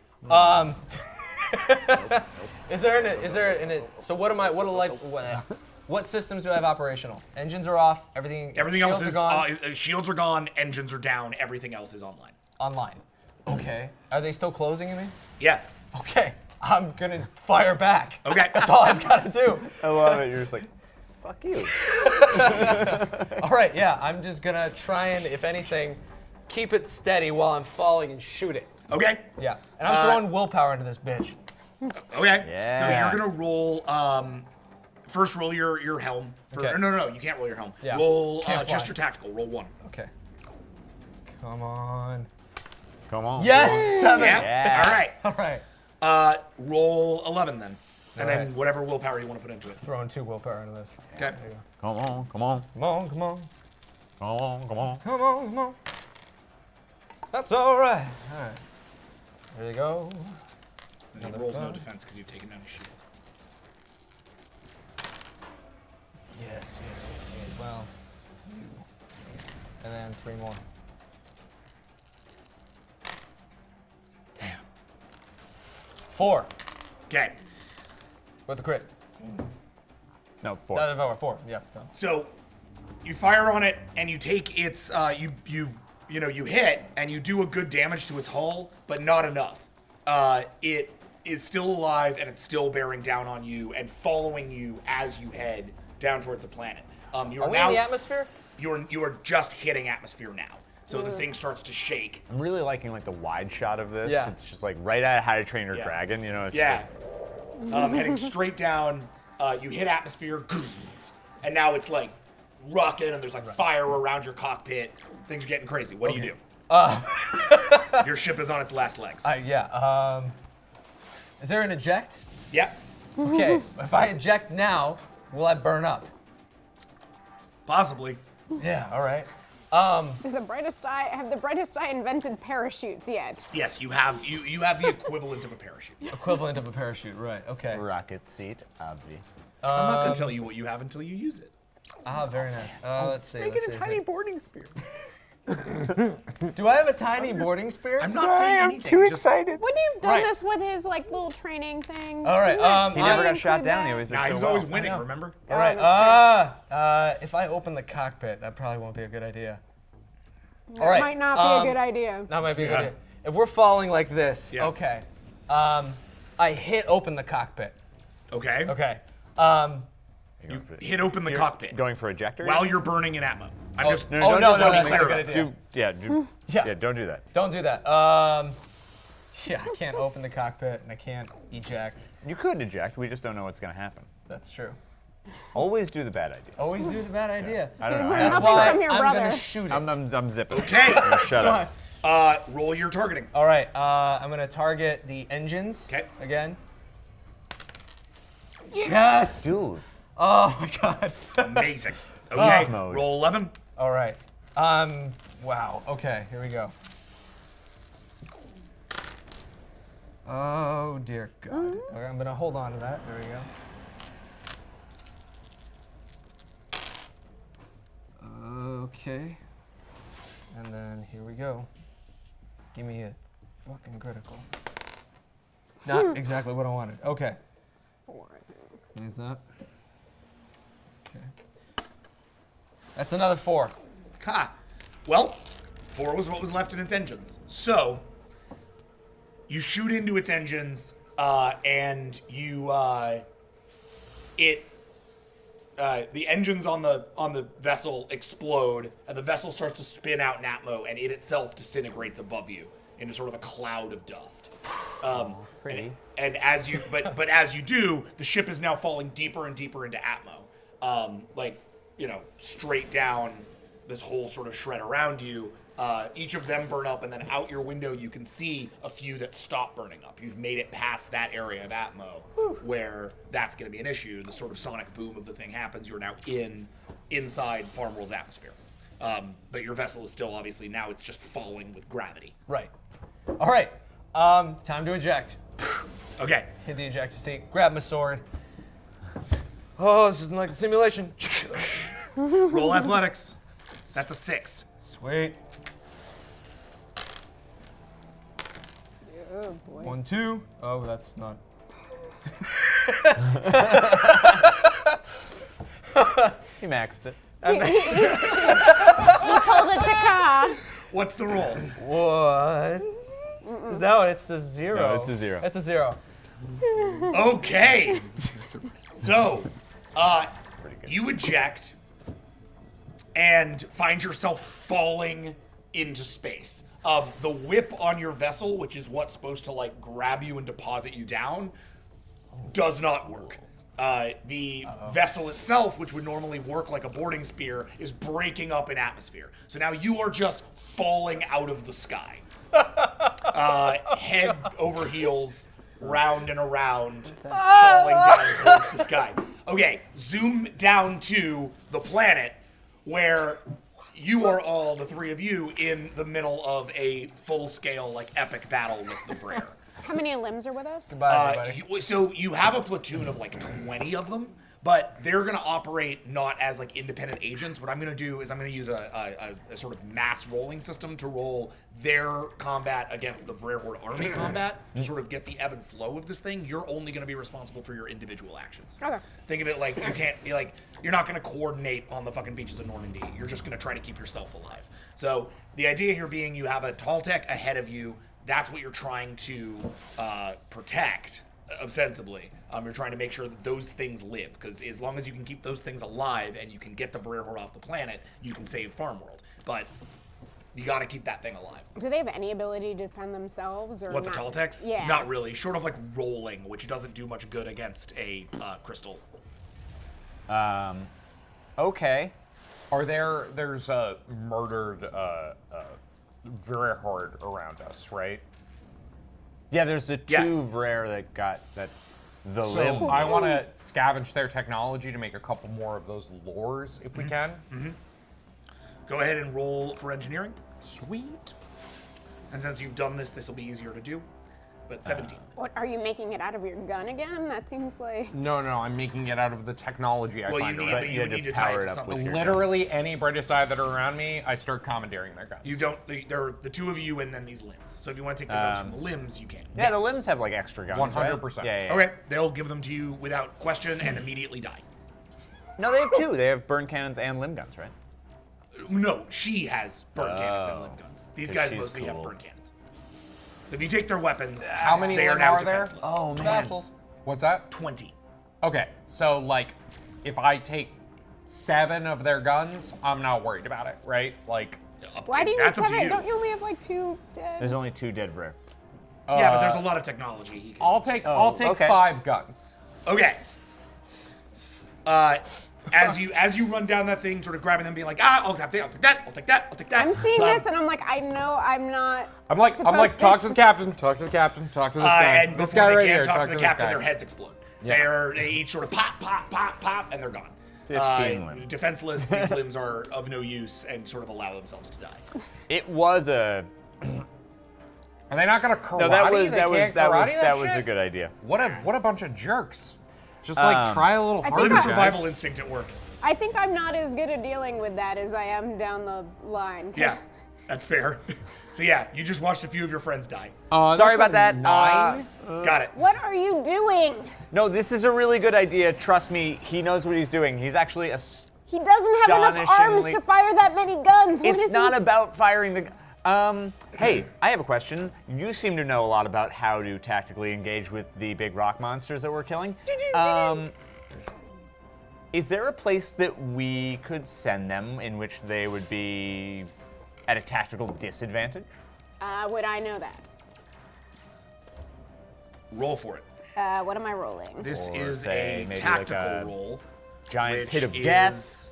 So what systems do I have operational? Engines are off, everything Else shields is are gone, shields are gone, engines are down, everything else is online. online. Okay. Are they still closing at me? Yeah. Okay. I'm gonna fire back. Okay. That's all I've gotta do. I love it. You're just like, fuck you. All right, yeah, I'm just gonna try and, if anything, keep it steady while I'm falling and shoot it. Okay. Yeah. And I'm throwing willpower into this bitch. Okay. Yeah. So you're gonna roll. First, roll your helm. Okay. No, you can't roll your helm. Yeah. Roll Can't just fly. your tactical. Roll 1. Okay. Come on. Come on. Yes! 7! Yeah. All right. All right. Roll 11 then, and All then right. whatever willpower you want to put into it. Throwing 2 willpower into this. Okay. There you go. Come on. Come on. Come on, come on. Come on. Come on. Come on, come on. That's all right. All right. There you go. And he Another rolls no 5. defense because you've taken down his shield. Yes. Well, you. And then 3 more. Damn. 4 Okay. with the crit. No, 4. That is 4. Yeah. So you fire on it and you take its you hit and you do a good damage to its hull, but not enough. It is still alive and it's still bearing down on you and following you as you head down towards the planet. You Are we in the atmosphere? You are just hitting atmosphere now. So the thing starts to shake. I'm really liking like the wide shot of this. Yeah. It's just like right at How to Train Your Yeah. Dragon, you know? It's Yeah. just like, Heading straight down. You hit atmosphere, and now it's like rocking, and there's like fire around your cockpit. Things are getting crazy. What do you do? Your ship is on its last legs. Is there an eject? Yeah, Okay, if I eject now, will I burn up? possibly. Yeah, all right. Have the Brightest Eye invented parachutes yet? Yes, you have the equivalent of a parachute. Yes. Equivalent of a parachute, right, okay. rocket seat, obvi. I'm not gonna tell you what you have until you use it. Ah, very nice. Let's see. Make it a tiny boarding spear. Do I have a tiny boarding spear? I'm not saying anything. excited. Wouldn't you have done Right. this with his like little training thing? All right, Didn't that He never got include shot down. that? He always did Nah, he so was well. always winning. know. Remember? All right. that's If I open the cockpit, that probably won't be a good idea. That All right. might not be a good idea. That might be a good Yeah. idea. If we're falling like this, Yeah. okay. I hit open the cockpit. Okay. Okay. You hit open the cockpit Going for ejector? while you're burning an atmo. I'm just. No, Oh, don't no, do no, that. that's not a clear good about idea. Yeah, Yeah. don't do that. Don't do that. Yeah, I can't open the cockpit and I can't eject. You could eject. We just don't know what's going to happen. That's true. Always do the bad idea. Always do the bad idea. I don't know. Learn I That's nothing why from your I'm brother. gonna shoot it. I'm zipping. Okay. Shut up. Roll your targeting. All right. I'm gonna target the engines. Okay. Again. Yes. Dude. Oh my God. Amazing. Okay. Mode. Roll 11. All right. Wow. Okay. Here we go. Oh dear God. Okay, I'm gonna hold on to that. There we go. Okay. And then here we go. Give me a fucking critical. Not exactly what I wanted. Okay. Is that? Okay. That's another 4. Ha. Well, 4 was what was left in its engines. So, you shoot into its engines, and you, the engines on the vessel explode, and the vessel starts to spin out in atmo, and it itself disintegrates above you into sort of a cloud of dust. Pretty. And as you, but as you do, the ship is now falling deeper and deeper into atmo, like, you know, straight down this whole sort of shred around you. Each of them burn up, and then out your window you can see a few that stop burning up. You've made it past that area of atmo where that's going to be an issue. The sort of sonic boom of the thing happens. You're now inside Farmworld's atmosphere. But your vessel is still obviously now it's just falling with gravity. Right. All right. Time to eject. Okay. Hit the ejector seat. Grab my sword. Oh, this isn't like the simulation. Roll athletics. That's a 6. Sweet. Oh boy. 1, 2. Oh, that's not. He maxed it. Hold it to Ka. What's the roll? What? Is that what? It's a 0. No, it's a 0. It's a 0. Okay. So, Pretty good. you eject and find yourself falling into space. The whip on your vessel, which is what's supposed to like grab you and deposit you down, does not work. The vessel itself, which would normally work like a boarding spear, is breaking up in atmosphere. So now you are just falling out of the sky. Head over heels, round and around, falling down towards the sky. Okay, zoom down to the planet where you are all, the three of you, in the middle of a full-scale, like, epic battle with the Frere. How many limbs are with us? Goodbye, everybody. So you have a platoon of like 20 of them, but they're gonna operate not as like independent agents. What I'm gonna do is I'm gonna use a sort of mass rolling system to roll their combat against the Vrare Horde army combat to sort of get the ebb and flow of this thing. You're only gonna be responsible for your individual actions. Okay. Think of it like you can't be like, you're not gonna coordinate on the fucking beaches of Normandy. You're just gonna try to keep yourself alive. So the idea here being you have a tall tech ahead of you. That's what you're trying to protect. ostensibly. You're trying to make sure that those things live, because as long as you can keep those things alive and you can get the Brerhor off the planet, you can save Farmworld. But you got to keep that thing alive. Do they have any ability to defend themselves, or What, not? the Toltecs? Yeah. Not really. Short of like rolling, which doesn't do much good against a crystal. Okay. There's a murdered Verhord around us, right? Yeah, there's the Yeah. two rare that got the So limb. I want to scavenge their technology to make a couple more of those lures if we can. Go ahead and roll for engineering. Sweet. And since you've done this, this will be easier to do. But 17. What, are you making it out of your gun again? That seems like... No, I'm making it out of the technology I Well, find you need, around but me. you had need to to tie power it it to up something. with your- Literally any British side that are around me, I start commandeering their guns. You don't. They're the two of you and then these limbs. So if you want to take the guns from the limbs, you can. Yeah, the Yes. limbs have like extra guns. 100%. Right? Yeah. Okay, they'll give them to you without question and immediately die. No, they have two. They have burn cannons and limb guns, right? No, she has burn cannons and limb guns. These 'Cause guys she's mostly have cool. burn cannons. If you take their weapons, How many they are limb now are there? defenseless. Oh man. What's that? 20. Okay, so like, if I take 7 of their guns, I'm not worried about it, right? Like, Why do you That's need up to 7? you. Don't you only have like 2 dead? There's only 2 dead rare. Yeah, but there's a lot of technology. He can... I'll take okay. 5 guns. Okay. As you run down that thing, sort of grabbing them, being like, I'll take that, I'll take that, I'll take that. I'm seeing this and I'm like, I know I'm not. I'm like, supposed talk to the captain, talk to the captain, talk to this guy. And This before guy they right can here, talk to the this captain, guy. their heads explode. Yeah. They each sort of pop, pop, pop, pop, and they're gone. 15 limbs. Defenseless, these limbs are of no use and sort of allow themselves to die. It was a. Are they not gonna karate? No, that was they that was can't that was karate that was shit? a good idea. What a bunch of jerks. Just like try a little I harder, think Live I- survival guys. instinct at work. I think I'm not as good at dealing with that as I am down the line. Yeah, that's fair. So yeah, you just watched a few of your friends die. Sorry that's about a that. 9. Got it. What are you doing? No, this is a really good idea. Trust me, he knows what he's doing. He's actually a. He doesn't have enough arms Astonishingly- to fire that many guns. What It's is not he? about firing the. Hey, I have a question. You seem to know a lot about how to tactically engage with the big rock monsters that we're killing. Is there a place that we could send them in which they would be at a tactical disadvantage? Would I know that? Roll for it. What am I rolling? This Or is say a maybe tactical like a roll. Giant which pit of is- death.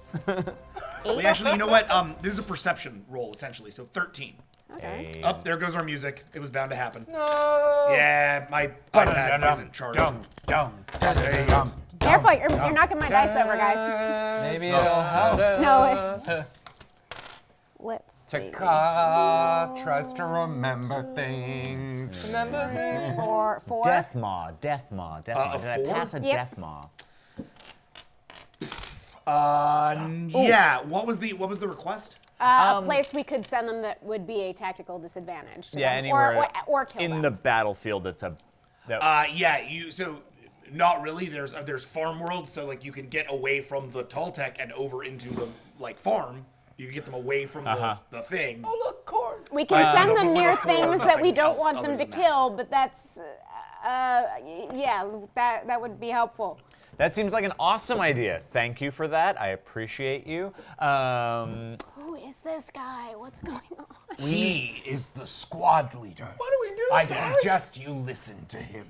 Well, actually, you know what? This is a perception roll essentially. So 13. Okay. Up there goes our music. It was bound to happen. No. Yeah, my iPad isn't charged. There you go. Careful, you're knocking my dice over, guys. Maybe it'll help. No. Let's see. Taka tries to remember things. Four. Death Maw. Death Maw. Death Maw. a Did I 4? pass a Yep. Death Maw? Yeah. What was the request? A place we could send them that would be a tactical disadvantage. To Yeah, them. anywhere Or kill in them. the battlefield that's a. That, Yeah. So not really. There's Farmworld, so like you can get away from the Toltec and over into the like farm. You can get them away from the thing. We can send no, them but near with a 4, things that nothing we don't else want other them to than that. kill, but that's, yeah, that would be helpful. that seems like an awesome idea. Thank you for that. I appreciate you. Who is this guy? What's going on? He is the squad leader. What do we do? I suggest you listen to him.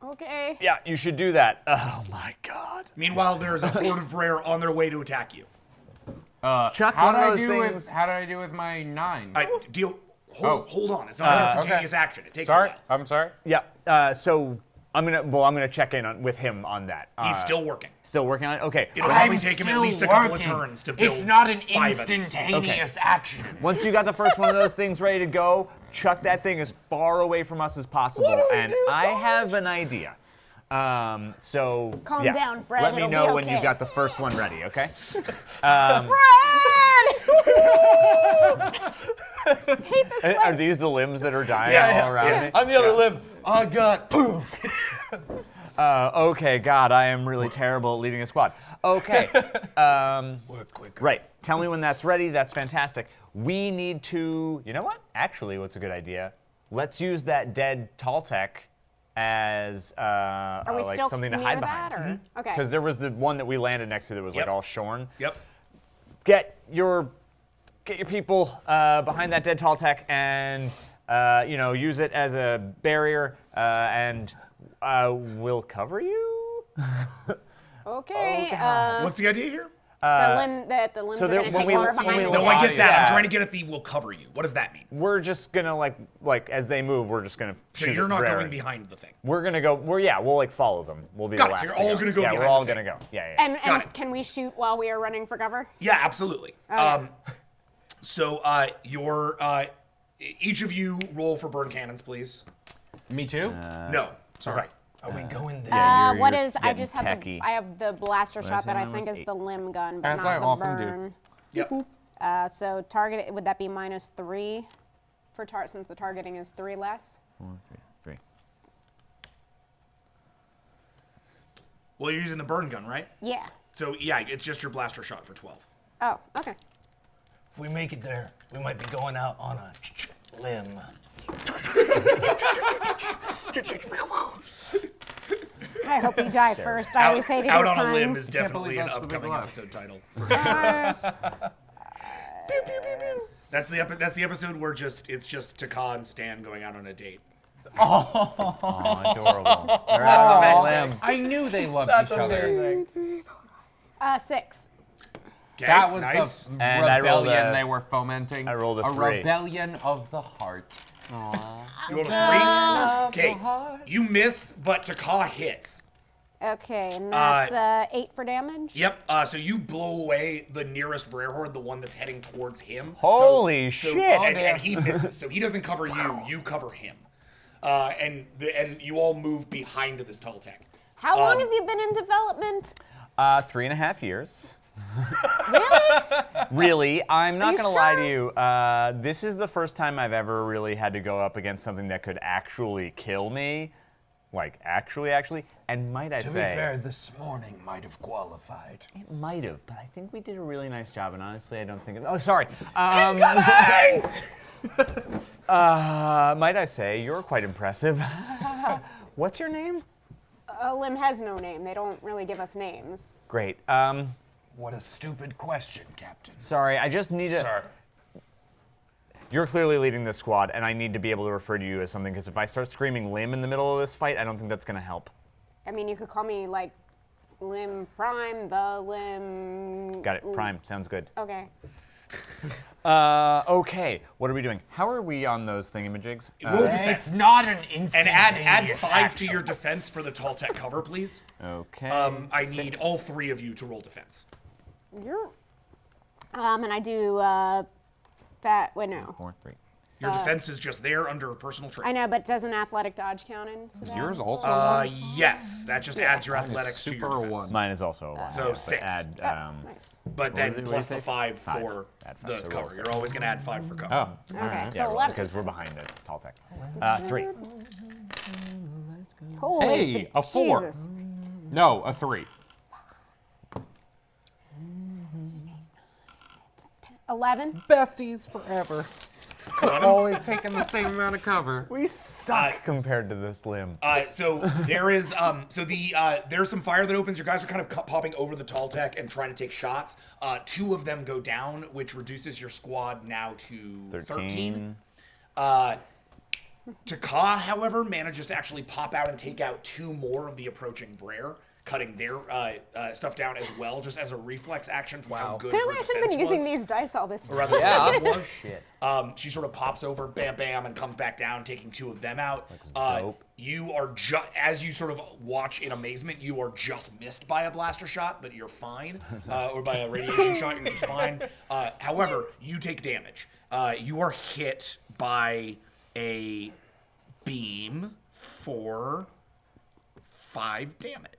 Okay. Yeah, you should do that. Oh my God. Meanwhile, there's a horde of rare on their way to attack you. Chuck, How one did of I those do things. with how did I do with my 9? Hold on. It's not an instantaneous okay. action. It takes Sorry, a while. I'm sorry. Yeah. So I'm gonna check in with him on that. He's still working. Still working on it. Okay. It'll probably I'm take him at still least a couple of working. turns to build. It's not an 5 of these. instantaneous action. Once you got the first one of those things ready to go, chuck that thing as far away from us as possible. And I have an idea. So Calm yeah, down, Fred. Let me It'll be know when okay. you've got the first one ready, okay? Fred! Hate this Are place. these the limbs that are dying Yeah, all around yeah. me? I'm the other limb. I got boom. Okay, God, I am really terrible at leading a squad. Okay. Work quick. Right. Tell me when that's ready. That's fantastic. We need to. You know what? Actually, what's a good idea? Let's use that dead Toltec as Are we like still something to near hide that, behind. or okay? Because there was the one that we landed next to that was like Yep. all shorn. Yep. Get your people behind that dead tall tech and use it as a barrier and we'll cover you. Okay. What's the idea here? The limbs so are there- going to when take we- over when behind we the No, land- I get that. I'm Yeah. trying to get at the "will cover you." What does that mean? We're just gonna like as they move, we're just gonna So shoot you're at not Brer. going behind the thing. We're gonna go. We'll like follow them. We'll be Got the it. last. So you're to all go. gonna go Yeah, behind we're all the gonna thing. go. Yeah. And Got it. can we shoot while we are running for cover? Yeah, absolutely. Okay. So your each of you roll for burn cannons, please. Me too. No, sorry. Are we going there? What you're is? I getting just have techie. I have the blaster shot that I that think was is 8. the limb gun, but As not I the often do. burn. Yep. So target would that be -3 for since the targeting is 3 less? 1, 2, 3. Well, you're using the burn gun, right? Yeah. So yeah, it's just your blaster shot for 12. Oh, okay. If we make it there, we might be going out on a limb. I hope you die first. I always say to Out your on a limb puns. is definitely believe an that's the big upcoming laugh. episode title. First. That's the episode where it's just Pac-Ha and Stan going out on a date. Oh, adorable. They're out on a limb. I knew they loved each other. 6. Okay, That was nice. the And I rolled rebellion a- they were fomenting. I rolled a 3. rebellion of the heart. You rolled a 3. Okay, you miss, but Pac-Ha hits. Okay, and that's 8 for damage. Yep. So you blow away the nearest Vrare horde, the one that's heading towards him. Holy So- shit. And he misses. So he doesn't cover you. You cover him. And you all move behind this tall tech. How long have you been in development? 3.5 years. Really? I'm not you gonna lie to sure? you. This is the first time I've ever really had to go up against something that could actually kill me. Like, actually. And might I To be say, fair, this morning might have qualified. it might have, but I think we did a really nice job, and honestly, I don't think oh, sorry. Might I say, you're quite impressive. What's your name? A limb has no name. They don't really give us names. Great. What a stupid question, Captain. Sorry, I just need to. Sir. You're clearly leading this squad, and I need to be able to refer to you as something, because if I start screaming limb in the middle of this fight, I don't think that's going to help. I mean, you could call me like Limb Prime, the Limb. Got it. Prime. Sounds good. Okay. Okay. What are we doing? How are we on those thingamajigs? Roll defense. It's not an And instantaneous add 5 to action. your defense for the tall tech cover, please. Okay. I need all 3 of you to roll defense. You're. And I do. Wait, no. 4, 3. Your defense is just there under personal traits. I know, but doesn't athletic dodge count into Is that? yours also? Yes, that just adds your athletics to super your defense. one. Mine is also a 1. So but 6. Add. Nice. But then was it? What plus did you the say? 5 5. for Add 5, the so roll cover. 6. You're always going to add 5 for cover. Oh. Okay, Yeah, so 11. because we're behind it. Tall tech. 3. Holy Hey, a 4. Jesus. No, a 3. 11. Besties forever. Always taking the same amount of cover. We suck compared to this limb. So there is there's some fire that opens. Your guys are kind of popping over the tall tech and trying to take shots. 2 of them go down, which reduces your squad now to 13. Pac-Ha, however, manages to actually pop out and take out 2 more of the approaching Brer, cutting their stuff down as well, just as a reflex action from how good Maybe her I should have been defense using was. these dice all this Or time. rather, Yeah. it was. Shit. She sort of pops over, bam, bam, and comes back down, taking 2 of them out. dope. You are as you sort of watch in amazement, you are just missed by a blaster shot, but you're fine, or by a radiation shot, you're just fine. However, you take damage. You are hit by a beam for 5 damage.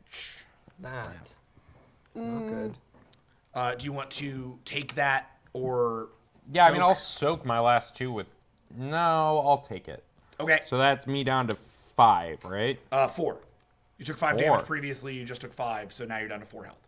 That. It's not good. Do you want to take that or? Yeah, I mean, soak? I'll soak my last 2 with. No, I'll take it. Okay. So that's me down to 5, right? 4. You took 5 4. damage previously. You just took 5, so now you're down to 4 health.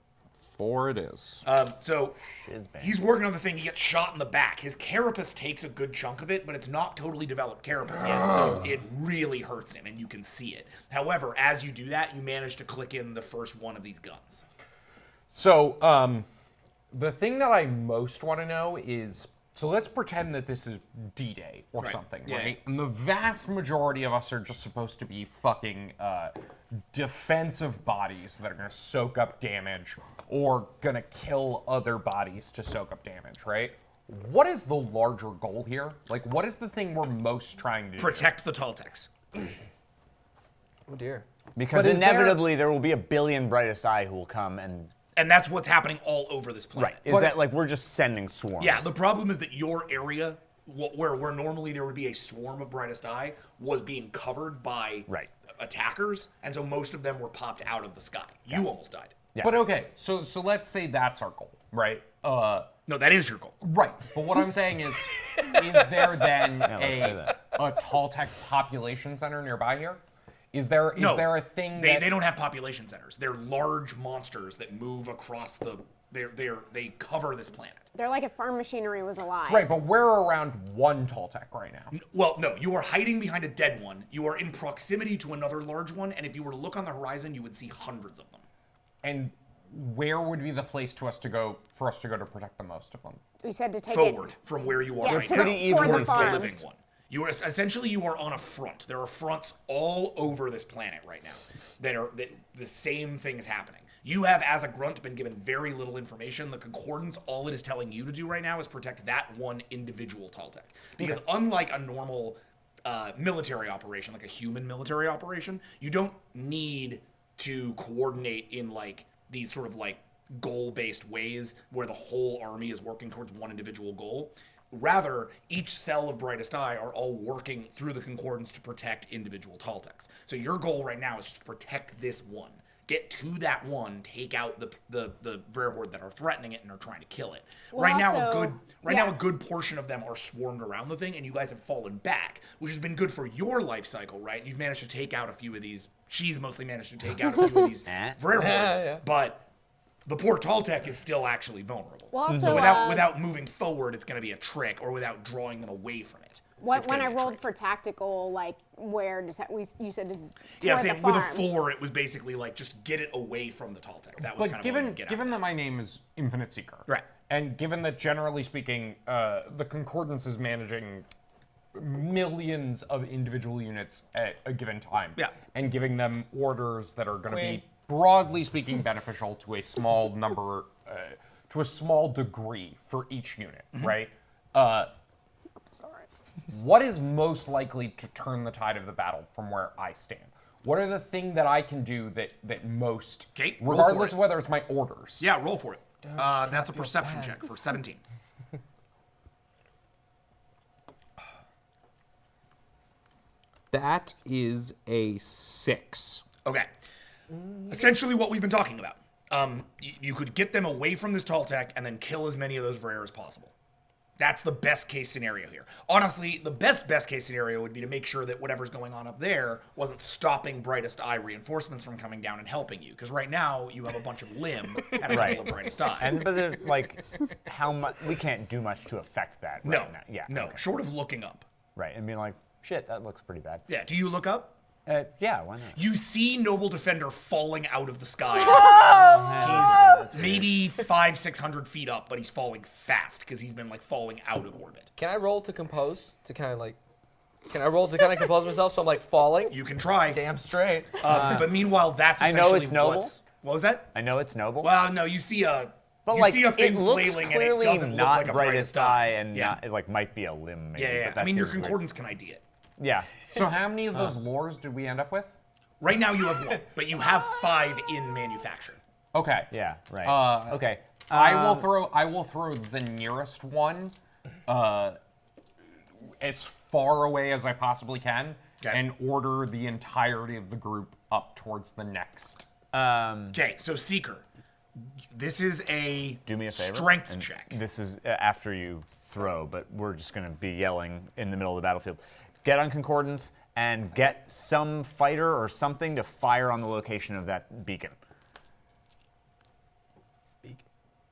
4 it is. So Shizbang. he's working on the thing. He gets shot in the back. His carapace takes a good chunk of it, but it's not totally developed carapace yet, so it really hurts him, and you can see it. However, as you do that, you manage to click in the first one of these guns. So, the thing that I most want to know is, so let's pretend that this is D-Day or Right. something, Yeah. right? And the vast majority of us are just supposed to be fucking defensive bodies that are going to soak up damage or going to kill other bodies to soak up damage, right? What is the larger goal here? Like, what is the thing we're most trying to do? Protect the Toltecs. Oh dear. Because But is there- inevitably there will be a billion brightest eye who will come and. And that's what's happening all over this planet. Is that like we're just sending swarms? Yeah, the problem is that your area, where normally there would be a swarm of brightest eye, was being covered by attackers, and so most of them were popped out of the sky. You almost died. Yeah. But okay, so let's say that's our goal, right? No, that is your goal. Right. But what I'm saying is there then let's say that. a Toltec population center nearby here? Is there a thing they, that they don't have population centers. They're large monsters that move across the. They cover this planet. They're like if farm machinery was alive. Right, but we're around one Toltec right now. Well, no, you are hiding behind a dead one. You are in proximity to another large one, and if you were to look on the horizon, you would see hundreds of them. And where would be the place for us to go to protect the most of them? We said to take Forward it from where you are yeah, right to now. the, toward the Towards the farm. living one. You are essentially you are on a front. There are fronts all over this planet right now that the same thing is happening. You have, as a grunt, been given very little information. The concordance, all it is telling you to do right now is protect that one individual Toltec. Because unlike a normal military operation, like a human military operation, you don't need to coordinate in like these sort of like goal-based ways where the whole army is working towards one individual goal. Rather, each cell of brightest eye are all working through the concordance to protect individual Toltecs. So your goal right now is to protect this one. Get to that one, take out the Vrare horde that are threatening it and are trying to kill it. Well, right now, also- now a good portion of them are swarmed around the thing, and you guys have fallen back, which has been good for your life cycle, right? You've managed to take out a few of these. She's mostly managed to take out a few of these Vrare horde, but the poor Toltec is still actually vulnerable. Well, also, So without moving forward, it's going to be a trick, or without drawing them away from it. when I rolled for tactical, like where does that, you said to Yeah, I'm toward saying the with a farm. 4, it was basically like just get it away from the Toltec. That was But kind of what I get given that my name is Infinite Seeker, Right. and given that generally speaking, the concordance is managing millions of individual units at a given time, Yeah. and giving them orders that are going to be broadly speaking beneficial to a small number, to a small degree for each unit, right? What is most likely to turn the tide of the battle from where I stand? What are the things that I can do that most, 'Kay, roll for regardless it. of whether it's my orders? Yeah, roll for it. That's a perception check for 17. That is a 6. Okay. Essentially what we've been talking about. You could get them away from this Toltec and then kill as many of those Vrare as possible. That's the best case scenario here. Honestly, the best case scenario would be to make sure that whatever's going on up there wasn't stopping brightest eye reinforcements from coming down and helping you. Because right now you have a bunch of limb and a couple of brightest eye. And but like, how much we can't do much to affect that. no, Right now. Yeah. no, okay. short of looking up. Right, and being like, shit, that looks pretty bad. Yeah, do you look up? Yeah, why not? You see Noble Defender falling out of the sky. He's maybe 500-600 feet up, but he's falling fast because he's been like falling out of orbit. Can I roll to compose? Can I roll to kind of compose myself so I'm like falling? You can try. Damn straight. But meanwhile, that's I essentially know it's noble. what was that? I know it's noble. Well, no, you see a but you like, see a thing it looks flailing and it clearly doesn't look not like a brightest eye, and yeah. not, it like might be a limb. Maybe, Yeah. But that I mean, your feels weird. concordance can ID it. Yeah. So how many of those lures did we end up with? Right now you have 1, but you have 5 in manufacture. Okay. Yeah. Right. Okay. I will throw the nearest one as far away as I possibly can, Okay. and order the entirety of the group up towards the next. Okay, so Seeker, this is a Do me a favor. strength and check. This is after you throw, but we're just going to be yelling in the middle of the battlefield. Get on concordance and get some fighter or something to fire on the location of that beacon.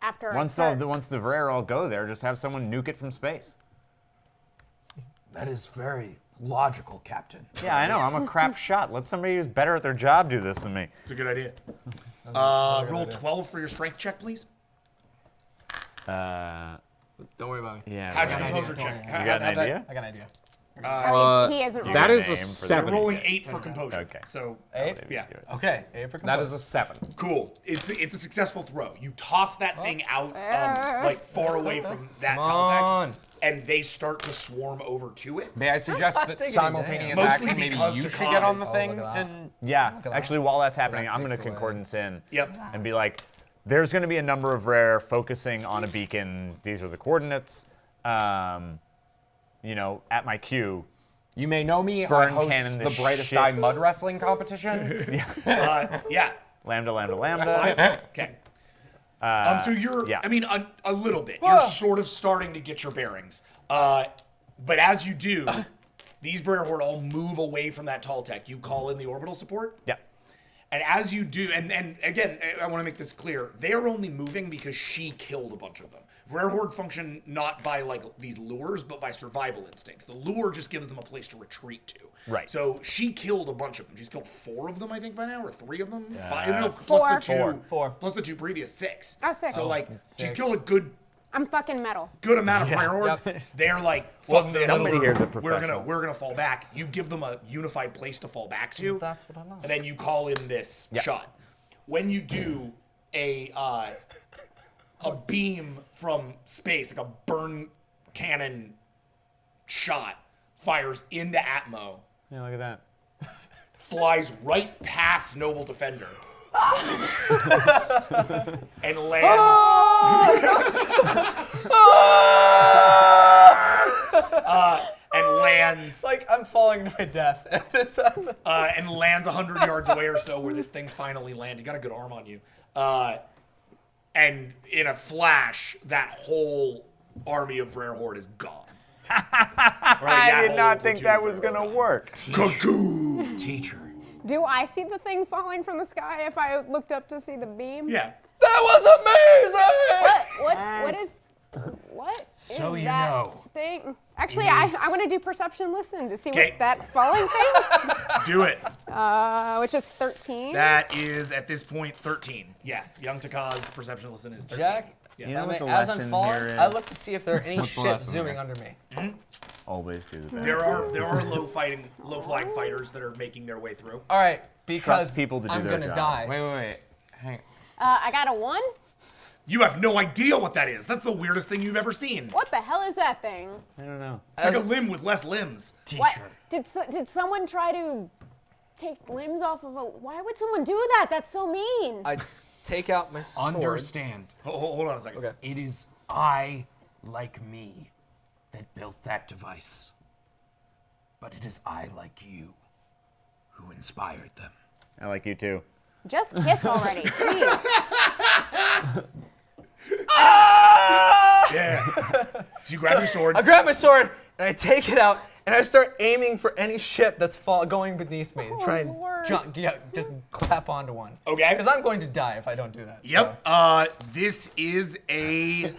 After Once the Vrare all go there, just have someone nuke it from space. That is very logical, Captain. Yeah, I know. I'm a crap shot. Let somebody who's better at their job do this than me. It's a good idea. Roll 12 for your strength check, please. Don't worry about me. Yeah. How'd your right. composure check? You got an idea? I got an idea. he hasn't rolled. That is name a for the- 7. You're rolling 8 for composure. Okay. So, 8? yeah. Okay, 8 for That composure. is a 7. Cool. It's a successful throw. You toss that thing out, like far away from that Come on. Taltech, and they start to swarm over to it. May I suggest that Taking it simultaneous down. action, Mostly maybe because you to should get on the cause- thing look at that. and Yeah. at that. Actually, while that's happening, that I'm going to takes away. concordance in Yep. and be like, there's going to be a number of rare focusing on a beacon. These are the coordinates. You know, at my cue. you may know me. Burn I host cannon the this Brightest shit. Eye mud wrestling competition. Yeah. Lambda, lambda, lambda. Okay. So you're, yeah. I mean, a little bit. You're sort of starting to get your bearings. But as you do, these Brer Horde all move away from that Taltech. You call in the orbital support. Yeah. And as you do, and again, I want to make this clear, they're only moving because she killed a bunch of them. Rare Horde function not by like these lures, but by survival instinct. The lure just gives them a place to retreat to. Right. So she killed a bunch of them. She's killed 4 of them, I think, by now, or 3 of them. 5. No, Four. plus the 2. Four. Plus the 2 previous 6. Oh, 6. So like, she's 6. killed a good I'm fucking metal. amount of Rare Horde. Yep. They're like, fuck this. somebody we're- here is a we're professional. gonna fall back. You give them a unified place to fall back to. That's what I love. And then you call in this shot. When you do a beam from space, like a burn cannon shot, fires into Atmo, Yeah, look at that. flies right past Noble Defender, and lands. And lands. Like, I'm falling to my death at this happens. And lands 100 yards away or so where this thing finally landed. You got a good arm on you. And in a flash, that whole army of Rare Horde is gone. I did not think that was going to work. Cuckoo! Teacher. Do I see the thing falling from the sky if I looked up to see the beam? Yeah. That was amazing! What is So is you that know. thing? Actually, It I is- want to do perception listen to see Okay. what that falling thing, Do it. which is 13. That is, at this point, 13. Yes. Young Takaz perception listen is 13. Jack, Yes. You know what the as I'm lesson falling, here is? I look to see if there are any What's the shit lesson zooming here? under me. Always do the best. There are low flying fighters that are making their way through. All right, because people to do I'm their gonna jobs. die. Wait. Hang. I got a 1. You have no idea what that is. That's the weirdest thing you've ever seen. What the hell is that thing? I don't know. It's like a limb with less limbs. What? Teacher. Did someone try to take limbs off of a? Why would someone do that? That's so mean. I take out my sword. Understand. Hold on a second. Okay. It is I, like me, that built that device. But it is I, like you, who inspired them. I like you too. Just kiss already, please. Yeah. So you grab your sword. I grab my sword and I take it out and I start aiming for any ship that's going beneath me. Oh, Try and Lord. just clap onto one. Okay. Because I'm going to die if I don't do that. Yep. This is a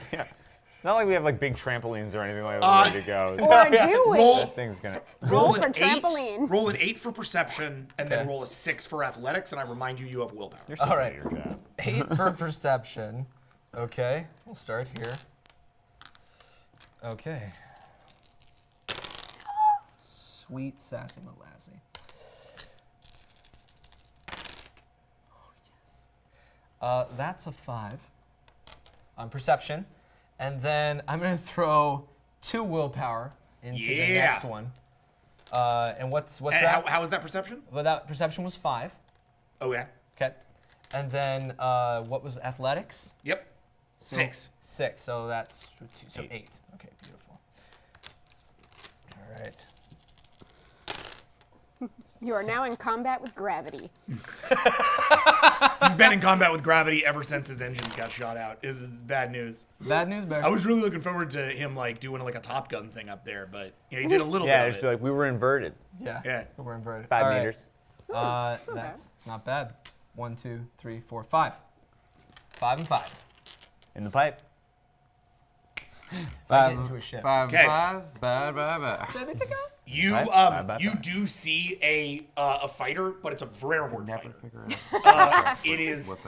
Not like we have like big trampolines or anything like that ready to go. Or do we? roll. That thing's gonna. Roll an for trampoline. Roll an 8 for perception, and then Okay. roll a 6 for athletics. And I remind you, you have willpower. You're so All good right. at your job. 8 for perception. Okay, we'll start here. Okay. Sweet sassy Malassie. Oh, yes. That's a 5 on perception. And then I'm going to throw 2 willpower into the Yeah. next one. And what's And that? how is that perception? Well, that perception was 5. Oh yeah. Okay. And then what was athletics? Yep. So 6. 6, so that's 2, so 8. Okay, beautiful. All right. You are now in combat with gravity. He's been in combat with gravity ever since his engines got shot out. This is bad news. Bad news, bear. I was really looking forward to him like doing like a Top Gun thing up there, but you know, he did a little Yeah, bit just of be it. like we were inverted. Yeah. Yeah. We're inverted. 5 All right. meters. That's not bad. 1, 2, 3, 4, 5. 5 and 5. In the pipe. get into a ship. Okay. You Bye. do see a fighter, but it's a rare horde fighter. It is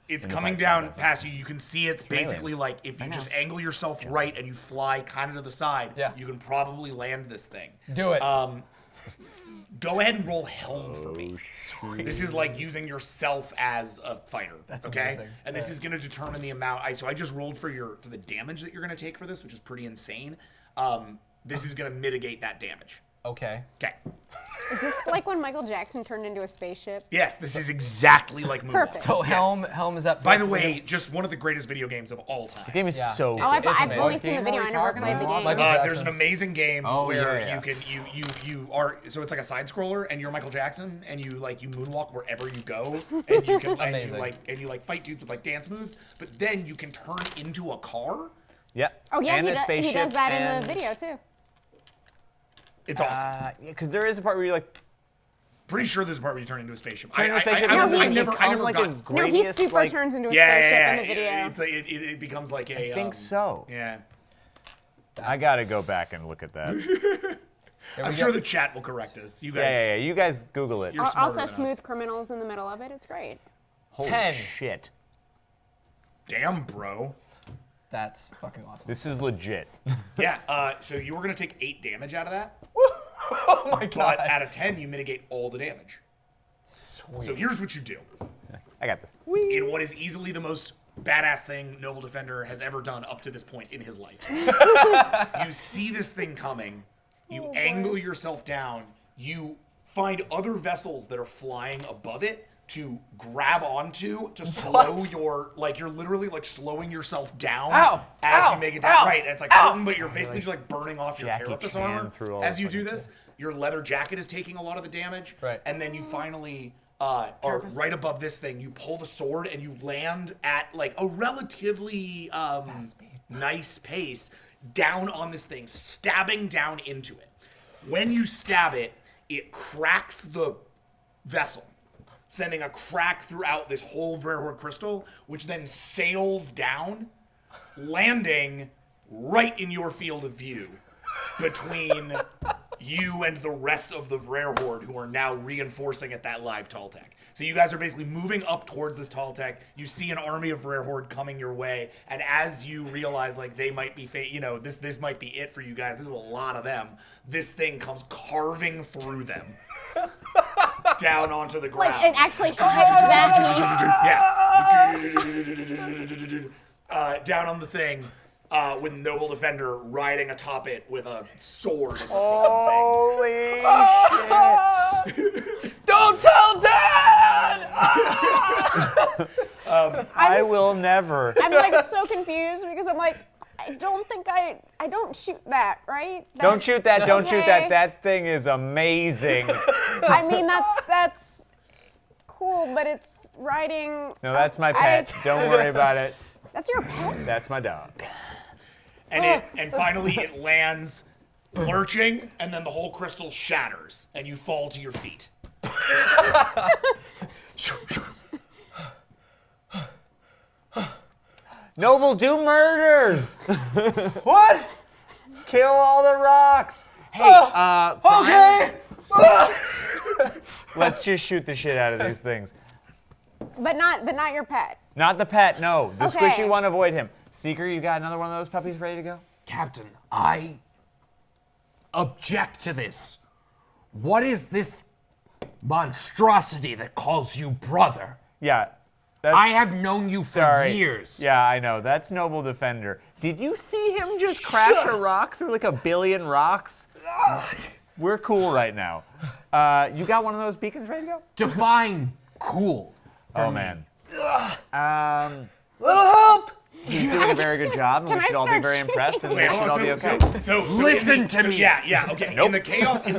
it's coming down past you. You can see it's basically like if you just angle yourself right and you fly kind of to the side, Yeah. you can probably land this thing. Do it. Go ahead and roll helm for me. This is like using yourself as a fighter. That's okay? amazing. And this is going to determine the amount. So I just rolled for the damage that you're going to take for this, which is pretty insane. This is going to mitigate that damage. Okay. Okay. Is this like when Michael Jackson turned into a spaceship? Yes, this is exactly like Moonwalker. Perfect. So Yes. helm is up. By the way, just one of the greatest video games of all time. The game is Yeah. so Oh, I've amazing. only What seen the game video. are I we never talking played the about? game. Michael There's Jackson. an amazing game Oh, where yeah. you are so it's like a side scroller and you're Michael Jackson and you moonwalk wherever you go and you can Amazing. and you fight dudes with like dance moves, but then you can turn into a car. Yep. Oh yeah, and he a does spaceship that in and, the video too. It's awesome. Yeah, because there is a part where you're like, Pretty sure there's a part where you turn into a spaceship. turn into a spaceship, I and No, never then you become got. like a No, he gradius, super like, turns into a Yeah, spaceship yeah, in the video. yeah. It's like it becomes like a. I think so. Yeah. I gotta go back and look at that. I'm sure the chat will correct us. You guys. Yeah. You guys Google it. You're smarter Also, than us. smooth criminals in the middle of it. It's great. Holy 10. shit. Damn, bro. That's fucking awesome. This is legit. Yeah. So you were gonna take 8 damage out of that, Oh my god. but out of 10 you mitigate all the damage. So here's what you do. I got this. In what is easily the most badass thing Noble Defender has ever done up to this point in his life. You see this thing coming, you angle yourself down, you find other vessels that are flying above it to grab onto to slow you're literally like slowing yourself down as you make it down. Right, and it's like hurting, but you're basically just like burning off your Jackie carapace Chan armor through all as the you do fucking this. Your leather jacket is taking a lot of the damage. Right. And then you finally are right above this thing. You pull the sword and you land at like a relatively nice pace down on this thing, stabbing down into it. When you stab it, it cracks the vessel, sending a crack throughout this whole Verhorde crystal, which then sails down, landing right in your field of view between you and the rest of the Rare Horde who are now reinforcing at that live tall tech. So you guys are basically moving up towards this tall tech. You see an army of Rare Horde coming your way, and as you realize like they might be, this might be it for you guys. There's a lot of them. This thing comes carving through them down onto the ground. Like it actually hits that. Down on the thing. With Noble Defender riding atop it with a sword in the Holy shit. Don't tell Dad! I will never. I'm like so confused because I'm like, I don't shoot that, right? Don't shoot that, don't shoot Okay. that. That thing is amazing. I mean, that's cool, but it's riding. No, that's my pet. Don't worry about it. That's your pet? That's my dog. And finally it lands lurching, and then the whole crystal shatters, and you fall to your feet. Noble, do murders. What? Kill all the rocks. Hey, Prime, Okay. let's just shoot the shit out of these things. But not your pet. Not the pet, no. The Okay. squishy one, avoid him. Seeker, you got another one of those puppies ready to go? Captain, I object to this. What is this monstrosity that calls you brother? Yeah. That's, I have known you for sorry. years. Yeah, I know. That's Noble Defender. Did you see him just crash a rock through like a billion rocks? We're cool right now. You got one of those beacons ready to go? Define cool. Oh, man. Little help! He's doing a very good job, and Can we I should all be start very shooting? impressed, and we Wait, should hold all on, be okay. so Listen to me. Yeah, okay. In the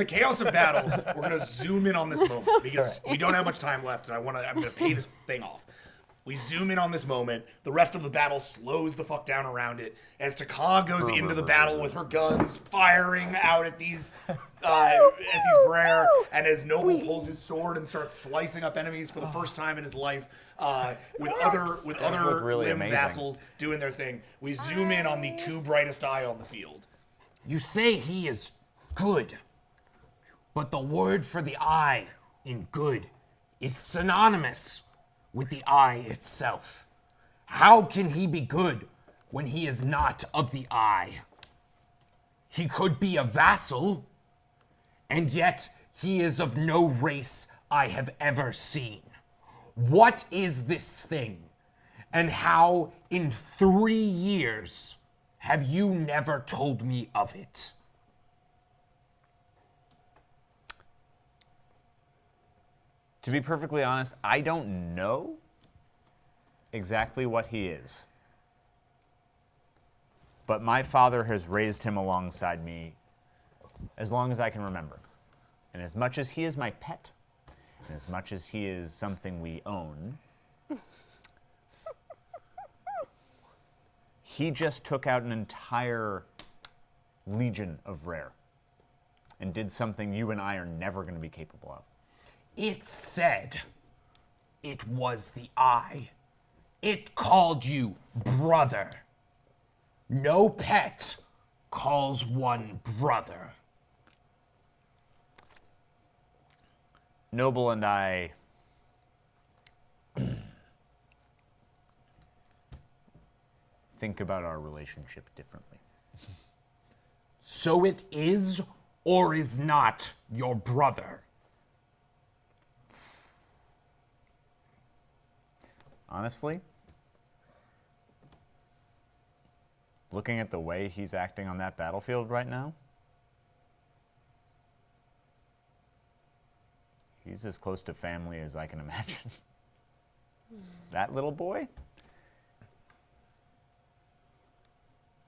chaos of battle, we're gonna zoom in on this moment because we don't have much time left, and I'm gonna pay this thing off. We zoom in on this moment. The rest of the battle slows the fuck down around it as Pac-Ha goes into the battle with her guns firing out at these Vrare, and as Noble pulls his sword and starts slicing up enemies for the first time in his life, with other really limb amazing. vassals doing their thing. We zoom in on the two brightest eye on the field. You say he is good, but the word for the eye in good is synonymous with the eye itself. How can he be good when he is not of the eye? He could be a vassal, and yet he is of no race I have ever seen. What is this thing? And how in 3 years have you never told me of it? To be perfectly honest, I don't know exactly what he is. But my father has raised him alongside me as long as I can remember. And as much as he is my pet, and as much as he is something we own, he just took out an entire legion of rare and did something you and I are never going to be capable of. It said it was the eye. It called you brother. No pet calls one brother. Noble and I think about our relationship differently. So it is or is not your brother? Honestly, looking at the way he's acting on that battlefield right now, he's as close to family as I can imagine. That little boy,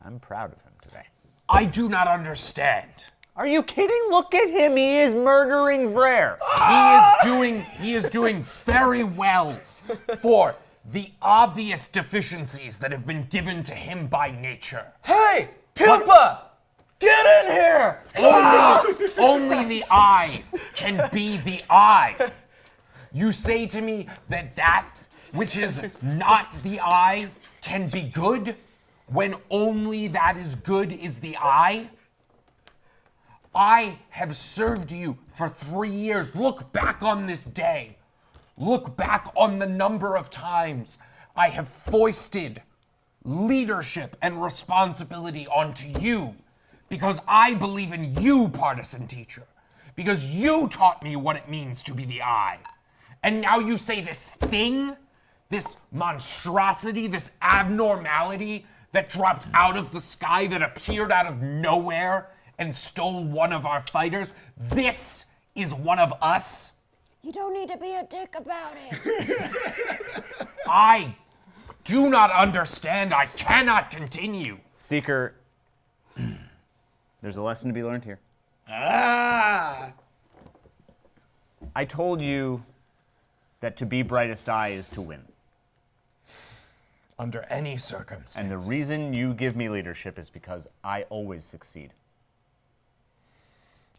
I'm proud of him today. I do not understand. Are you kidding? Look at him. He is murdering Vrare. He is doing very well for the obvious deficiencies that have been given to him by nature. Hey, Pupa! Get in here! Only the eye can be the eye. You say to me that that which is not the eye can be good when only that is good is the eye? I have served you for 3 years. Look back on this day. Look back on the number of times I have foisted leadership and responsibility onto you because I believe in you, partisan teacher, because you taught me what it means to be the eye. And now you say this thing, this monstrosity, this abnormality that dropped out of the sky, that appeared out of nowhere and stole one of our fighters, this is one of us? You don't need to be a dick about it. I do not understand. I cannot continue. Seeker, there's a lesson to be learned here. Ah! I told you that to be brightest eye is to win. Under any circumstances. And the reason you give me leadership is because I always succeed.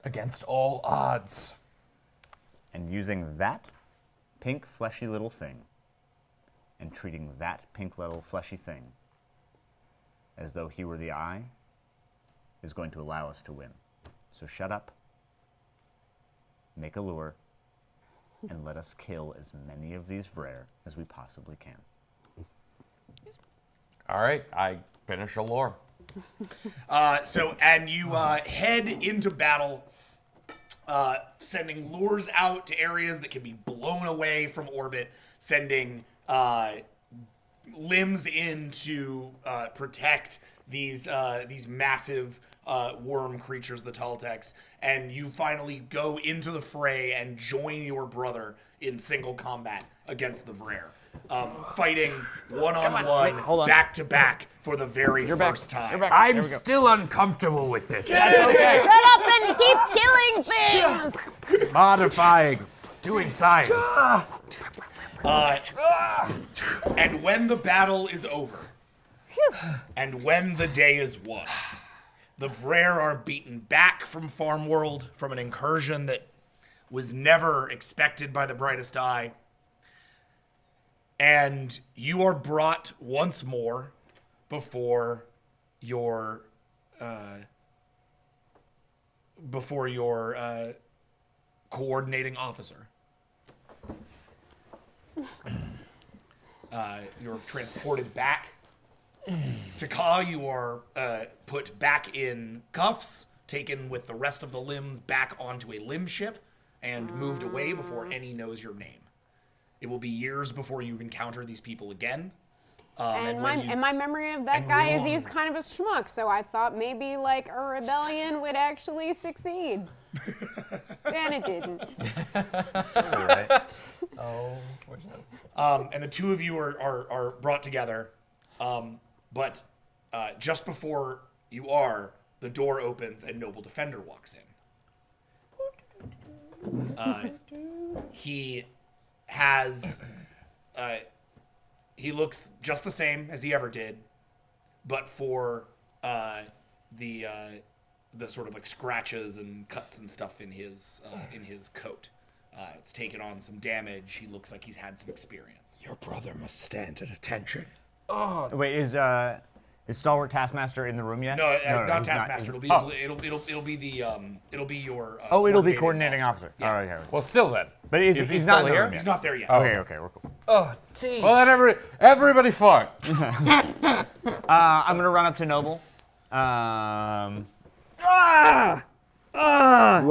Against all odds. And using that pink, fleshy little thing and treating that pink little fleshy thing as though he were the eye is going to allow us to win. So shut up, make a lure, and let us kill as many of these Vrare as we possibly can. All right, I finish a lore. And you head into battle, sending lures out to areas that can be blown away from orbit, sending limbs in to protect these massive worm creatures, the Toltecs, and you finally go into the fray and join your brother in single combat against the Vrare, fighting one-on-one, back-to-back for the very first time. I'm still uncomfortable with this. Okay. Shut up and keep killing things! Modifying. Doing science. And when the battle is over, and when the day is won, the V.A.S.T are beaten back from Farmworld from an incursion that was never expected by the brightest eye. And you are brought once more before your coordinating officer. You're transported back. To Ka, you are put back in cuffs, taken with the rest of the limbs back onto a limb ship, and moved away before any knows your name. It will be years before you encounter these people again. And my memory of that guy is he's kind of a schmuck, so I thought maybe like a rebellion would actually succeed. And it didn't. Right. Oh, fortunately. And the two of you are brought together. But just before you are, the door opens and Noble Defender walks in. He has... he looks just the same as he ever did, but for the sort of like scratches and cuts and stuff in his coat. It's taken on some damage. He looks like he's had some experience. Your brother must stand at attention. Wait, is Stalwart Taskmaster in the room yet? No, not he's Taskmaster. Not. It'll be your. It'll be coordinating officer. Yeah. Oh, okay. Well, still then. But Is he he's still not in the here? room yet. He's not there yet. Okay, we're cool. Oh, geez. Well, then everybody fought. I'm gonna run up to Noble. You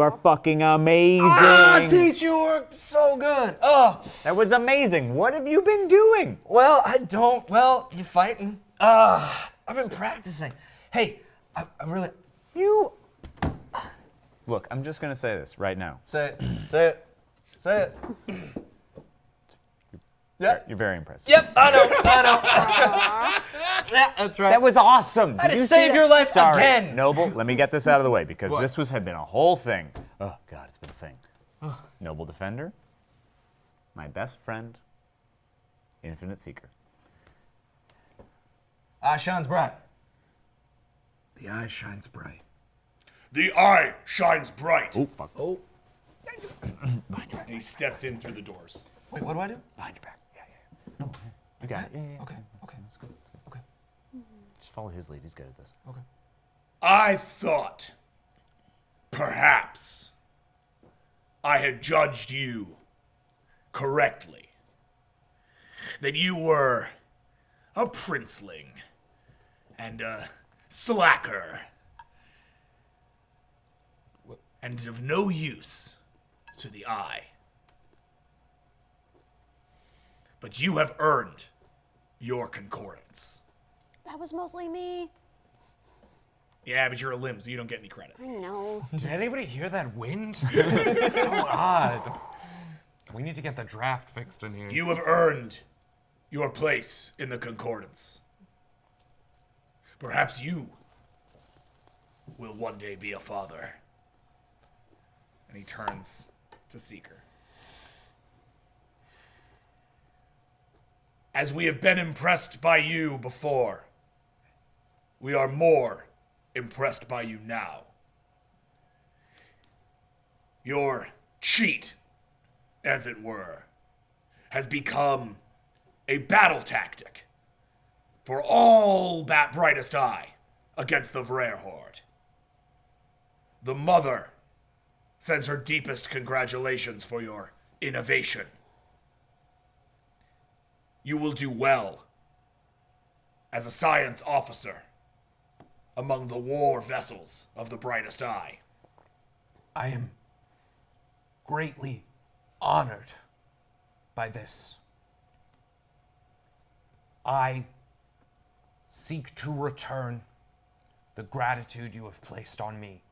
are fucking amazing. Teach, you worked so good. Oh, That was amazing. What have you been doing? well, I don't. Well, you fighting? I've been practicing. Hey, I really. You. Look, I'm just gonna say this right now. Say it. Say it. Say it. Yeah. You're very impressive. Yep, I know. Yeah, that's right. That was awesome. I Did just you see saved that? your life Sorry. again. Noble, let me get this out of the way because What? this had been a whole thing. Oh God, it's been a thing. Noble Defender, my best friend, Infinite Seeker. Shines bright. The eye shines bright. The eye shines bright. Oh fuck. Oh. And he steps in through the doors. Wait, what do I do? Behind your back. Yeah. No, you got it. Yeah. Okay. Okay. That's good. That's good. Okay. Just follow his lead. He's good at this. Okay. I thought perhaps I had judged you correctly. That you were a princeling and a slacker and of no use to the eye. But you have earned your concordance. That was mostly me. Yeah, but you're a limb, so you don't get any credit. I know. Did anybody hear that wind? It's so odd. We need to get the draft fixed in here. You have earned your place in the concordance. Perhaps you will one day be a father. And he turns to Seeker. As we have been impressed by you before, we are more impressed by you now. Your cheat, as it were, has become a battle tactic for all that brightest eye against the V.A.S.T horde. The mother sends her deepest congratulations for your innovation. You will do well as a science officer among the war vessels of the brightest eye. I am greatly honored by this. I seek to return the gratitude you have placed on me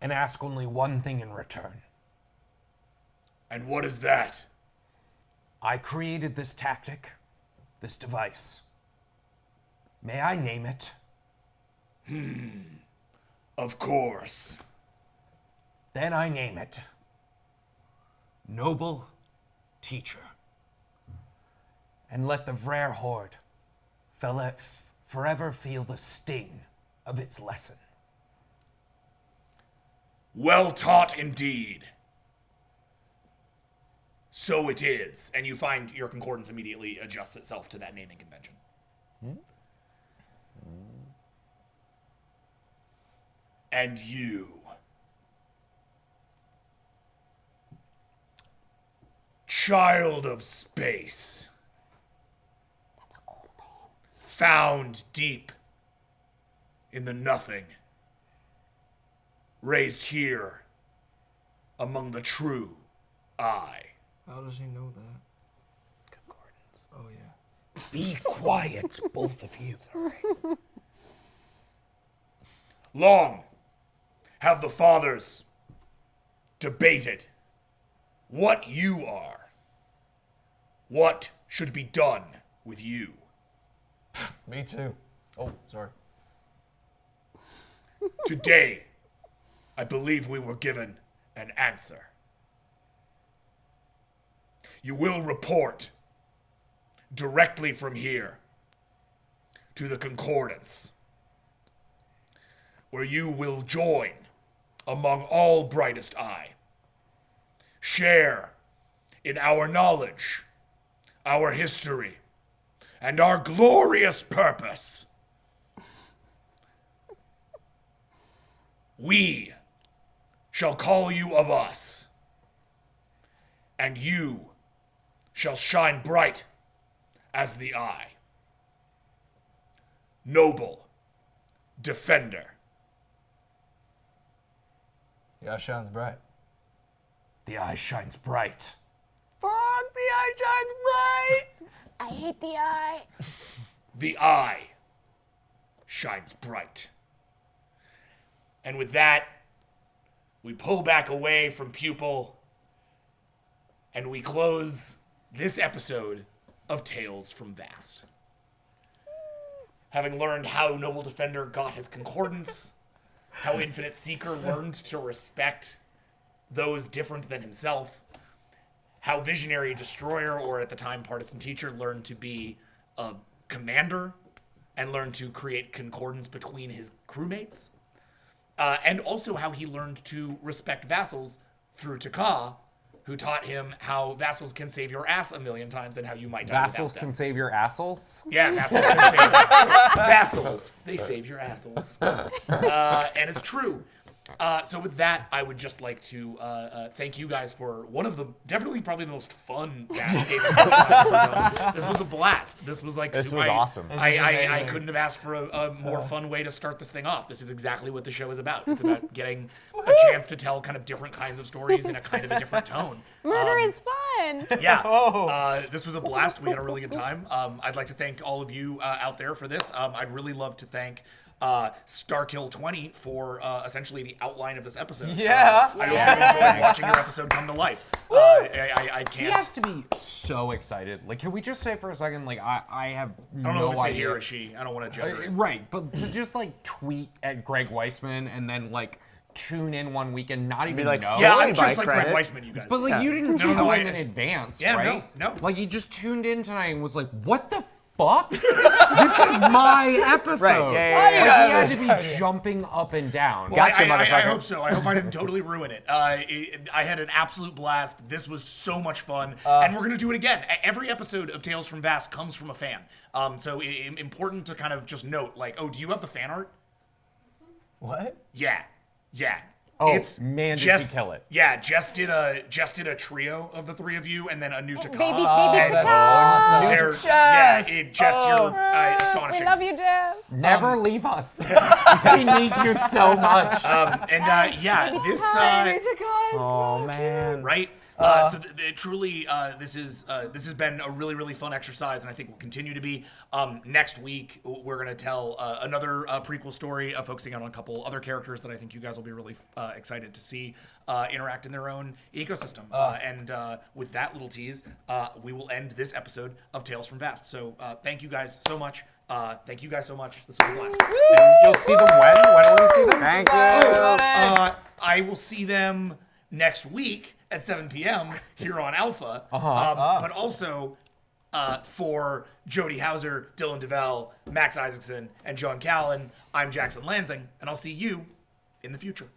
and ask only one thing in return. And what is that? I created this tactic, this device. May I name it? Of course. Then I name it Noble Teacher. and let the Vrare Horde forever feel the sting of its lesson. Well taught indeed. So it is. And you find your concordance immediately adjusts itself to that naming convention. And you. Child of space. That's a cool name. Found deep in the nothing. Raised here among the true I. How does he know that? Concordance. Oh, yeah. Be quiet, both of you. Long have the fathers debated what you are, what should be done with you. Me too. Oh, sorry. Today, I believe we were given an answer. You will report directly from here to the Concordance, where you will join among all Brightest Eye, share in our knowledge, our history, and our glorious purpose. We shall call you of us, and you shall shine bright as the eye. Noble defender. Yeah, shines bright. The eye shines bright. Fuck, the eye shines bright! I hate the eye. The eye shines bright. And with that, we pull back away from Pupil, and we close this episode of Tales from V.A.S.T. Having learned how Noble Defender got his concordance, how Infinite Seeker learned to respect those different than himself, how Visionary Destroyer, or at the time Partisan Teacher, learned to be a commander and learned to create concordance between his crewmates, and also how he learned to respect vassals through Pac-Ha, who taught him how vassals can save your ass a million times and how you might die Vassals without can them. save your assholes? Yeah, vassals can save your vassals. They save your assholes. And it's true. So with that, I would just like to thank you guys for one of the, definitely probably the most fun V.A.S.T. gaming sessions I've ever done. This was a blast. This was like, This was awesome. I couldn't have asked for a more fun way to start this thing off. This is exactly what the show is about. It's about getting a chance to tell kind of different kinds of stories in a kind of a different tone. Murder is fun. Yeah, this was a blast. We had a really good time. I'd like to thank all of you out there for this. I'd really love to thank Starkill20 for essentially the outline of this episode. Yeah. I hope you enjoyed watching your episode come to life. I can't. He has to be so excited. Like, can we just say for a second, like, I have I don't know no if it's a he idea. or a she. I don't want to gender it. Right, but to just, like, tweet at Greg Weisman and then, like, tune in one week and not even like, know. Yeah, Story I'm just by like Greg credit. Weisman, you guys. But, like, Yeah. you didn't No, tell no, him I- in advance, Yeah, right? no. Like, you just tuned in tonight and was like, what the fuck? This is my episode. Right, yeah. Like, he had to be jumping up and down. Well, Gotcha, I motherfucker. hope so. I hope I didn't totally ruin it. I had an absolute blast. This was so much fun, and we're gonna do it again. Every episode of Tales from V.A.S.T. comes from a fan. So important to kind of just note, like, oh, do you have the fan art? What? Yeah. Oh, man, did Jess, she kill it. Yeah, Jess did a trio of the three of you, and then a new Pac-Ha. Baby And Pac-Ha. awesome. they're- Jess! Yeah, Jess, you're astonishing. We love you, Jess. Never leave us. We need you so much. Yeah, this Oh, man. right? Truly, this has been a really, really fun exercise, and I think will continue to be. Next week, we're going to tell another prequel story, focusing on a couple other characters that I think you guys will be really excited to see interact in their own ecosystem. And with that little tease, we will end this episode of Tales from V.A.S.T. So thank you guys so much. Thank you guys so much. This was a blast. And you'll see them when? When will you see them? Thank you. I will see them next week at 7 p.m. here on Alpha. But also, For Jody Hauser, Dylan DeVell, Max Isaacson, and John Callan, I'm Jackson Lanzing, and I'll see you in the future.